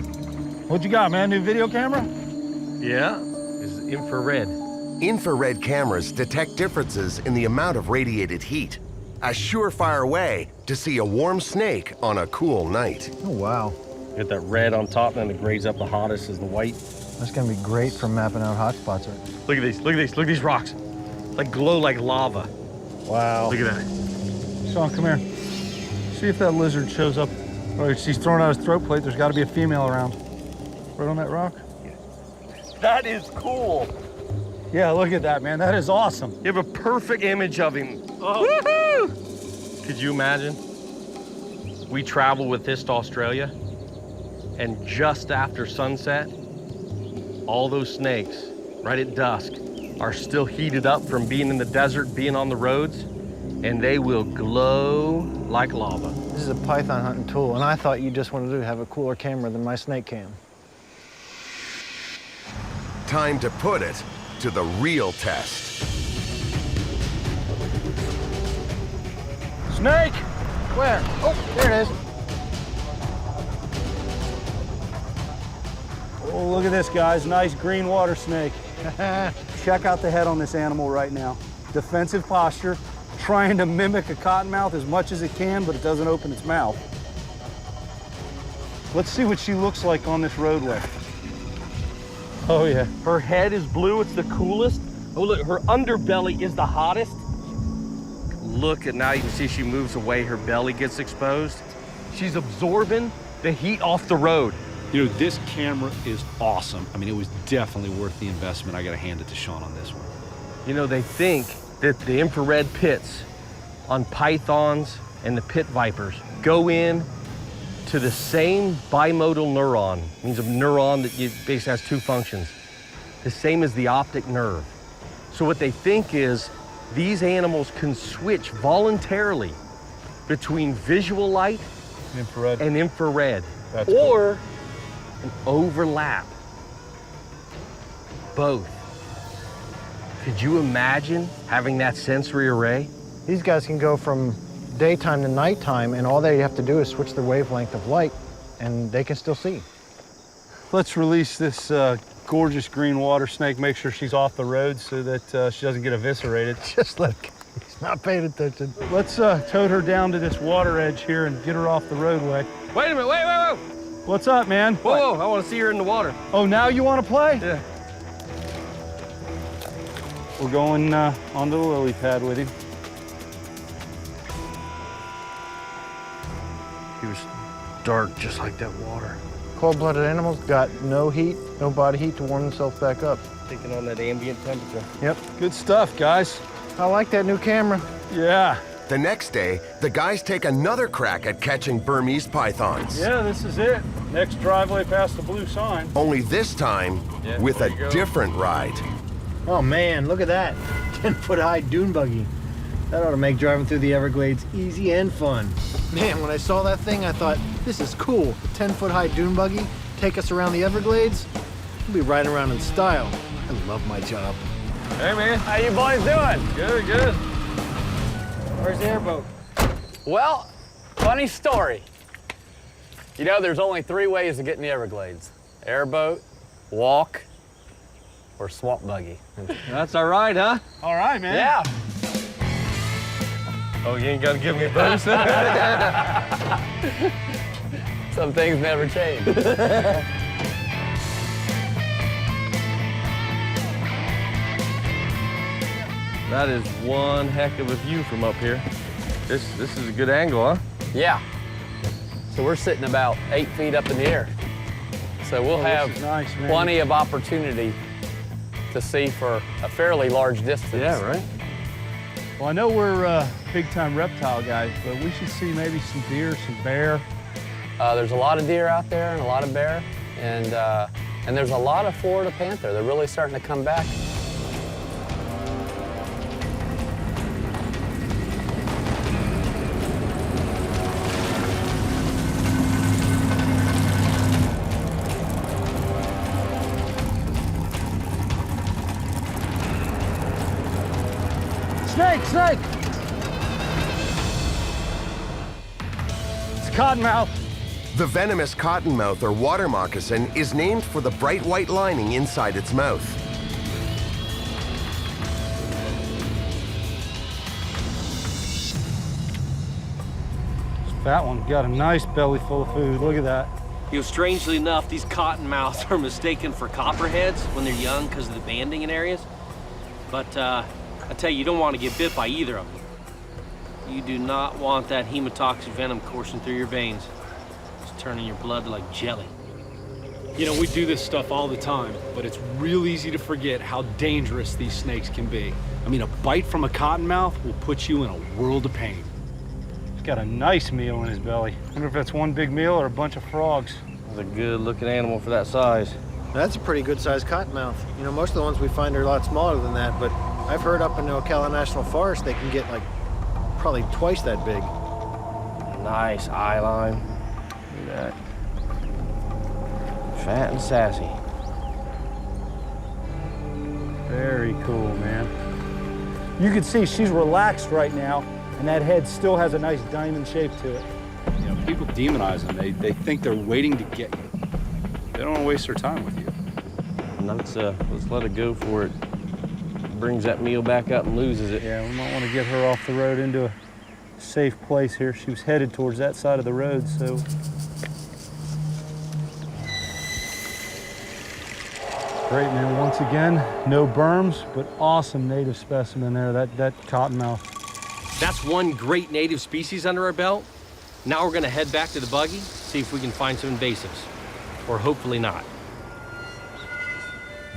What you got, man? New video camera? Yeah, it's infrared. Infrared cameras detect differences in the amount of radiated heat, a surefire way to see a warm snake on a cool night. Oh, wow. Get that red on top, and then it grades up the hottest is the white. That's gonna be great for mapping out hot spots. Look at these, look at these, look at these rocks. Like glow like lava. Wow. Look at that. Sean, come here. See if that lizard shows up. Or she's throwing out his throat plate. There's got to be a female around. Right on that rock? That is cool. Yeah, look at that, man. That is awesome. You have a perfect image of him. Oh. Woohoo! Could you imagine? We travel with this to Australia, and just after sunset, all those snakes, right at dusk, are still heated up from being in the desert, being on the roads, and they will glow like lava. This is a python hunting tool, and I thought you just wanted to have a cooler camera than my snake cam. Time to put it to the real test. Snake! Where? Oh, there it is. Oh, look at this, guys. Nice green water snake. Check out the head on this animal right now. Defensive posture, trying to mimic a cottonmouth as much as it can, but it doesn't open its mouth. Let's see what she looks like on this roadway. Oh, yeah. Her head is blue, it's the coolest. Oh, look, her underbelly is the hottest. Look at now, you can see she moves away, her belly gets exposed. She's absorbing the heat off the road. You know, this camera is awesome. I mean, it was definitely worth the investment. I got to hand it to Sean on this one. You know, they think that the infrared pits on pythons and the pit vipers go in to the same bimodal neuron. It means a neuron that basically has two functions. The same as the optic nerve. So what they think is these animals can switch voluntarily between visual light and infrared. Or an overlap. Both. Could you imagine having that sensory array? These guys can go from daytime to nighttime, and all they have to do is switch their wavelength of light, and they can still see. Let's release this gorgeous green water snake, make sure she's off the road so that she doesn't get eviscerated. Just look, he's not paying attention. Let's tote her down to this water edge here and get her off the roadway. Wait a minute, wait. What's up, man? Whoa, I want to see her in the water. Oh, now you want to play? Yeah. We're going onto the lily pad with him. He was dark, just like that water. Cold-blooded animals got no heat, no body heat to warm themselves back up. Taking on that ambient temperature. Yep. Good stuff, guys. I like that new camera. Yeah. The next day, the guys take another crack at catching Burmese pythons. Yeah, this is it. Next driveway past the blue sign. Only this time with a different ride. Oh man, look at that. 10-foot-high dune buggy. That ought to make driving through the Everglades easy and fun. Man, when I saw that thing, I thought, this is cool. A 10-foot-high dune buggy, take us around the Everglades. We'll be riding around in style. I love my job. Hey, man. How you boys doing? Good, good. Where's the airboat? Well, funny story. You know, there's only 3 ways to get in the Everglades. Airboat, walk, or swamp buggy. That's all right, huh? All right, man. Yeah. Oh, you ain't got to give me a bonus? Some things never change. That is one heck of a view from up here. This is a good angle, huh? Yeah. So we're sitting about 8 feet up in the air. So we'll have nice, man. plenty of opportunity to see for a fairly large distance. Yeah, right. Well, I know we're big-time reptile guys, but we should see maybe some deer, some bear. There's a lot of deer out there and a lot of bear, and there's a lot of Florida panther. They're really starting to come back. Snake, snake! It's a cottonmouth. The venomous cottonmouth or water moccasin is named for the bright white lining inside its mouth. This fat one got a nice belly full of food. Look at that. You know, strangely enough, these cottonmouths are mistaken for copperheads when they're young because of the banding in areas. But I tell you, you don't want to get bit by either of them. You do not want that hemotoxic venom coursing through your veins. It's turning your blood like jelly. You know, we do this stuff all the time, but it's real easy to forget how dangerous these snakes can be. I mean, a bite from a cottonmouth will put you in a world of pain. He's got a nice meal in his belly. I wonder if that's one big meal or a bunch of frogs. That's a good-looking animal for that size. That's a pretty good-sized cottonmouth. You know, most of the ones we find are a lot smaller than that, but I've heard up in the Ocala National Forest they can get like probably twice that big. Nice eye line. Look at that. Fat and sassy. Very cool, man. You can see she's relaxed right now, and that head still has a nice diamond shape to it. You know, people demonize them. They think they're waiting to get you. They don't want to waste their time with you. Let's let it go for it. Brings that meal back up and loses it. Yeah, we might want to get her off the road into a safe place here. She was headed towards that side of the road, so. Great, man. Once again, no berms, but awesome native specimen there, that cottonmouth. That's one great native species under our belt. Now we're gonna head back to the buggy, see if we can find some invasives. Or hopefully not.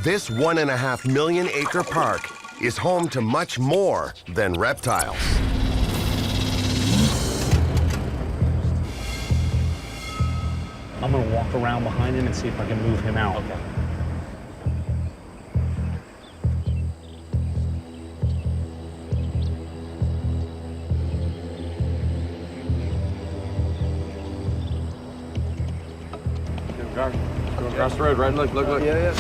This 1.5 million acre park is home to much more than reptiles. I'm gonna walk around behind him and see if I can move him out. Okay. Go across the road, right? Look. Yeah.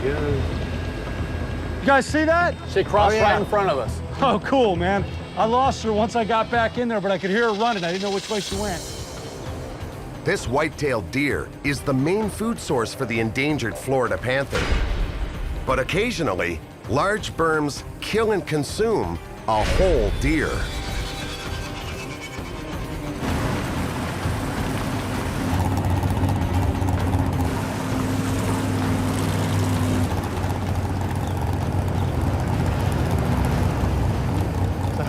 Good. You guys see that? She crossed right in front of us. Oh, cool, man. I lost her once I got back in there, but I could hear her running. I didn't know which way she went. This white-tailed deer is the main food source for the endangered Florida panther. But occasionally, large berms kill and consume a whole deer.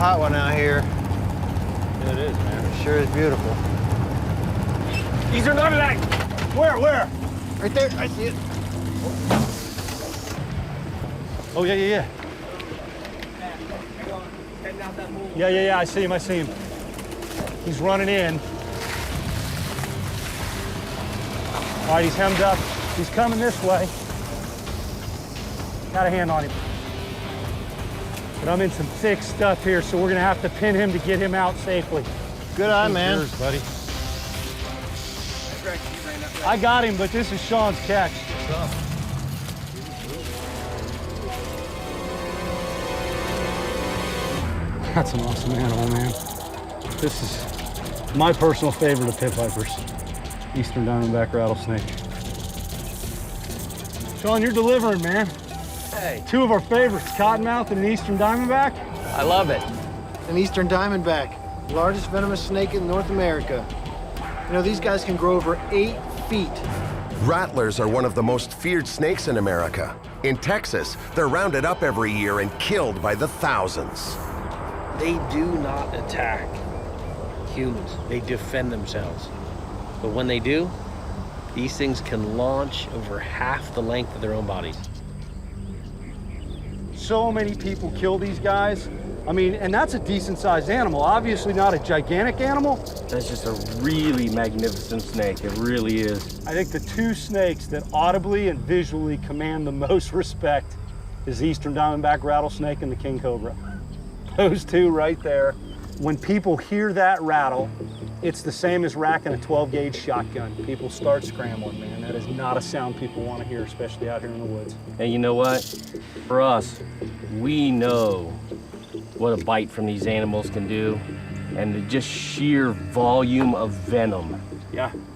Hot one out here. Yeah, it is, man. It sure is beautiful. Eastern Diamondback! Where? Right there, I see it. Oh, yeah. Yeah, I see him. He's running in. All right, he's hemmed up. He's coming this way. Got a hand on him. But I'm in some thick stuff here, so we're gonna have to pin him to get him out safely. Good eye, man. Yours, buddy. I got him, but this is Sean's catch. That's an awesome animal, man. This is my personal favorite of pit vipers. Eastern Diamondback rattlesnake. Sean, you're delivering, man. Hey. Two of our favorites, Cottonmouth and an Eastern Diamondback. I love it. An Eastern Diamondback, largest venomous snake in North America. You know, these guys can grow over 8 feet. Rattlers are one of the most feared snakes in America. In Texas, they're rounded up every year and killed by the thousands. They do not attack humans. They defend themselves. But when they do, these things can launch over half the length of their own bodies. So many people kill these guys. I mean, and that's a decent-sized animal. Obviously not a gigantic animal. That's just a really magnificent snake. It really is. I think the two snakes that audibly and visually command the most respect is the eastern diamondback rattlesnake and the king cobra. Those two right there. When people hear that rattle, it's the same as racking a 12-gauge shotgun. People start scrambling, man. That is not a sound people want to hear, especially out here in the woods. And you know what? For us, we know what a bite from these animals can do, and the just sheer volume of venom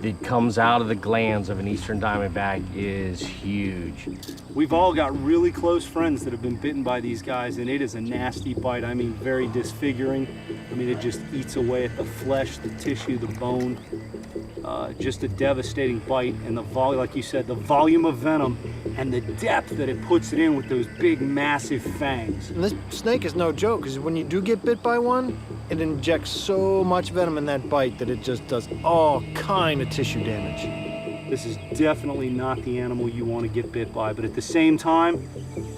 that comes out of the glands of an eastern diamondback is huge. We've all got really close friends that have been bitten by these guys, and it is a nasty bite. I mean, very disfiguring. I mean, it just eats away at the flesh, the tissue, the bone. Just a devastating bite, and the volume, like you said, the volume of venom and the depth that it puts it in with those big, massive fangs. And this snake is no joke, because when you do get bit by one, it injects so much venom in that bite that it just does all kind of tissue damage. This is definitely not the animal you want to get bit by, but at the same time,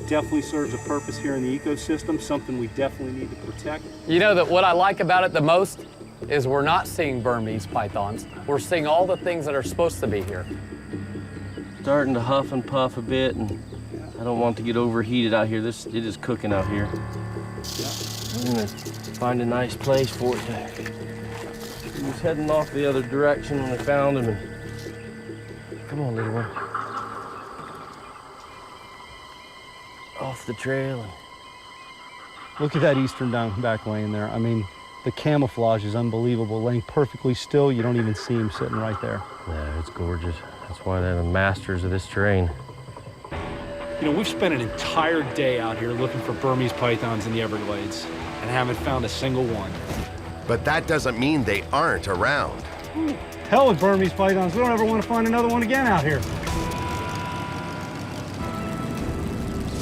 definitely serves a purpose here in the ecosystem, something we definitely need to protect. You know that what I like about it the most is we're not seeing Burmese pythons. We're seeing all the things that are supposed to be here. Starting to huff and puff a bit, and I don't want to get overheated out here. It is cooking out here. I'm gonna find a nice place for it to. He was heading off the other direction when I found him. And come on, little one. Off the trail. And Look at that eastern diamondback laying there. I mean, the camouflage is unbelievable. Laying perfectly still, you don't even see him sitting right there. Yeah, it's gorgeous. That's why they're the masters of this terrain. You know, we've spent an entire day out here looking for Burmese pythons in the Everglades and haven't found a single one. But that doesn't mean they aren't around. Hell with Burmese pythons. We don't ever want to find another one again out here.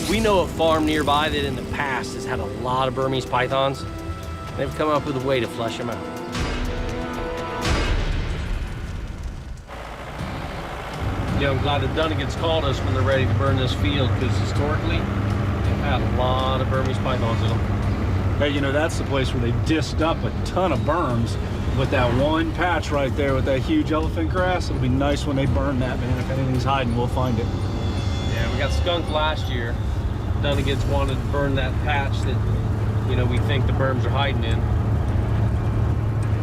We know a farm nearby that in the past has had a lot of Burmese pythons. They've come up with a way to flush them out. Yeah, I'm glad the Dunnigans called us when they're ready to burn this field, because historically, they've had a lot of Burmese pythons in them. Hey, you know, that's the place where they disced up a ton of berms with that one patch right there with that huge elephant grass. It'll be nice when they burn that, man. If anything's hiding, we'll find it. Yeah, we got skunked last year. Dunnigans wanted to burn that patch that, you know, we think the berms are hiding in.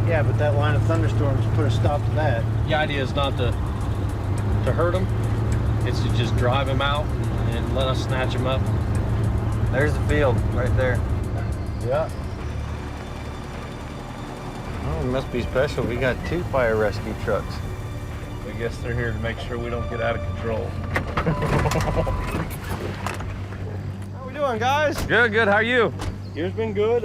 Yeah, but that line of thunderstorms put a stop to that. The idea is not to hurt them. It's to just drive them out and let us snatch them up. There's the field right there. Yeah. Oh, it must be special. We got 2 fire rescue trucks. I guess they're here to make sure we don't get out of control. How we doing, guys? Good, good. How are you? Year's been good.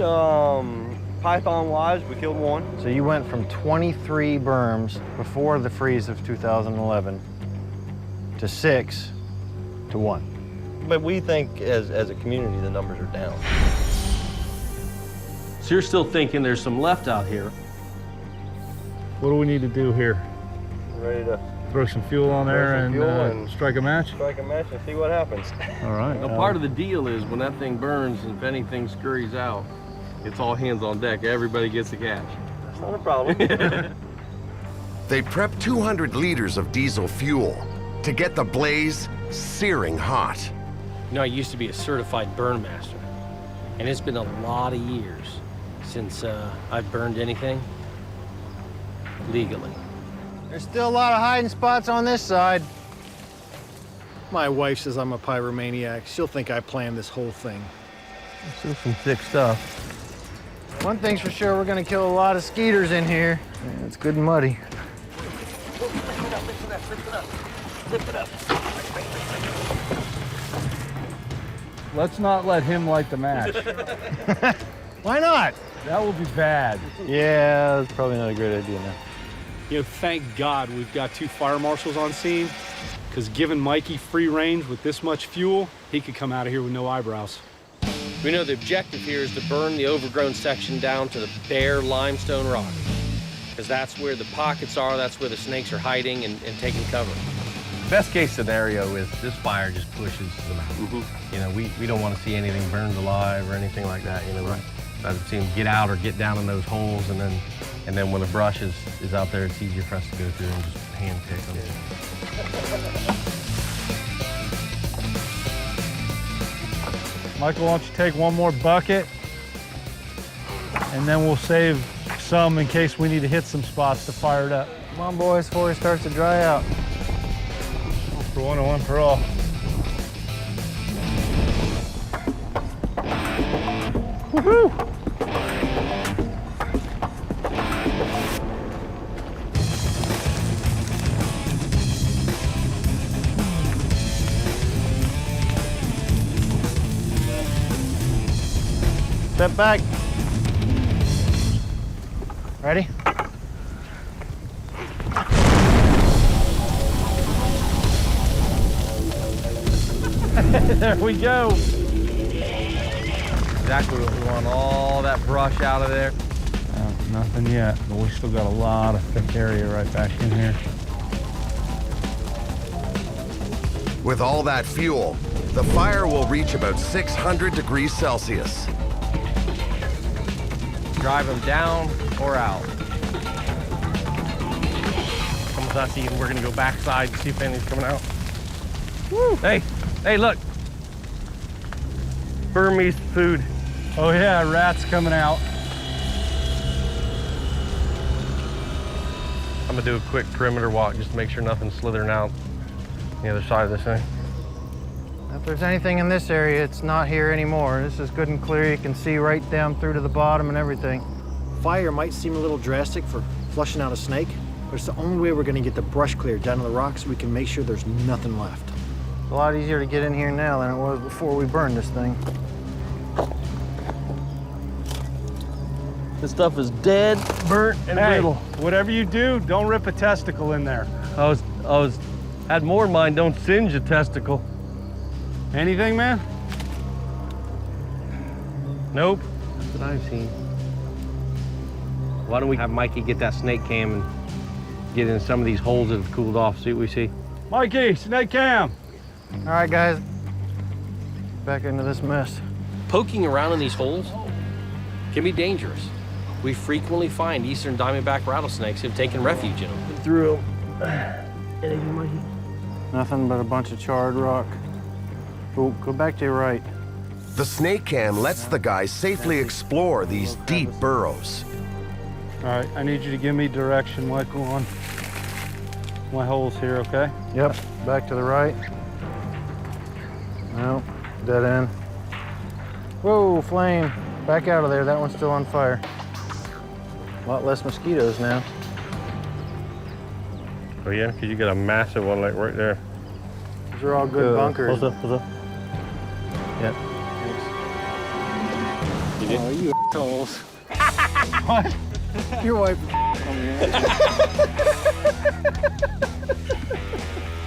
Python-wise, we killed one. So you went from 23 berms before the freeze of 2011 to 6 to 1. But we think as a community, the numbers are down. So you're still thinking there's some left out here? What do we need to do here? Ready to Throw some fuel on there and strike a match? Strike a match and see what happens. All right. Now, part of the deal is when that thing burns, if anything scurries out, it's all hands on deck. Everybody gets the cash. That's not a problem. They prep 200 liters of diesel fuel to get the blaze searing hot. You know, I used to be a certified burn master, and it's been a lot of years since I've burned anything legally. There's still a lot of hiding spots on this side. My wife says I'm a pyromaniac. She'll think I planned this whole thing. Still some thick stuff. One thing's for sure, we're gonna kill a lot of skeeters in here. Yeah, it's good and muddy. Let's not let him light the match. Why not? That will be bad. Yeah, that's probably not a great idea now. You know, thank God we've got 2 fire marshals on scene, because giving Mikey free range with this much fuel, he could come out of here with no eyebrows. We know the objective here is to burn the overgrown section down to the bare limestone rock. because that's where the pockets are, that's where the snakes are hiding and taking cover. Best case scenario is this fire just pushes them out. You know, we don't want to see anything burned alive or anything like that. You know, I'd rather see them get out or get down in those holes, and then when the brush is out there, it's easier for us to go through and just hand pick them. Michael, why don't you take one more bucket, and then we'll save some in case we need to hit some spots to fire it up. Come on, boys, before it starts to dry out. One for one and one for all. Woohoo! Step back. Ready? There we go. Exactly what we want, all that brush out of there. Nothing yet, but we still got a lot of thick area right back in here. With all that fuel, the fire will reach about 600 degrees Celsius. Drive them down or out. Almost not even, we're gonna go backside and see if anything's coming out. Woo. Hey, look. Burmese food. Oh yeah, rats coming out. I'm gonna do a quick perimeter walk just to make sure nothing's slithering out the other side of this thing. If there's anything in this area, it's not here anymore. This is good and clear. You can see right down through to the bottom and everything. Fire might seem a little drastic for flushing out a snake, but it's the only way we're gonna get the brush cleared down to the rocks so we can make sure there's nothing left. It's a lot easier to get in here now than it was before we burned this thing. This stuff is dead, burnt, and brittle. Whatever you do, don't rip a testicle in there. I had more in mind, don't singe a testicle. Anything, man? Nope, that's what I've seen. Why don't we have Mikey get that snake cam and get in some of these holes that have cooled off, see what we see? Mikey, snake cam. All right, guys, back into this mess. Poking around in these holes can be dangerous. We frequently find eastern diamondback rattlesnakes who've taken refuge in them. Through them. Anything, Mikey? Nothing but a bunch of charred rock. Oh, go back to your right. The snake cam lets the guys safely explore these deep burrows. All right, I need you to give me direction, Michael, on my holes here, okay? Yep, back to the right. No, dead end. Whoa, flame. Back out of there, that one's still on fire. A lot less mosquitoes now. Oh yeah, because you got a massive one like right there. These are all good bunkers. Close up. Yep. Oh, you assholes. What? Your wife.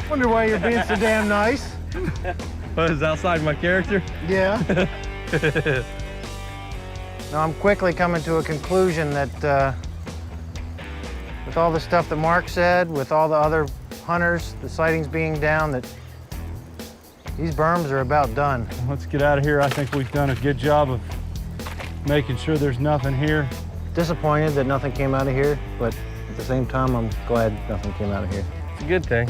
Wonder why you're being so damn nice. What, is outside my character? Yeah. Now I'm quickly coming to a conclusion that with all the stuff that Mark said, with all the other hunters, the sightings being down, that these berms are about done. Let's get out of here. I think we've done a good job of making sure there's nothing here. Disappointed that nothing came out of here, but at the same time, I'm glad nothing came out of here. It's a good thing.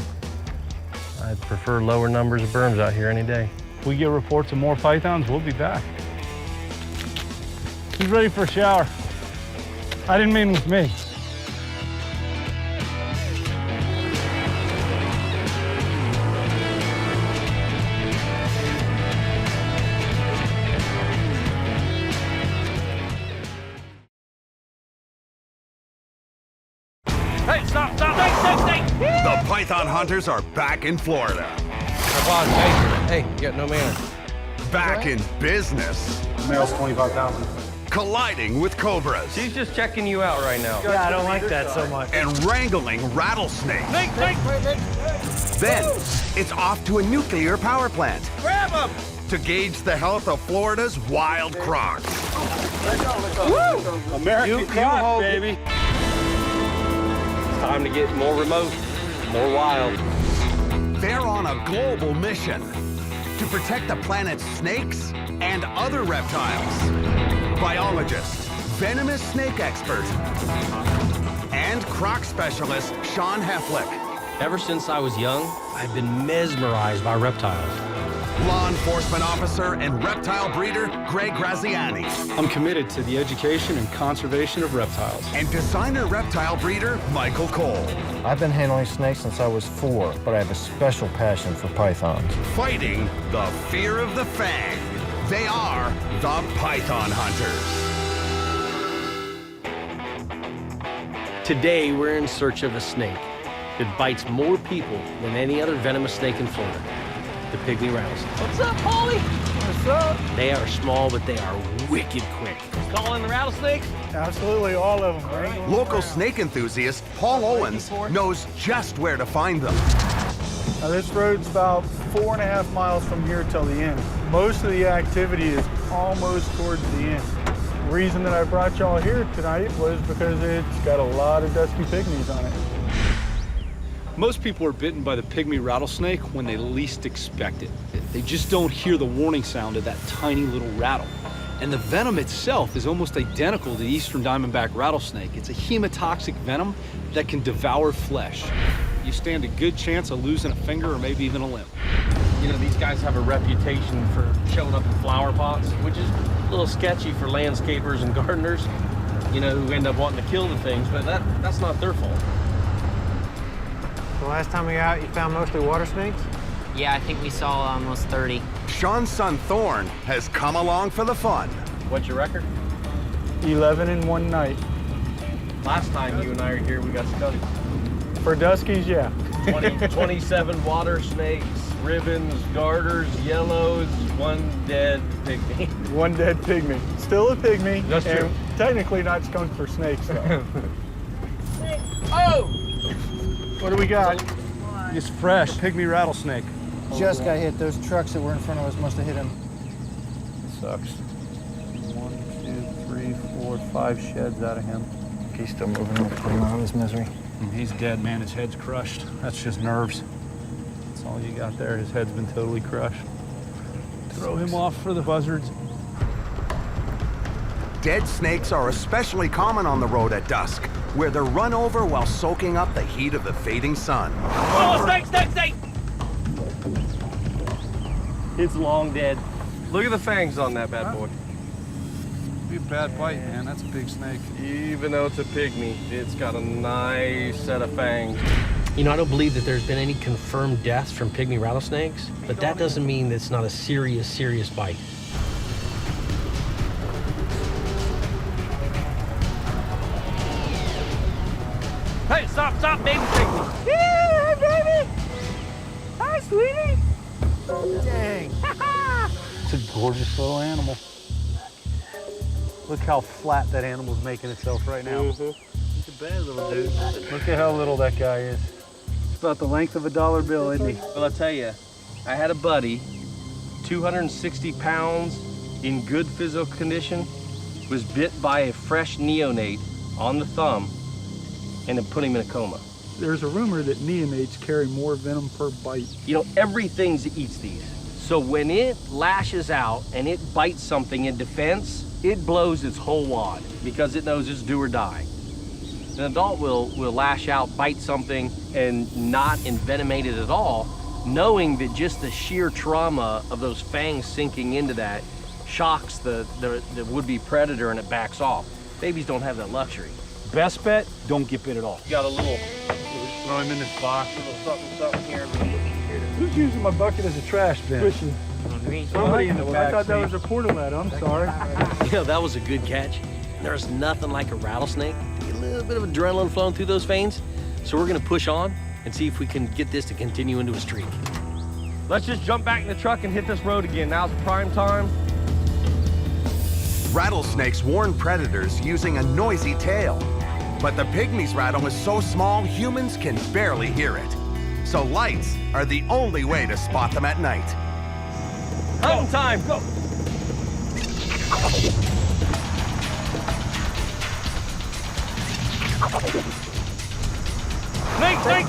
I'd prefer lower numbers of berms out here any day. If we get reports of more pythons, we'll be back. He's ready for a shower. I didn't mean with me. Hey, stop! Stay! The python hunters are back in Florida. Hey, you got no manners. Back in business. Male's 25,000. Colliding with cobras. She's just checking you out right now. Yeah, I don't like that so much. And wrangling rattlesnakes. Then it's off to a nuclear power plant. Grab them! To gauge the health of Florida's wild crocs. American croc, baby. time to get more remote, more wild. They're on a global mission to protect the planet's snakes and other reptiles. Biologist, venomous snake expert, and croc specialist Sean Heflick. Ever since I was young, I've been mesmerized by reptiles. Law enforcement officer and reptile breeder Greg Graziani. I'm committed to the education and conservation of reptiles. And designer reptile breeder Michael Cole. I've been handling snakes since I was 4, but I have a special passion for pythons. Fighting the fear of the fang. They are the Python Hunters. Today, we're in search of a snake that bites more people than any other venomous snake in Florida, the pygmy rattlesnake. What's up, Paulie? What's up? They are small, but they are wicked quick. Calling the rattlesnakes? Absolutely, all of them, right? Local snake enthusiast Paul Owens knows just where to find them. Now, this road's about 4.5 miles from here till the end. Most of the activity is almost towards the end. The reason that I brought y'all here tonight was because it's got a lot of dusky pygmies on it. Most people are bitten by the pygmy rattlesnake when they least expect it. They just don't hear the warning sound of that tiny little rattle. And the venom itself is almost identical to the eastern diamondback rattlesnake. It's a hemotoxic venom that can devour flesh. You stand a good chance of losing a finger or maybe even a limb. You know, these guys have a reputation for showing up in flower pots, which is a little sketchy for landscapers and gardeners, you know, who end up wanting to kill the things, but that's not their fault. The last time we were out, you found mostly water snakes? Yeah, I think we saw almost 30. Sean's son Thorne has come along for the fun. What's your record? 11 in one night. Last time you and I were here, we got stuck. For duskies, yeah. 27 water snakes, ribbons, garters, yellows, one dead pygmy. One dead pygmy. Still a pygmy. That's true. And technically not skunked for snakes, though. Oh! What do we got? It's fresh, pygmy rattlesnake. Just got hit. Those trucks that were in front of us must have hit him. Sucks. 1, 2, 3, 4, 5 sheds out of him. He's still moving. We'll put him out of his misery. He's dead, man. His head's crushed. That's just nerves. That's all you got there. His head's been totally crushed. Throw him off for the buzzards. Dead snakes are especially common on the road at dusk, where they're run over while soaking up the heat of the fading sun. Oh, snake, snake, snake! It's long dead. Look at the fangs on that bad boy. Be a bad bite, man. That's a big snake. Even though it's a pygmy, it's got a nice set of fangs. You know, I don't believe that there's been any confirmed deaths from pygmy rattlesnakes, but that doesn't mean that it's not a serious, serious bite. Hey, stop, stop, baby pygmy! Yeah, baby! Hi, sweetie! Dang. It's a gorgeous little animal. Look how flat that animal's making itself right now. It's a bad little dude. Look at how little that guy is. It's about the length of a dollar bill, isn't he? Well, I'll tell you, I had a buddy, 260 pounds, in good physical condition, was bit by a fresh neonate on the thumb and it put him in a coma. There's a rumor that neonates carry more venom per bite. You know, everything eats these. So when it lashes out and it bites something in defense, it blows its whole wad because it knows it's do or die. An adult will lash out, bite something, and not envenomate it at all, knowing that just the sheer trauma of those fangs sinking into that shocks the would-be predator and it backs off. Babies don't have that luxury. Best bet, don't get bit at all. You got a little Throw him in this box. something here. Who's using my bucket as a trash bin? Somebody in the back. I thought that was a portalet. I'm sorry. You know, that was a good catch. There's nothing like a rattlesnake to get a little bit of adrenaline flowing through those veins. So we're gonna push on and see if we can get this to continue into a streak. Let's just jump back in the truck and hit this road again. Now's the prime time. Rattlesnakes warn predators using a noisy tail. But the pygmy's rattle is so small, humans can barely hear it. So lights are the only way to spot them at night. Hunting time, go! snake!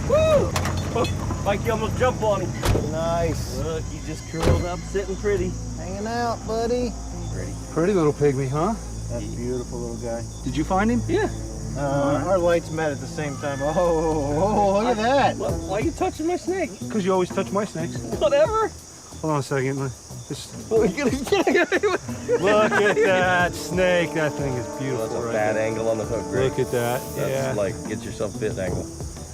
Woo! Like you almost jump on him. Nice. Look, he just curled up, sitting pretty. Hanging out, buddy. Pretty little pygmy, huh? That's a beautiful little guy. Did you find him? Yeah. Our lights met at the same time. Oh, look at that. Why are you touching my snake? Because you always touch my snakes. Whatever. Hold on a second. Just Look look at that snake. That thing is beautiful. That's a right bad there. angle on the hook, Greg. Look at that. That's like get yourself fit angle.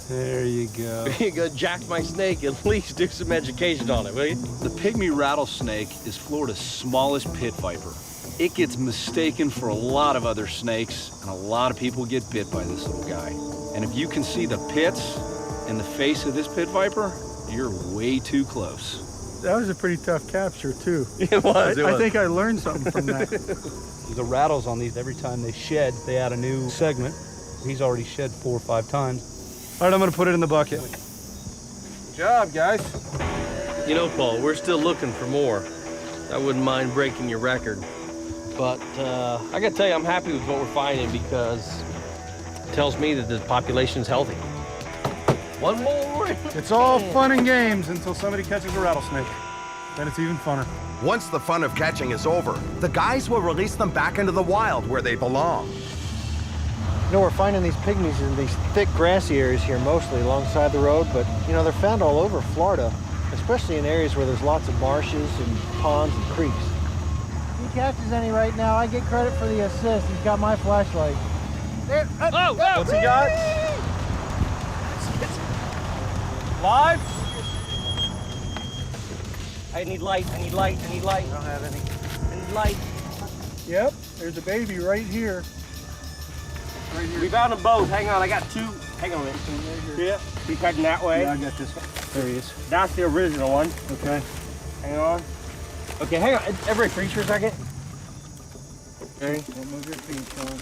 There you go. You go jack my snake, at least do some education on it, will you? The pygmy rattlesnake is Florida's smallest pit viper. It gets mistaken for a lot of other snakes, and a lot of people get bit by this little guy. And if you can see the pits in the face of this pit viper, you're way too close. That was a pretty tough capture, too. It was. I think I learned something from that. The rattles on these, every time they shed, they add a new segment. He's already shed 4 or 5 times. All right, I'm going to put it in the bucket. Good job, guys. You know, Paul, we're still looking for more. I wouldn't mind breaking your record. But I gotta tell you, I'm happy with what we're finding because it tells me that the population's healthy. One more. It's all fun and games until somebody catches a rattlesnake. Then it's even funner. Once the fun of catching is over, the guys will release them back into the wild where they belong. You know, we're finding these pygmies in these thick grassy areas here, mostly alongside the road, but you know, they're found all over Florida, especially in areas where there's lots of marshes and ponds and creeks. If he catches any right now, I get credit for the assist. He's got my flashlight. There. What's he got? Live? I need light, I need light, I need light. I don't have any. I need light. Yep, there's a baby right here. Right here. We found them both. Hang on, I got 2. Hang on a minute. Yeah. He's heading that way. Yeah, I got this one. There he is. That's the original one. Okay. Hang on. Okay, hang on. Everybody freeze for a second. Okay. Don't move your feet, Sean.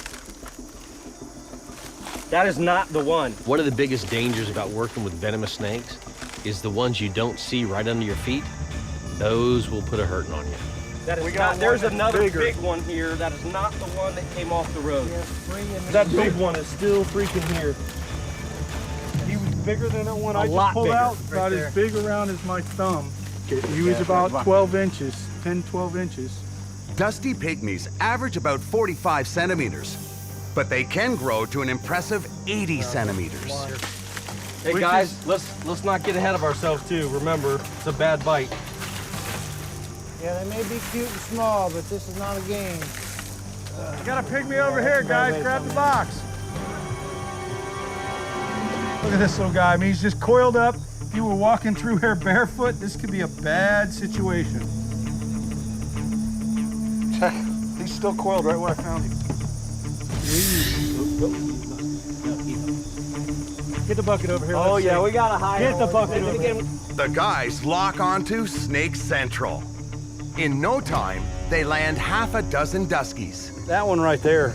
That is not the one. One of the biggest dangers about working with venomous snakes is the ones you don't see right under your feet. Those will put a hurting on you. That is not, there's another big one here. That is not the one that came off the road. That big one is still freaking here. He was bigger than that one A I lot just pulled bigger. out. Right About there. as big around as my thumb. He was about 12 inches, 10, 12 inches. Dusty pygmies average about 45 centimeters, but they can grow to an impressive 80 centimeters. Hey guys, let's not get ahead of ourselves too. Remember, it's a bad bite. Yeah, they may be cute and small, but this is not a game. Got a pygmy over here, guys. Grab the box. Look at this little guy. I mean, he's just coiled up. If you were walking through here barefoot, this could be a bad situation. He's still coiled right where I found him. Get the bucket over here. Oh let's yeah, see. we gotta hide. Get the bucket over here. The guys lock onto Snake Central. In no time, they land half a dozen Duskies. That one right there,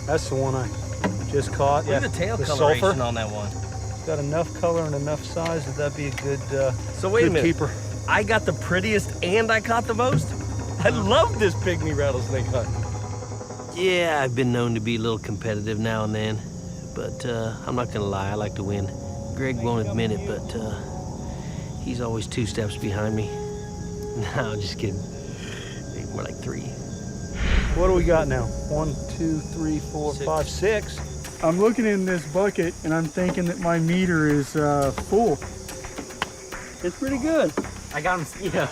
that's the one I just caught. Look at the tail the coloration sulfur. on that one. Got enough color and enough size that that'd be a good, So wait a good minute. keeper. I got the prettiest and I caught the most? I love this pygmy rattlesnake hunt. Yeah, I've been known to be a little competitive now and then, but I'm not gonna lie, I like to win. Greg won't admit it, but he's always 2 steps behind me. No, just kidding. We're like 3. What do we got now? 1, 2, 3, 4, 5, 6. I'm looking in this bucket and I'm thinking that my meter is full. It's pretty good. I got a mosquito.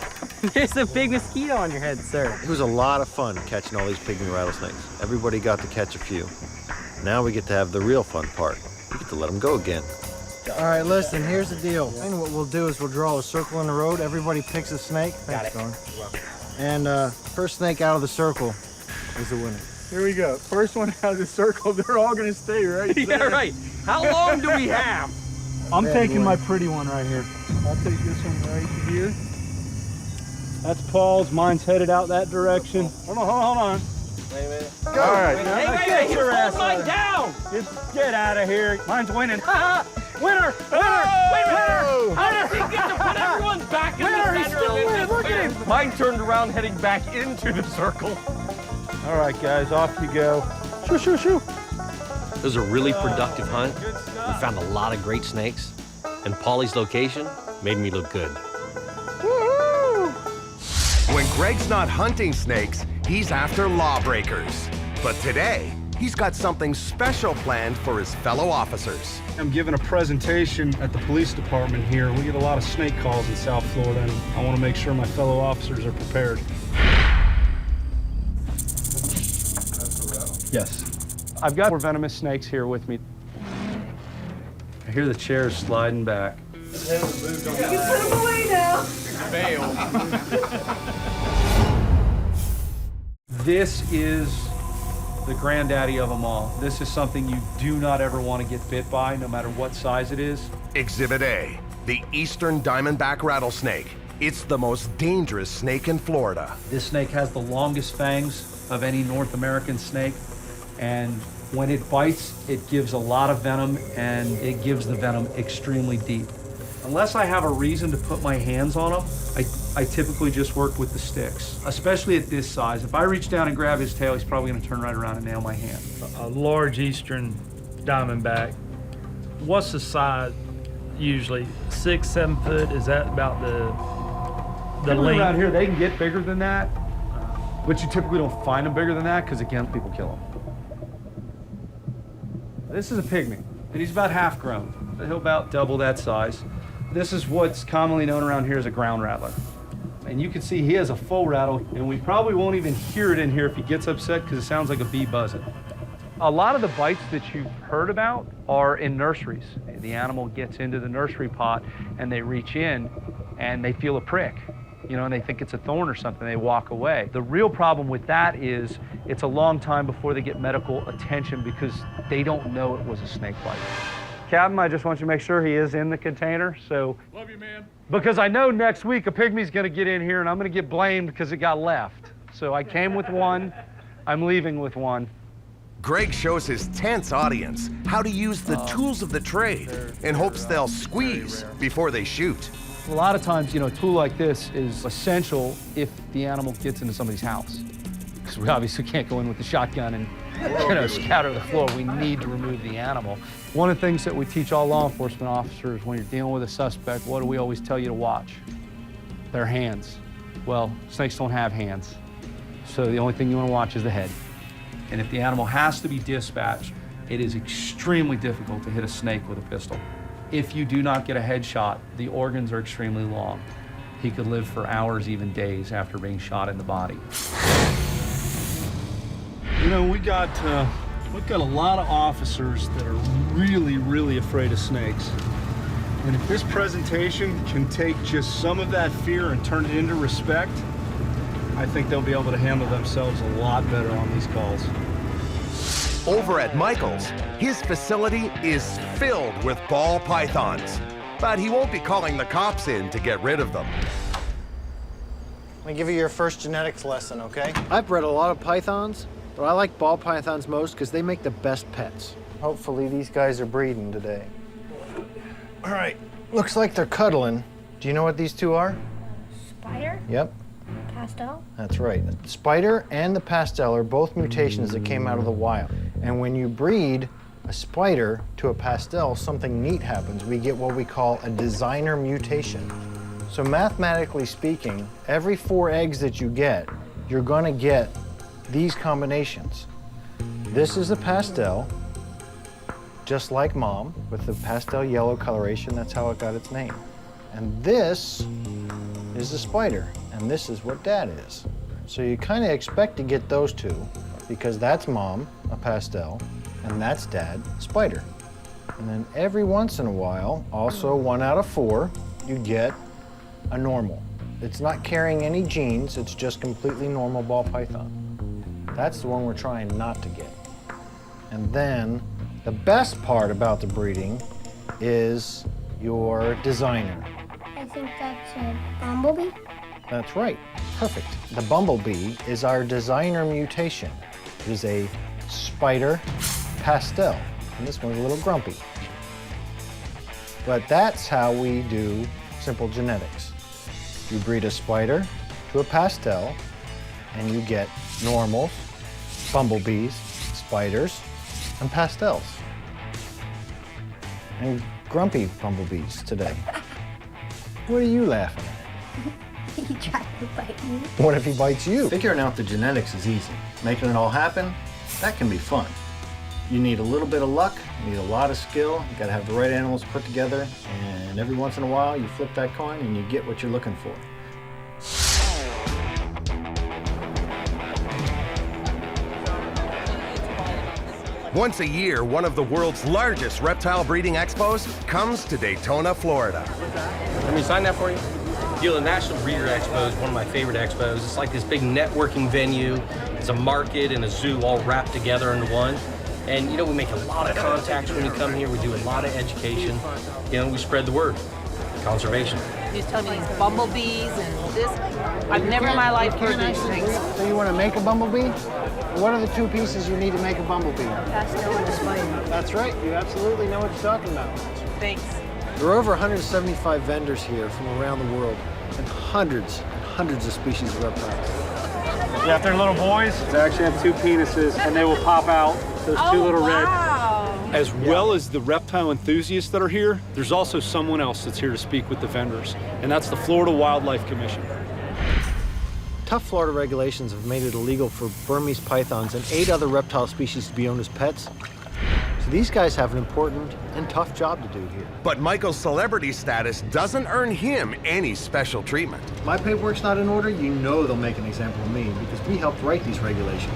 There's a big mosquito on your head, sir. It was a lot of fun catching all these pygmy rattlesnakes. Everybody got to catch a few. Now we get to have the real fun part. We get to let them go again. All right, listen, here's the deal. And what we'll do is we'll draw a circle in the road. Everybody picks a snake. Thanks, Dawn. And first snake out of the circle is the winner. Here we go. First one out of the circle, they're all gonna stay right there. Yeah, right. How long do we have? I'm Bad taking boy. my pretty one right here. I'll take this one right here. That's Paul's. Mine's headed out that direction. Hold on. Wait a minute. All right. Hey, your ass hold mine down. Get out of here. Mine's winning. Winner! Wait a minute. How does he get to put everyone back in the He's center still of winning. this Look at him. Mine turned around heading back into the circle. All right, guys, off you go. Shoo, shoo, shoo. It was a really productive hunt. We found a lot of great snakes, and Paulie's location made me look good. When Greg's not hunting snakes, he's after lawbreakers. But today, he's got something special planned for his fellow officers. I'm giving a presentation at the police department here. We get a lot of snake calls in South Florida, and I want to make sure my fellow officers are prepared. Yes. I've got more venomous snakes here with me. I hear the chairs sliding back. You can put them away now. This is the granddaddy of them all. This is something you do not ever want to get bit by, no matter what size it is. Exhibit A, the eastern diamondback rattlesnake. It's the most dangerous snake in Florida. This snake has the longest fangs of any North American snake, and when it bites, it gives a lot of venom, and it gives the venom extremely deep. Unless I have a reason to put my hands on them, I typically just work with the sticks, especially at this size. If I reach down and grab his tail, he's probably gonna turn right around and nail my hand. A large eastern diamondback. What's the size usually? 6, 7 foot? Is that about the length? Around here, they can get bigger than that, but you typically don't find them bigger than that because, again, people kill them. This is a pygmy, and he's about half grown. He'll about double that size. This is what's commonly known around here as a ground rattler. And you can see he has a full rattle, and we probably won't even hear it in here if he gets upset because it sounds like a bee buzzing. A lot of the bites that you've heard about are in nurseries. The animal gets into the nursery pot and they reach in and they feel a prick, you know, and they think it's a thorn or something, they walk away. The real problem with that is it's a long time before they get medical attention because they don't know it was a snake bite. Captain, I just want you to make sure he is in the container, so. Love you, man. Because I know next week a pygmy's gonna get in here and I'm gonna get blamed because it got left. So I came with one, I'm leaving with one. Greg shows his tense audience how to use the tools of the trade in hopes they'll squeeze before they shoot. A lot of times, you know, a tool like this is essential if the animal gets into somebody's house. Because we obviously can't go in with the shotgun and, you know, scatter the floor. We need to remove the animal. One of the things that we teach all law enforcement officers when you're dealing with a suspect, what do we always tell you to watch? Their hands. Well, snakes don't have hands. So the only thing you want to watch is the head. And if the animal has to be dispatched, it is extremely difficult to hit a snake with a pistol. If you do not get a headshot, the organs are extremely long. He could live for hours, even days, after being shot in the body. You know, we've got a lot of officers that are really, really afraid of snakes. And if this presentation can take just some of that fear and turn it into respect, I think they'll be able to handle themselves a lot better on these calls. Over at Michael's, his facility is filled with ball pythons, but he won't be calling the cops in to get rid of them. Let me give you your first genetics lesson, okay? I've bred a lot of pythons, but I like ball pythons most because they make the best pets. Hopefully these guys are breeding today. All right, looks like they're cuddling. Do you know what these two are? Spider? Yep. Pastel? That's right. The spider and the pastel are both mutations that came out of the wild. And when you breed a spider to a pastel, something neat happens. We get what we call a designer mutation. So mathematically speaking, every 4 eggs that you get, you're gonna get these combinations. This is the pastel, just like mom, with the pastel yellow coloration. That's how it got its name. And this is the spider, and this is what dad is. So you kind of expect to get those two, because that's mom, a pastel, and that's dad, spider. And then every once in a while, also 1 out of 4, you get a normal. It's not carrying any genes, it's just completely normal ball python. That's the one we're trying not to get. And then the best part about the breeding is your designer. I think that's a bumblebee. That's right, perfect. The bumblebee is our designer mutation. It is a spider pastel, and this one's a little grumpy. But that's how we do simple genetics. You breed a spider to a pastel, and you get normals, bumblebees, spiders, and pastels. And grumpy bumblebees today. What are you laughing at? He tried to bite me. What if he bites you? Figuring out the genetics is easy. Making it all happen, that can be fun. You need a little bit of luck, you need a lot of skill, you gotta have the right animals put together, and every once in a while you flip that coin and you get what you're looking for. Once a year, one of the world's largest reptile breeding expos comes to Daytona, Florida. Let me sign that for you. The National Breeder Expo is one of my favorite expos. It's like this big networking venue. It's a market and a zoo all wrapped together into one. And, you know, we make a lot of contacts when we come here. We do a lot of education. You know, we spread the word. Conservation. He's telling me these bumblebees and this. I've never in my life heard these things. So you want to make a bumblebee? What are the two pieces you need to make a bumblebee? Pastel and a spider. That's right, you absolutely know what you're talking about. Thanks. There are over 175 vendors here from around the world, and hundreds of species of reptiles. Yeah, if they're little boys, they actually have 2 penises, and they will pop out. Those 2 little red. As well as the reptile enthusiasts that are here, there's also someone else that's here to speak with the vendors, and that's the Florida Wildlife Commission. Tough Florida regulations have made it illegal for Burmese pythons and 8 other reptile species to be owned as pets. So these guys have an important and tough job to do here. But Michael's celebrity status doesn't earn him any special treatment. My paperwork's not in order, you know they'll make an example of me because we helped write these regulations.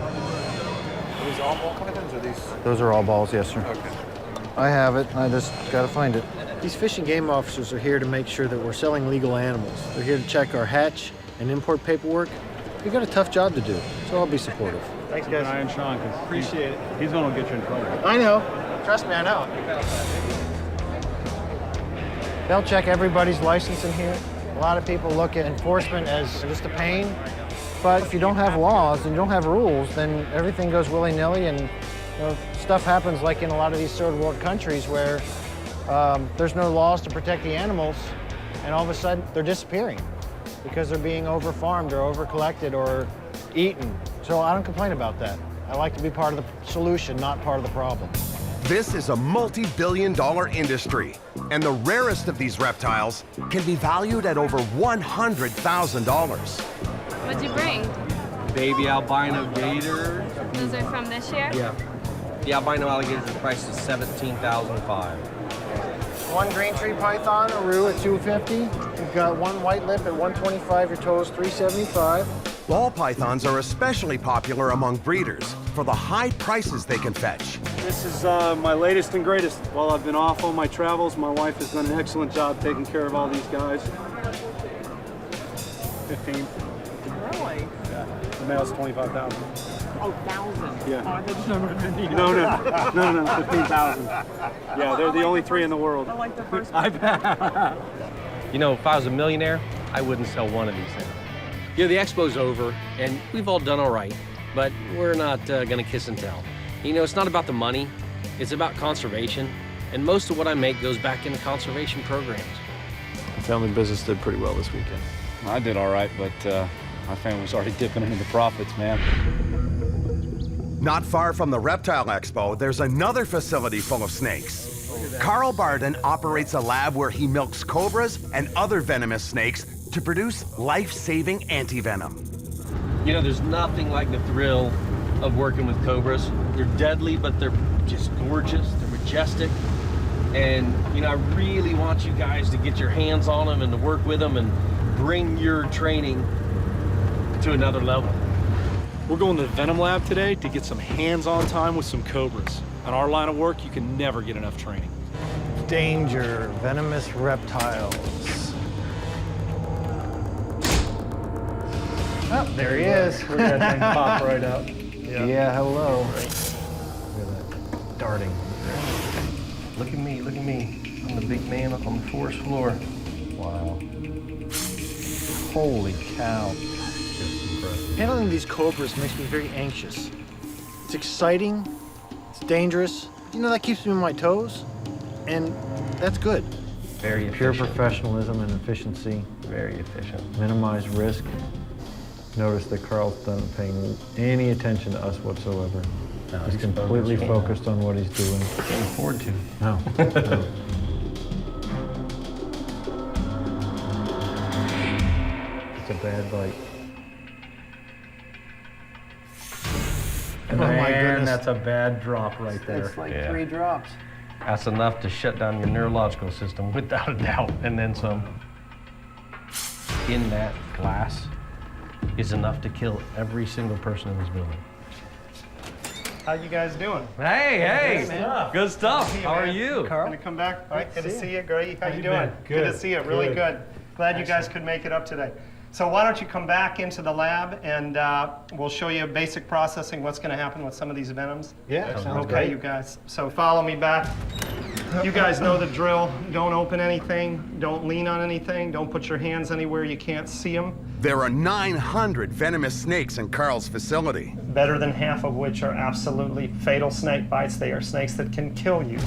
Are these all ball pythons or these? Those are all balls, yes, sir. Okay. I have it, I just gotta find it. These fish and game officers are here to make sure that we're selling legal animals. They're here to check our hatch and import paperwork. We've got a tough job to do, so I'll be supportive. Thanks, guys. Keep an eye on Sean, because appreciate it. He's going to get you in trouble. I know. Trust me, I know. They'll check everybody's license in here. A lot of people look at enforcement as just a pain. But if you don't have laws and you don't have rules, then everything goes willy-nilly and stuff happens like in a lot of these third world countries where there's no laws to protect the animals, and all of a sudden they're disappearing because they're being over-farmed or over-collected or eaten. So I don't complain about that. I like to be part of the solution, not part of the problem. This is a multi-billion-dollar industry, and the rarest of these reptiles can be valued at over $100,000. What'd you bring? Baby albino gator. Those are from this year? Yeah. The albino alligators are priced at $17,500. One green tree python, a roo at $250. You've got one white lip at $125, your total's $375. Ball pythons are especially popular among breeders for the high prices they can fetch. This is my latest and greatest. While I've been off on my travels, my wife has done an excellent job taking care of all these guys. 15. Really? Yeah. The male's 25,000. Oh, 1,000. Yeah. Oh, I thought you said 50. No, 15,000. Yeah, they're the only 3 in the world. I like the first I bet. You know, if I was a millionaire, I wouldn't sell one of these things. You know, the expo's over, and we've all done all right, but we're not gonna kiss and tell. You know, it's not about the money, it's about conservation, and most of what I make goes back into conservation programs. The family business did pretty well this weekend. I did all right, but my family was already dipping into the profits, man. Not far from the Reptile Expo, there's another facility full of snakes. Carl Barden operates a lab where he milks cobras and other venomous snakes to produce life-saving antivenom. You know, there's nothing like the thrill of working with cobras. They're deadly, but they're just gorgeous, they're majestic. And, you know, I really want you guys to get your hands on them and to work with them and bring your training to another level. We're going to the Venom Lab today to get some hands-on time with some cobras. On our line of work, you can never get enough training. Danger, venomous reptiles. Oh, there he is. Look at that thing pop right up. Yeah, hello. Look at that, darting. Look at me, look at me. I'm the big man up on the forest floor. Wow. Holy cow. Handling these cobras makes me very anxious. It's exciting, it's dangerous. You know, that keeps me on my toes, and that's good. Very Pure efficient. professionalism and efficiency. Very efficient. Minimize risk. Notice that Carl's not paying any attention to us whatsoever. No, he's completely focused on what he's doing. Looking forward to. No. No. It's a bad bite. Oh my goodness. That's a bad drop right there. It's like 3 drops. That's enough to shut down your neurological system without a doubt, and then some. In that glass is enough to kill every single person in this building. How you guys doing? Hey, good stuff. Good to see you, How are man. you? Gonna come back? All right, good to see you. Great. How you doing? Good to see you. Really good. Glad you guys could make it up today. So why don't you come back into the lab and we'll show you basic processing, what's going to happen with some of these venoms. Yeah, sounds okay, great. you guys. So follow me back. You guys know the drill. Don't open anything. Don't lean on anything. Don't put your hands anywhere you can't see them. There are 900 venomous snakes in Carl's facility. Better than half of which are absolutely fatal snake bites. They are snakes that can kill you.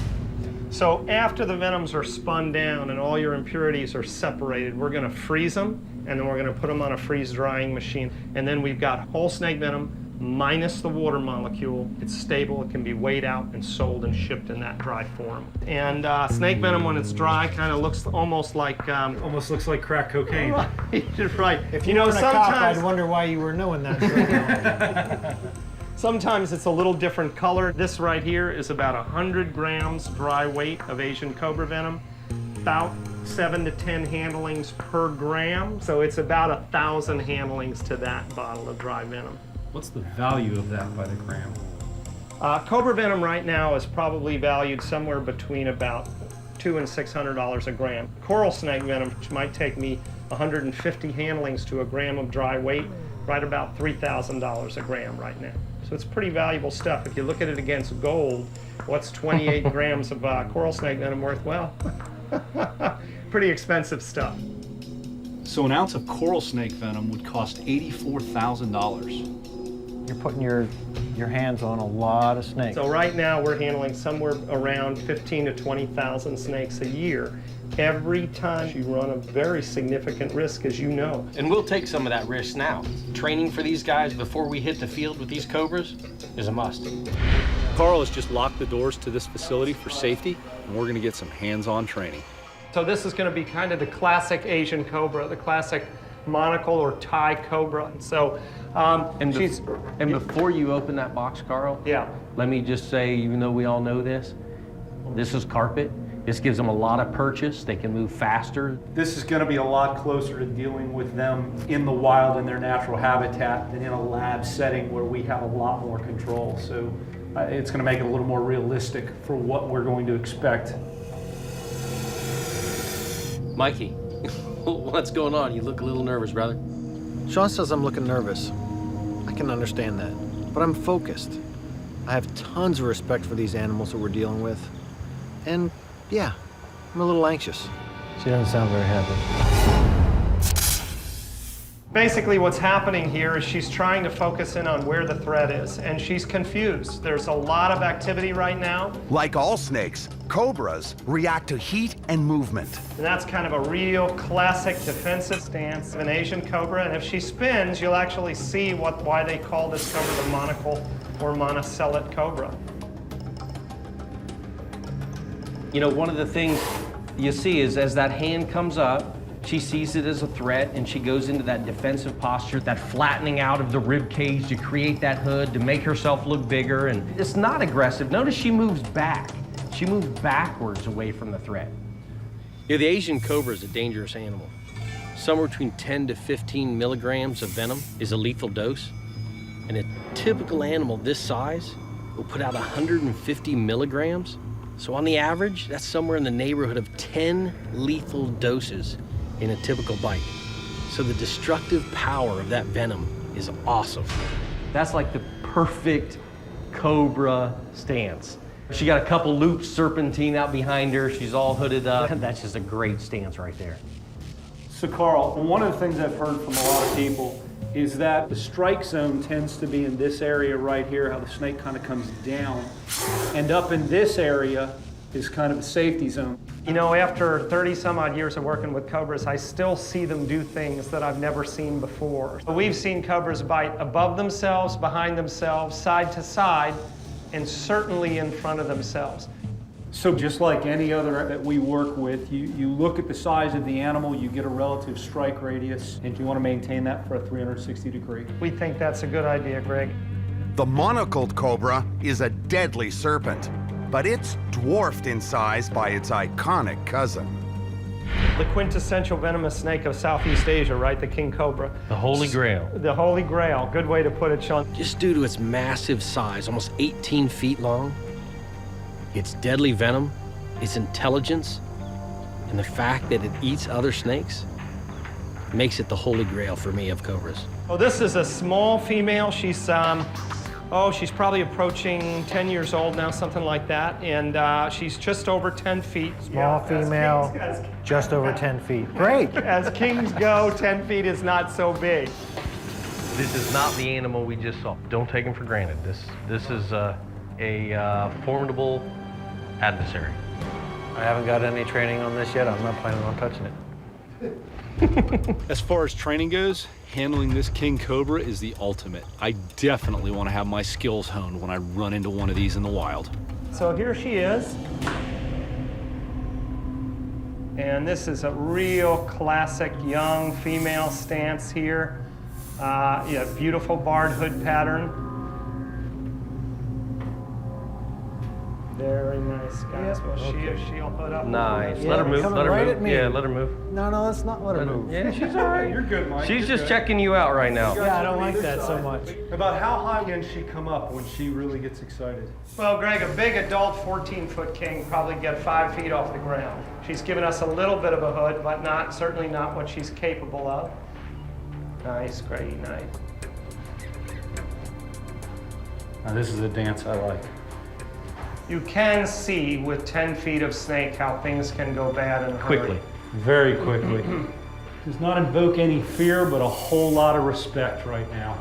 So after the venoms are spun down and all your impurities are separated, we're going to freeze them, and then we're going to put them on a freeze drying machine. And then we've got whole snake venom minus the water molecule. It's stable. It can be weighed out and sold and shipped in that dry form. And snake venom, when it's dry, kind of looks almost like almost looks like crack cocaine. Right. If you know, weren't a cop, I'd wonder why you were knowing that. Sometimes it's a little different color. This right here is about 100 grams dry weight of Asian cobra venom, about 7 to 10 handlings per gram. So it's about 1,000 handlings to that bottle of dry venom. What's the value of that by the gram? Cobra venom right now is probably valued somewhere between about $200 and $600 a gram. Coral snake venom, which might take me 150 handlings to a gram of dry weight, right about $3,000 a gram right now. So it's pretty valuable stuff. If you look at it against gold, what's 28 grams of coral snake venom worth? Well, pretty expensive stuff. So an ounce of coral snake venom would cost $84,000. You're putting your hands on a lot of snakes. So right now we're handling somewhere around 15 to 20,000 snakes a year. Every time you run a very significant risk, as you know. And we'll take some of that risk now. Training for these guys before we hit the field with these cobras is a must. Carl has just locked the doors to this facility for safety, and we're going to get some hands-on training. So this is going to be kind of the classic Asian cobra, the classic monocle or Thai cobra. So, And before you open that box, Carl, let me just say, even though we all know this is carpet. This gives them a lot of purchase. They can move faster. This is going to be a lot closer to dealing with them in the wild in their natural habitat than in a lab setting where we have a lot more control. So it's going to make it a little more realistic for what we're going to expect. Mikey, what's going on? You look a little nervous, brother. Sean says I'm looking nervous. I can understand that, but I'm focused. I have tons of respect for these animals that we're dealing with. And yeah, I'm a little anxious. She doesn't sound very happy. basically what's happening here is she's trying to focus in on where the threat is, and she's confused. There's a lot of activity right now. Like all snakes, cobras react to heat and movement. And that's kind of a real classic defensive stance of an Asian cobra. And if she spins, you'll actually see why they call this cobra the monocle or monocellate cobra. You know, one of the things you see is as that hand comes up, she sees it as a threat and she goes into that defensive posture, that flattening out of the rib cage to create that hood, to make herself look bigger. And it's not aggressive. Notice she moves back. She moves backwards away from the threat. You know, the Asian cobra is a dangerous animal. Somewhere between 10 to 15 milligrams of venom is a lethal dose. And a typical animal this size will put out 150 milligrams. So on the average, that's somewhere in the neighborhood of 10 lethal doses in a typical bite. So the destructive power of that venom is awesome. That's like the perfect cobra stance. She got a couple loops serpentine out behind her. She's all hooded up. That's just a great stance right there. So Carl, one of the things I've heard from a lot of people is that the strike zone tends to be in this area right here, how the snake kind of comes down. And up in this area is kind of a safety zone. You know, after 30 some odd years of working with cobras, I still see them do things that I've never seen before. We've seen cobras bite above themselves, behind themselves, side to side, and certainly in front of themselves. So just like any other that we work with, you look at the size of the animal, you get a relative strike radius, and you want to maintain that for a 360 degree. We think that's a good idea, Greg. The monocled cobra is a deadly serpent, but it's dwarfed in size by its iconic cousin. The quintessential venomous snake of Southeast Asia, right? The king cobra. The Holy Grail. The Holy Grail. Good way to put it, Sean. Just due to its massive size, almost 18 feet long, its deadly venom, its intelligence, and the fact that it eats other snakes makes it the Holy Grail for me of cobras. Oh, this is a small female. She's she's probably approaching 10 years old now, something like that. And she's just over 10 feet. Small female, just over 10 feet. Great. As kings go, 10 feet is not so big. This is not the animal we just saw. Don't take him for granted. This is a formidable adversary. I haven't got any training on this yet. I'm not planning on touching it. As far as training goes, handling this king cobra is the ultimate. I definitely want to have my skills honed when I run into one of these in the wild. So here she is. And this is a real classic young female stance here. Beautiful barred hood pattern. Very nice, guys. Well, she'll hood up. Nice. Yeah, let her move. coming Let her right move. at me. Yeah, let her move. No, let's not let her move. Yeah, she's all right. You're good, Mike. She's You're just good. checking you out right now. Yeah, I don't like that so much. About how high can she come up when she really gets excited? Well, Greg, a big adult 14-foot king probably get 5 feet off the ground. She's given us a little bit of a hood, but certainly not what she's capable of. Nice, great night. Now, this is a dance I like. You can see with 10 feet of snake how things can go bad in a hurry. Quickly. Very quickly. Does not invoke any fear, but a whole lot of respect right now.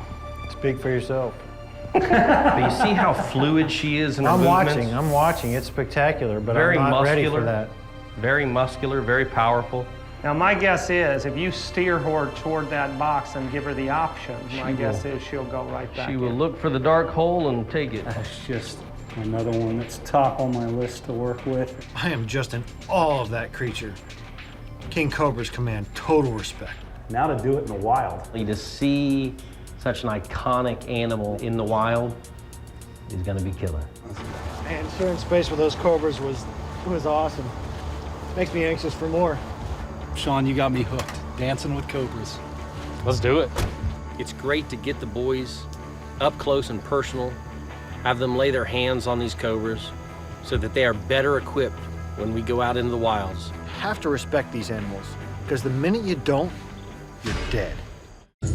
Speak for yourself. But you see how fluid she is in her movements? I'm watching. It's spectacular, but Very I'm not ready muscular. for that. Very muscular, very powerful. Now, my guess is if you steer her toward that box and give her the option, my guess is she'll go right back She will in. look for the dark hole and take it. That's just another one that's top on my list to work with. I am just in awe of that creature. King cobras command total respect. Now to do it in the wild. To see such an iconic animal in the wild is going to be killer. Man, sharing space with those cobras was awesome. Makes me anxious for more. Sean, you got me hooked. Dancing with cobras. Let's do it. It's great to get the boys up close and personal, have them lay their hands on these cobras so that they are better equipped when we go out into the wilds. You have to respect these animals, because the minute you don't, you're dead. We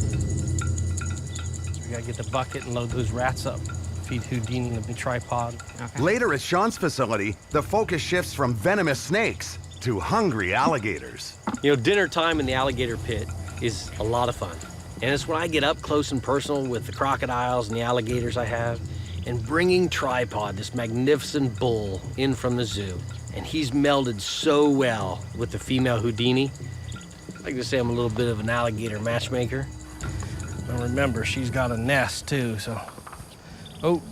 gotta get the bucket and load those rats up. Feed Houdini the tripod. Okay. Later at Sean's facility, the focus shifts from venomous snakes to hungry alligators. You know, dinner time in the alligator pit is a lot of fun. And it's when I get up close and personal with the crocodiles and the alligators I have, and bringing Tripod, this magnificent bull, in from the zoo. And he's melded so well with the female Houdini. I like to say I'm a little bit of an alligator matchmaker. But remember, she's got a nest too, so. Oh,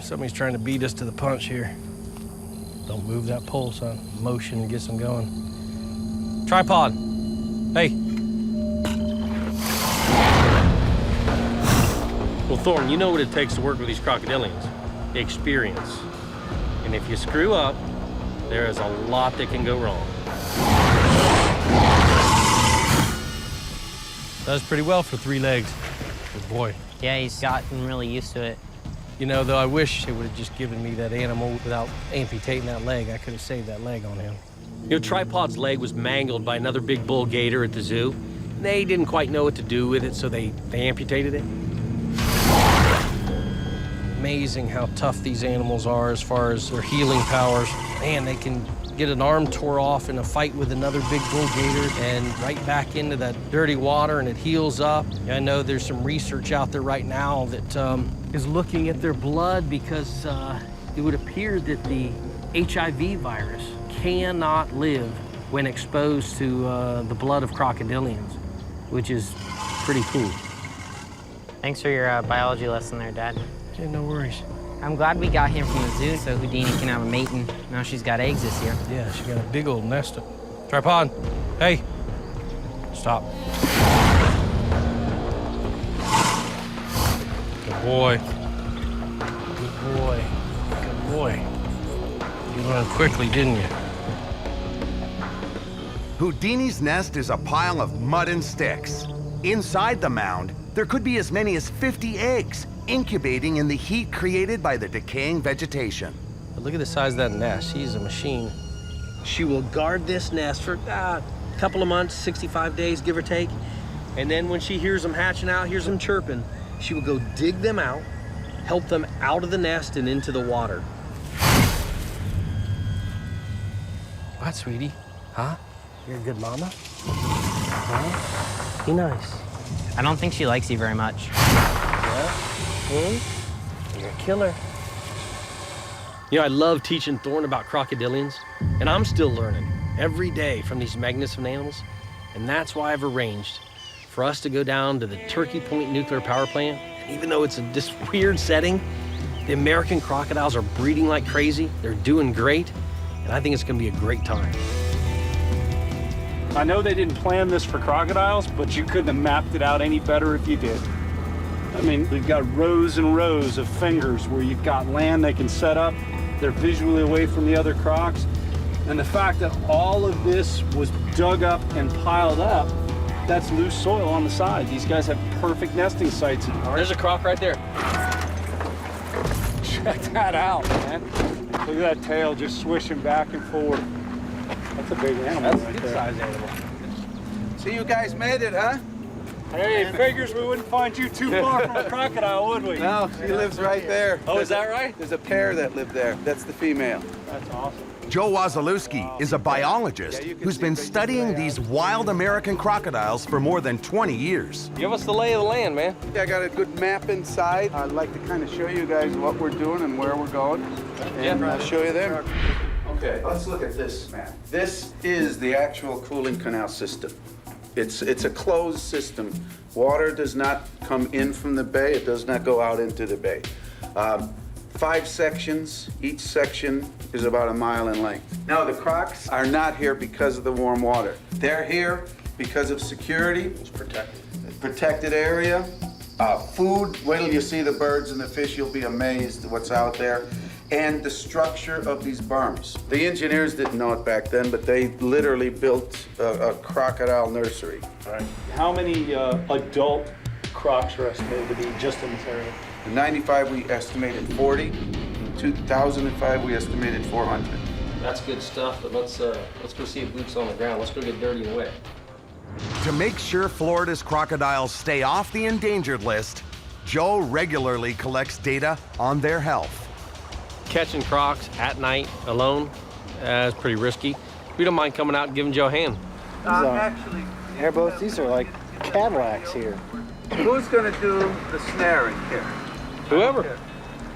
somebody's trying to beat us to the punch here. Don't move that pole, son. Motion gets them going. Tripod. Hey. Well, Thorne, you know what it takes to work with these crocodilians. Experience. And if you screw up, there is a lot that can go wrong. Does pretty well for 3 legs. Good boy. Yeah, he's gotten really used to it. You know, though, I wish they would have just given me that animal without amputating that leg. I could have saved that leg on him. You know, Tripod's leg was mangled by another big bull gator at the zoo. They didn't quite know what to do with it, so they amputated it. Amazing how tough these animals are as far as their healing powers. Man, they can get an arm tore off in a fight with another big bull gator and right back into that dirty water, and it heals up. I know there's some research out there right now that is looking at their blood because it would appear that the HIV virus cannot live when exposed to the blood of crocodilians, which is pretty cool. Thanks for your biology lesson there, Dad. Yeah, no worries. I'm glad we got him from the zoo so Houdini can have a mating. Now she's got eggs this year. Yeah, she got a big old nest. Tripod, hey, stop. Good boy. Good boy. Good boy. You learned quickly, didn't you? Houdini's nest is a pile of mud and sticks. Inside the mound, there could be as many as 50 eggs, incubating in the heat created by the decaying vegetation. But look at the size of that nest. She's a machine. She will guard this nest for a couple of months, 65 days, give or take. And then when she hears them hatching out, hears them chirping, she will go dig them out, help them out of the nest and into the water. What, sweetie? Huh? You're a good mama? Huh? Be nice. I don't think she likes you very much. Yeah? You're a killer. You know, I love teaching Thorne about crocodilians, and I'm still learning every day from these magnificent animals, and that's why I've arranged for us to go down to the Turkey Point nuclear power plant. And even though it's this weird setting, the American crocodiles are breeding like crazy. They're doing great, and I think it's gonna be a great time. I know they didn't plan this for crocodiles, but you couldn't have mapped it out any better if you did. I mean, we've got rows and rows of fingers where you've got land they can set up. They're visually away from the other crocs. And the fact that all of this was dug up and piled up, that's loose soil on the side. These guys have perfect nesting sites. There's a croc right there. Check that out, man. Look at that tail just swishing back and forth. That's a big animal. That's a right good there. size animal. So you guys made it, huh? Hey, figures we wouldn't find you too far from a crocodile, would we? No, she lives right there. Oh, is that right? There's a pair that live there. That's the female. That's awesome. Joe Wazalewski is a biologist who's been studying these wild American crocodiles for more than 20 years. Give us the lay of the land, man. I got a good map inside. I'd like to kind of show you guys what we're doing and where we're going. And I'll show you them. Okay, let's look at this map. This is the actual cooling canal system. It's a closed system. Water does not come in from the bay. It does not go out into the bay. 5 sections. Each section is about 1 mile in length. Now, the crocs are not here because of the warm water. They're here because of security. It's protected. Protected area. Food. Wait till you see the birds and the fish. You'll be amazed at what's out there. And the structure of these berms. The engineers didn't know it back then, but they literally built a crocodile nursery. All right. How many adult crocs are estimated to be just in this area? In 95, we estimated 40. In 2005, we estimated 400. That's good stuff, but let's go see if boots on the ground. Let's go get dirty and wet. To make sure Florida's crocodiles stay off the endangered list, Joe regularly collects data on their health. Catching crocs at night alone is pretty risky. We don't mind coming out and giving Joe a hand. Actually, airboats, these are like Cadillacs here. Who's going to do the snaring here? Whoever.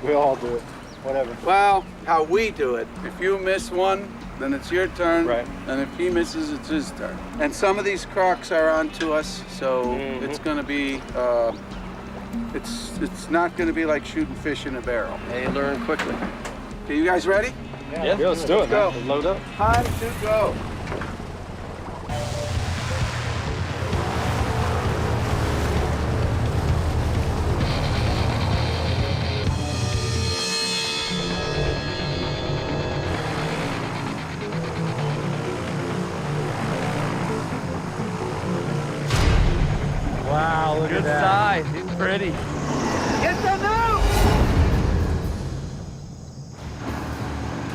We all do it, whatever. Well, how we do it. If you miss one, then it's your turn. Right. And if he misses, it's his turn. And some of these crocs are onto us, so it's going to be, it's not going to be like shooting fish in a barrel. They learn quickly. Okay, you guys ready? Yeah, let's do it. Go. Load up. Time to go. Wow, look Good at that. size. It's pretty. Get the new!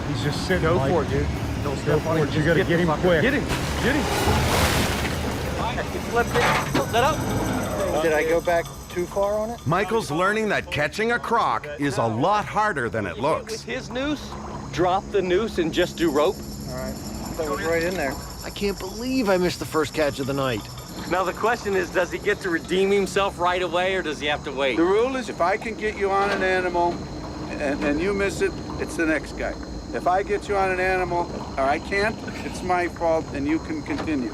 He's just sitting. Go like, for it, dude. Don't step on it. You gotta get him quick. Get him. Get him. Let up. Did I go back too far on it? Michael's learning that catching a croc is a lot harder than it With looks. his noose, drop the noose and just do rope. All right, that was right in there. I can't believe I missed the first catch of the night. Now the question is, does he get to redeem himself right away or does he have to wait? The rule is if I can get you on an animal and you miss it, it's the next guy. If I get you on an animal, or I can't, it's my fault, and you can continue.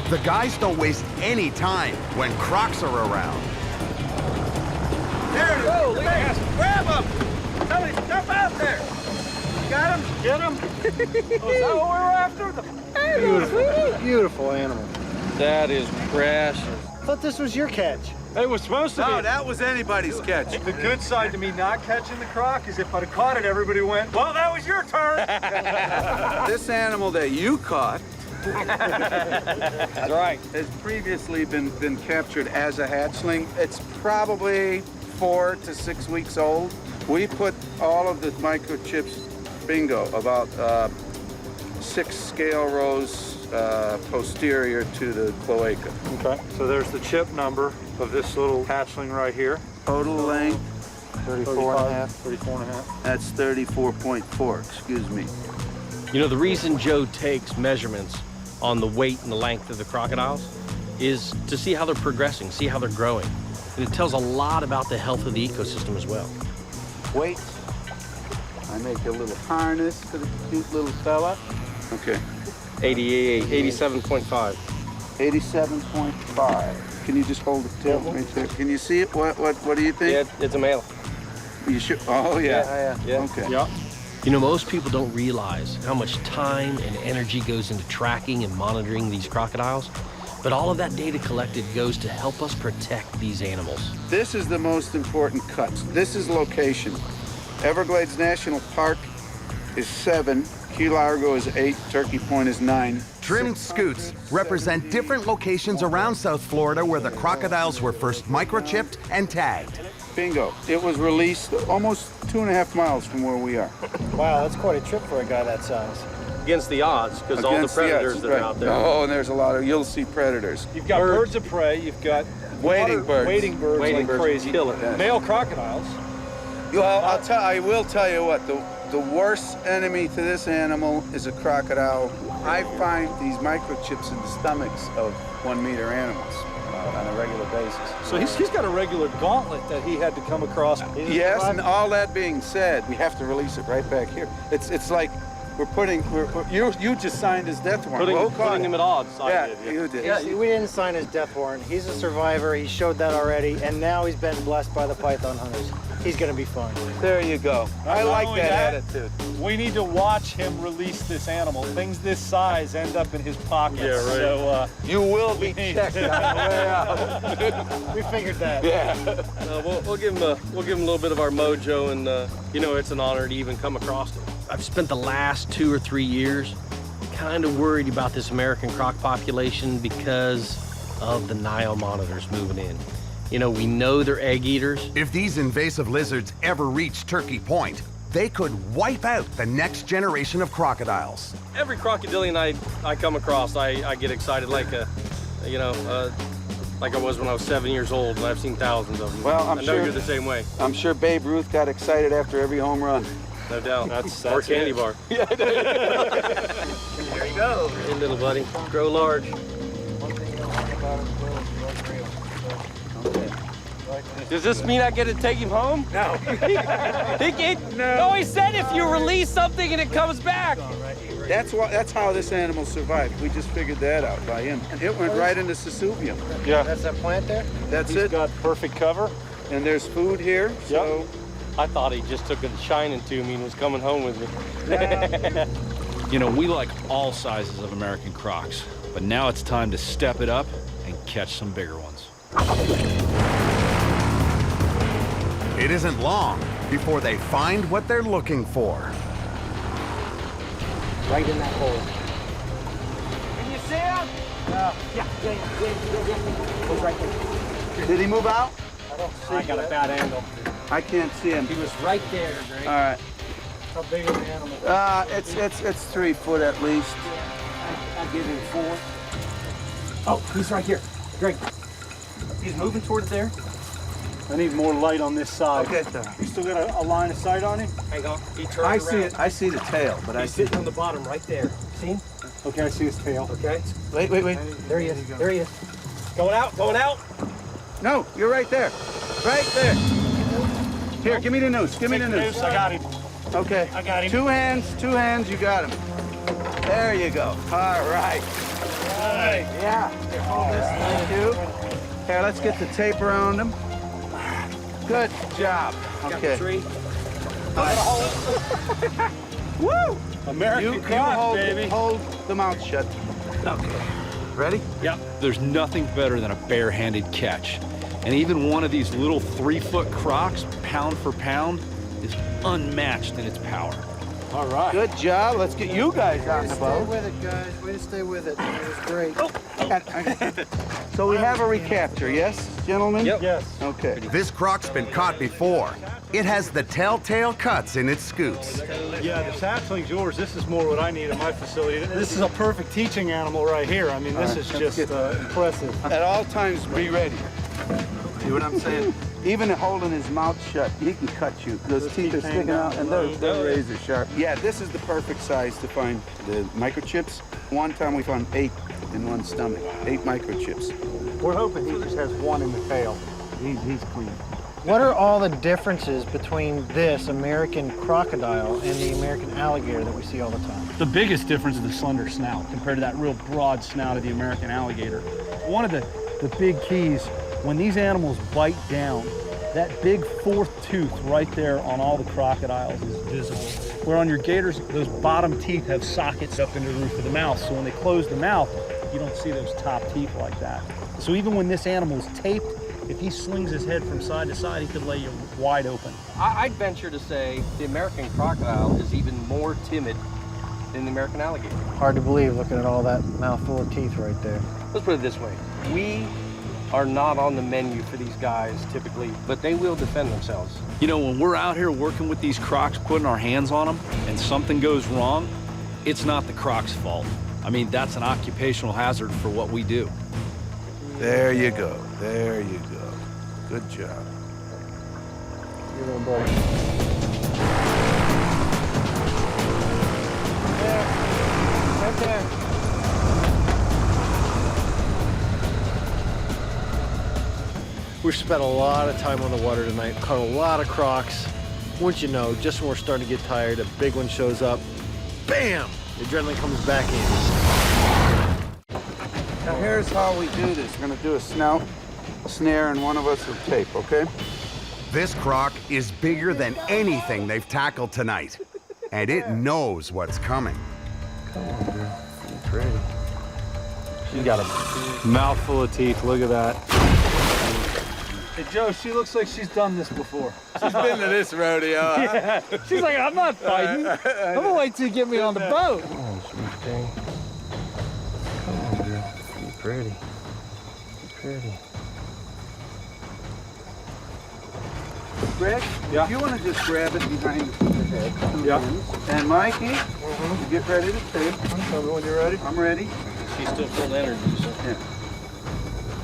The guys don't waste any time when crocs are around. There it is. Oh, look at that. Grab him. Somebody jump out there. Got him? Get him. Oh, is that what we were after? Beautiful, beautiful animal. That is precious. I thought this was your catch. It was supposed to be. No, that was anybody's catch. The good side to me not catching the croc is if I'd have caught it, everybody went, well, that was your turn. This animal that you caught That's right. has previously been captured as a hatchling. It's probably 4 to 6 weeks old. We put all of the microchips, bingo, about 6 scale rows posterior to the cloaca. Okay, so there's the chip number of this little hatchling right here. Total length, 34 and a half. 34 and a half. that's 34.4, excuse me. You know, the reason Joe takes measurements on the weight and the length of the crocodiles is to see how they're progressing, see how they're growing. And it tells a lot about the health of the ecosystem as well. Weight, I make a little harness for the cute little fella. Okay. 87.5. 87.5. Can you just hold the tail right there? Can you see it? What do you think? Yeah, it's a male. You should. Oh yeah. Yeah. Okay. Yeah. You know, most people don't realize how much time and energy goes into tracking and monitoring these crocodiles, but all of that data collected goes to help us protect these animals. This is the most important cuts. This is location. Everglades National Park is 7. Key Largo is 8. Turkey Point is 9. Trimmed scoots represent different locations around South Florida where the crocodiles were first microchipped and tagged. Bingo. It was released almost 2.5 miles from where we are. Wow, that's quite a trip for a guy that size. Against the odds, because all the predators that are out there. Oh, and there's a lot of, you'll see predators. You've got birds of prey, you've got Wading birds. wading birds Wading like birds crazy. kill it. Male crocodiles. Well, I will tell you what, the worst enemy to this animal is a crocodile. I find these microchips in the stomachs of 1 meter animals on a regular basis. So he's got a regular gauntlet that he had to come across. Yes, and all that being said, we have to release it right back here. It's like you just signed his death warrant. Putting him at odds. Yeah, you did. Yeah, we didn't sign his death warrant. He's a survivor. He showed that already, and now he's been blessed by the python hunters. He's gonna be fine. There you go. I like that attitude. We need to watch him release this animal. Things this size end up in his pockets. Yeah, right. So you will be checked on the way out. We figured that. Yeah. We'll give him a little bit of our mojo, and you know, it's an honor to even come across him. I've spent the last 2 or 3 years kind of worried about this American croc population because of the Nile monitors moving in. You know, we know they're egg eaters. If these invasive lizards ever reach Turkey Point, they could wipe out the next generation of crocodiles. Every crocodilian I come across, I get excited like like I was when I was 7 years old, and I've seen thousands of them. Well, I know you're the same way. I'm sure Babe Ruth got excited after every home run. No doubt. That's or candy it. bar. Yeah. There you go. Hey, little buddy. Grow large. Does this mean I get to take him home? No. No, he said if you release something and it comes back. That's how this animal survived. We just figured that out by him. It went right into Sesubium. Yeah. That's that plant there? That's He's it. got perfect cover. And there's food here, so... I thought he just took a shining to me and was coming home with me. You know, we like all sizes of American crocs, but now it's time to step it up and catch some bigger ones. It isn't long before they find what they're looking for. Right in that hole. Can you see him? Yeah. Goes right there. Did he move out? I don't see I got a bad angle. I can't see him. He was right there, Greg. All right. How big is the animal? It's 3 foot at least. I'll give him 4. Oh, he's right here. Greg. He's moving toward there. I need more light on this side. Okay. You still got a line of sight on him? Hang on. He turned I around. see it. I see the tail, but He's sitting on the bottom right there. See him? Okay, I see his tail. Okay. Wait. There he is. There he is. Going out. No, you're right there. Right there. Here, give me the noose. Give me the noose. I got him. Okay. I got him. Two hands, you got him. There you go. All right. Yeah. Here, hold this. Thank you. Here, let's get the tape around him. Good job. Okay. Woo! American croc, baby. Hold the mouth shut. Okay. Ready? Yep. There's nothing better than a bare-handed catch. And even one of these little 3-foot crocs, pound for pound, is unmatched in its power. All right. Good job. Let's get you guys on the Stay boat. with it, guys. Way to stay with it. It was great. So we have a recapture, yes, gentlemen? Yep. Yes. Okay. This croc's been caught before. It has the telltale cuts in its scoots. Yeah, the hatchling's yours. This is more what I need at my facility. This is a perfect teaching animal right here. I mean, this is just impressive. At all times, be ready. See what I'm saying? Even holding his mouth shut, he can cut you. Those teeth are sticking out, and they're razor sharp. Yeah, this is the perfect size to find the microchips. One time we found 8 in one stomach, 8 microchips. We're hoping he just has one in the tail. He's clean. What are all the differences between this American crocodile and the American alligator that we see all the time? The biggest difference is the slender snout compared to that real broad snout of the American alligator. One of the big keys, when these animals bite down, that big 4th tooth right there on all the crocodiles is visible. Where on your gators, those bottom teeth have sockets up in the roof of the mouth, so when they close the mouth, you don't see those top teeth like that. So even when this animal's taped, if he slings his head from side to side, he could lay you wide open. I'd venture to say the American crocodile is even more timid than the American alligator. Hard to believe looking at all that mouthful of teeth right there. Let's put it this way. We are not on the menu for these guys typically, but they will defend themselves. You know, when we're out here working with these crocs, putting our hands on them, and something goes wrong, it's not the croc's fault. I mean, that's an occupational hazard for what we do. There you go. There you go. Good job. Your little buddy. There. Right there. We've spent a lot of time on the water tonight, caught a lot of crocs. Wouldn't you know, just when we're starting to get tired, a big one shows up, bam! The adrenaline comes back in. Now here's how we do this. We're gonna do a snout, a snare, and one of us will tape, okay? This croc is bigger than anything they've tackled tonight, and it knows what's coming. Come on, girl. You're pretty. She got a mouthful of teeth. Look at that. Hey, Joe, she looks like she's done this before. She's been to this rodeo, huh? Yeah. She's like, I'm not fighting. I'm gonna wait till you get me on the boat. Come on, sweet thing. Come on, girl. You're pretty. You're pretty. Greg, yeah. if you want to just grab it behind the head. Yeah. And Mikey, you get ready to tape. Tell me when you're ready. I'm ready. She's still full of energy, so. Yeah.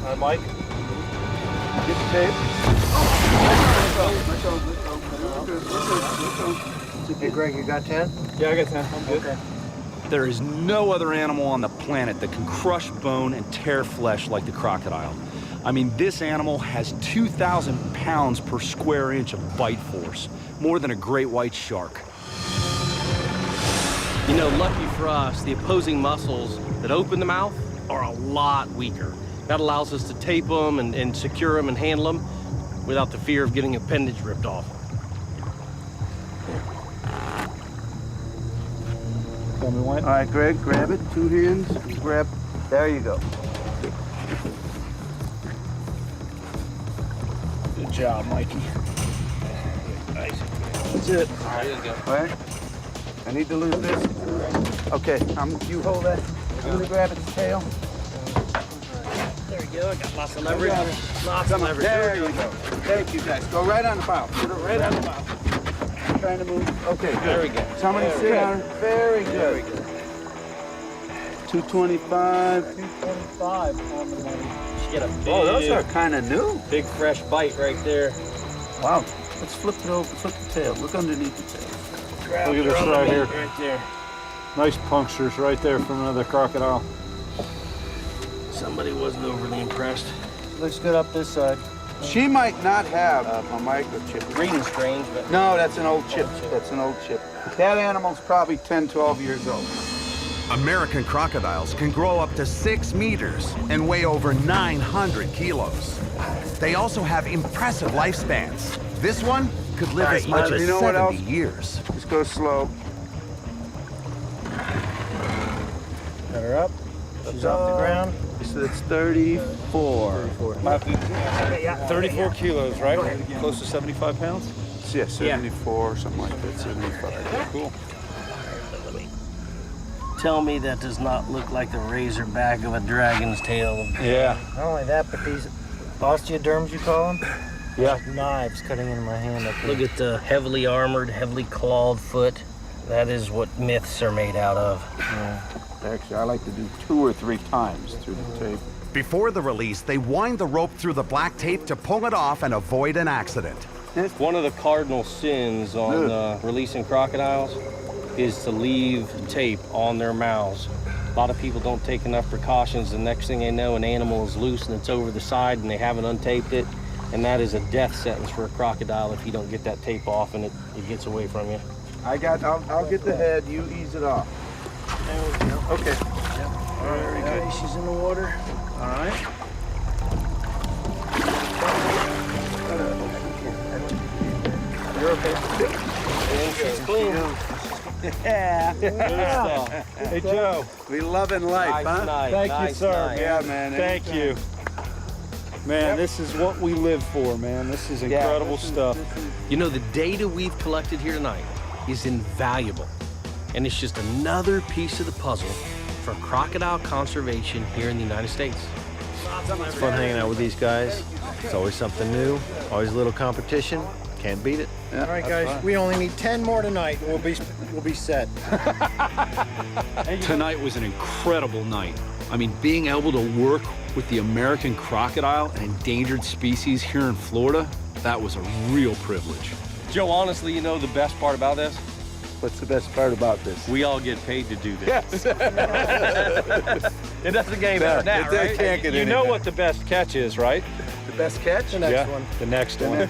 Hi, Mike. Get the tape. Hey, Greg, you got 10? Yeah, I got 10. I'm good. Okay. There is no other animal on the planet that can crush bone and tear flesh like the crocodile. I mean, this animal has 2,000 pounds per square inch of bite force, more than a great white shark. You know, lucky for us, the opposing muscles that open the mouth are a lot weaker. That allows us to tape them and secure them and handle them without the fear of getting appendage ripped off. Tell me when. All right, Greg, grab it. 2 hands. Grab. There you go. Good job, Mikey. Nice. That's it. There you go. All right. I need to lose this. Okay, you hold that. I'm gonna grab its tail. There you go. I got lots of leverage. Lots of leverage. There you go. Thank you, guys. Go right on the bow. Put it right on the bow. I'm trying to move. Okay, good. There we go. Somebody sit down. Very good. 225. 225 on the money. Get a big, Those are kind of new. Big fresh bite right there. Wow. Let's flip it over. Flip the tail. Look underneath the tail. Look at this right here. Right there. Nice punctures right there from another crocodile. Somebody wasn't overly impressed. Looks good up this side. She might not have a microchip. Breeding strange, but... No, that's an old chip. That's an old chip. That animal's probably 10, 12 years old. American crocodiles can grow up to 6 meters and weigh over 900 kilos. They also have impressive lifespans. This one could live as much as 70 years. Just go slow. Cut her up. She's off the ground. So that's 34. 34 kilos, right? Close to 75 pounds? Yeah, 74, something like that, 75. Cool. Tell me that does not look like the razor back of a dragon's tail. Yeah. Not only that, but these osteoderms, you call them? Yeah. Knives cutting into my hand up here. Look at the heavily armored, heavily clawed foot. That is what myths are made out of. Yeah. Actually, I like to do 2 or 3 times through the tape. Before the release, they wind the rope through the black tape to pull it off and avoid an accident. One of the cardinal sins on releasing crocodiles is to leave tape on their mouths. A lot of people don't take enough precautions. The next thing they know, an animal is loose and it's over the side and they haven't untaped it. And that is a death sentence for a crocodile if you don't get that tape off and it gets away from you. I'll get the head, you ease it off. There we go. Okay. Yep. Very good. She's in the water. All right. You're okay. She's clean. Yeah. Hey, Joe. We loving life, huh? Thank you, sir. Yeah, man. Thank you. Man, this is what we live for, man. This is incredible stuff. You know, the data we've collected here tonight is invaluable. And it's just another piece of the puzzle for crocodile conservation here in the United States. It's fun hanging out with these guys. It's always something new, always a little competition. Can't beat it. All right, guys, we only need 10 more tonight, and we'll be set. Tonight was an incredible night. I mean, being able to work with the American crocodile, an endangered species here in Florida, that was a real privilege. Joe, honestly, you know the best part about this? What's the best part about this? We all get paid to do this. Yes. It doesn't get any better than that, right? Can't get You know what the best catch is, right? The best catch? The next one. The next one.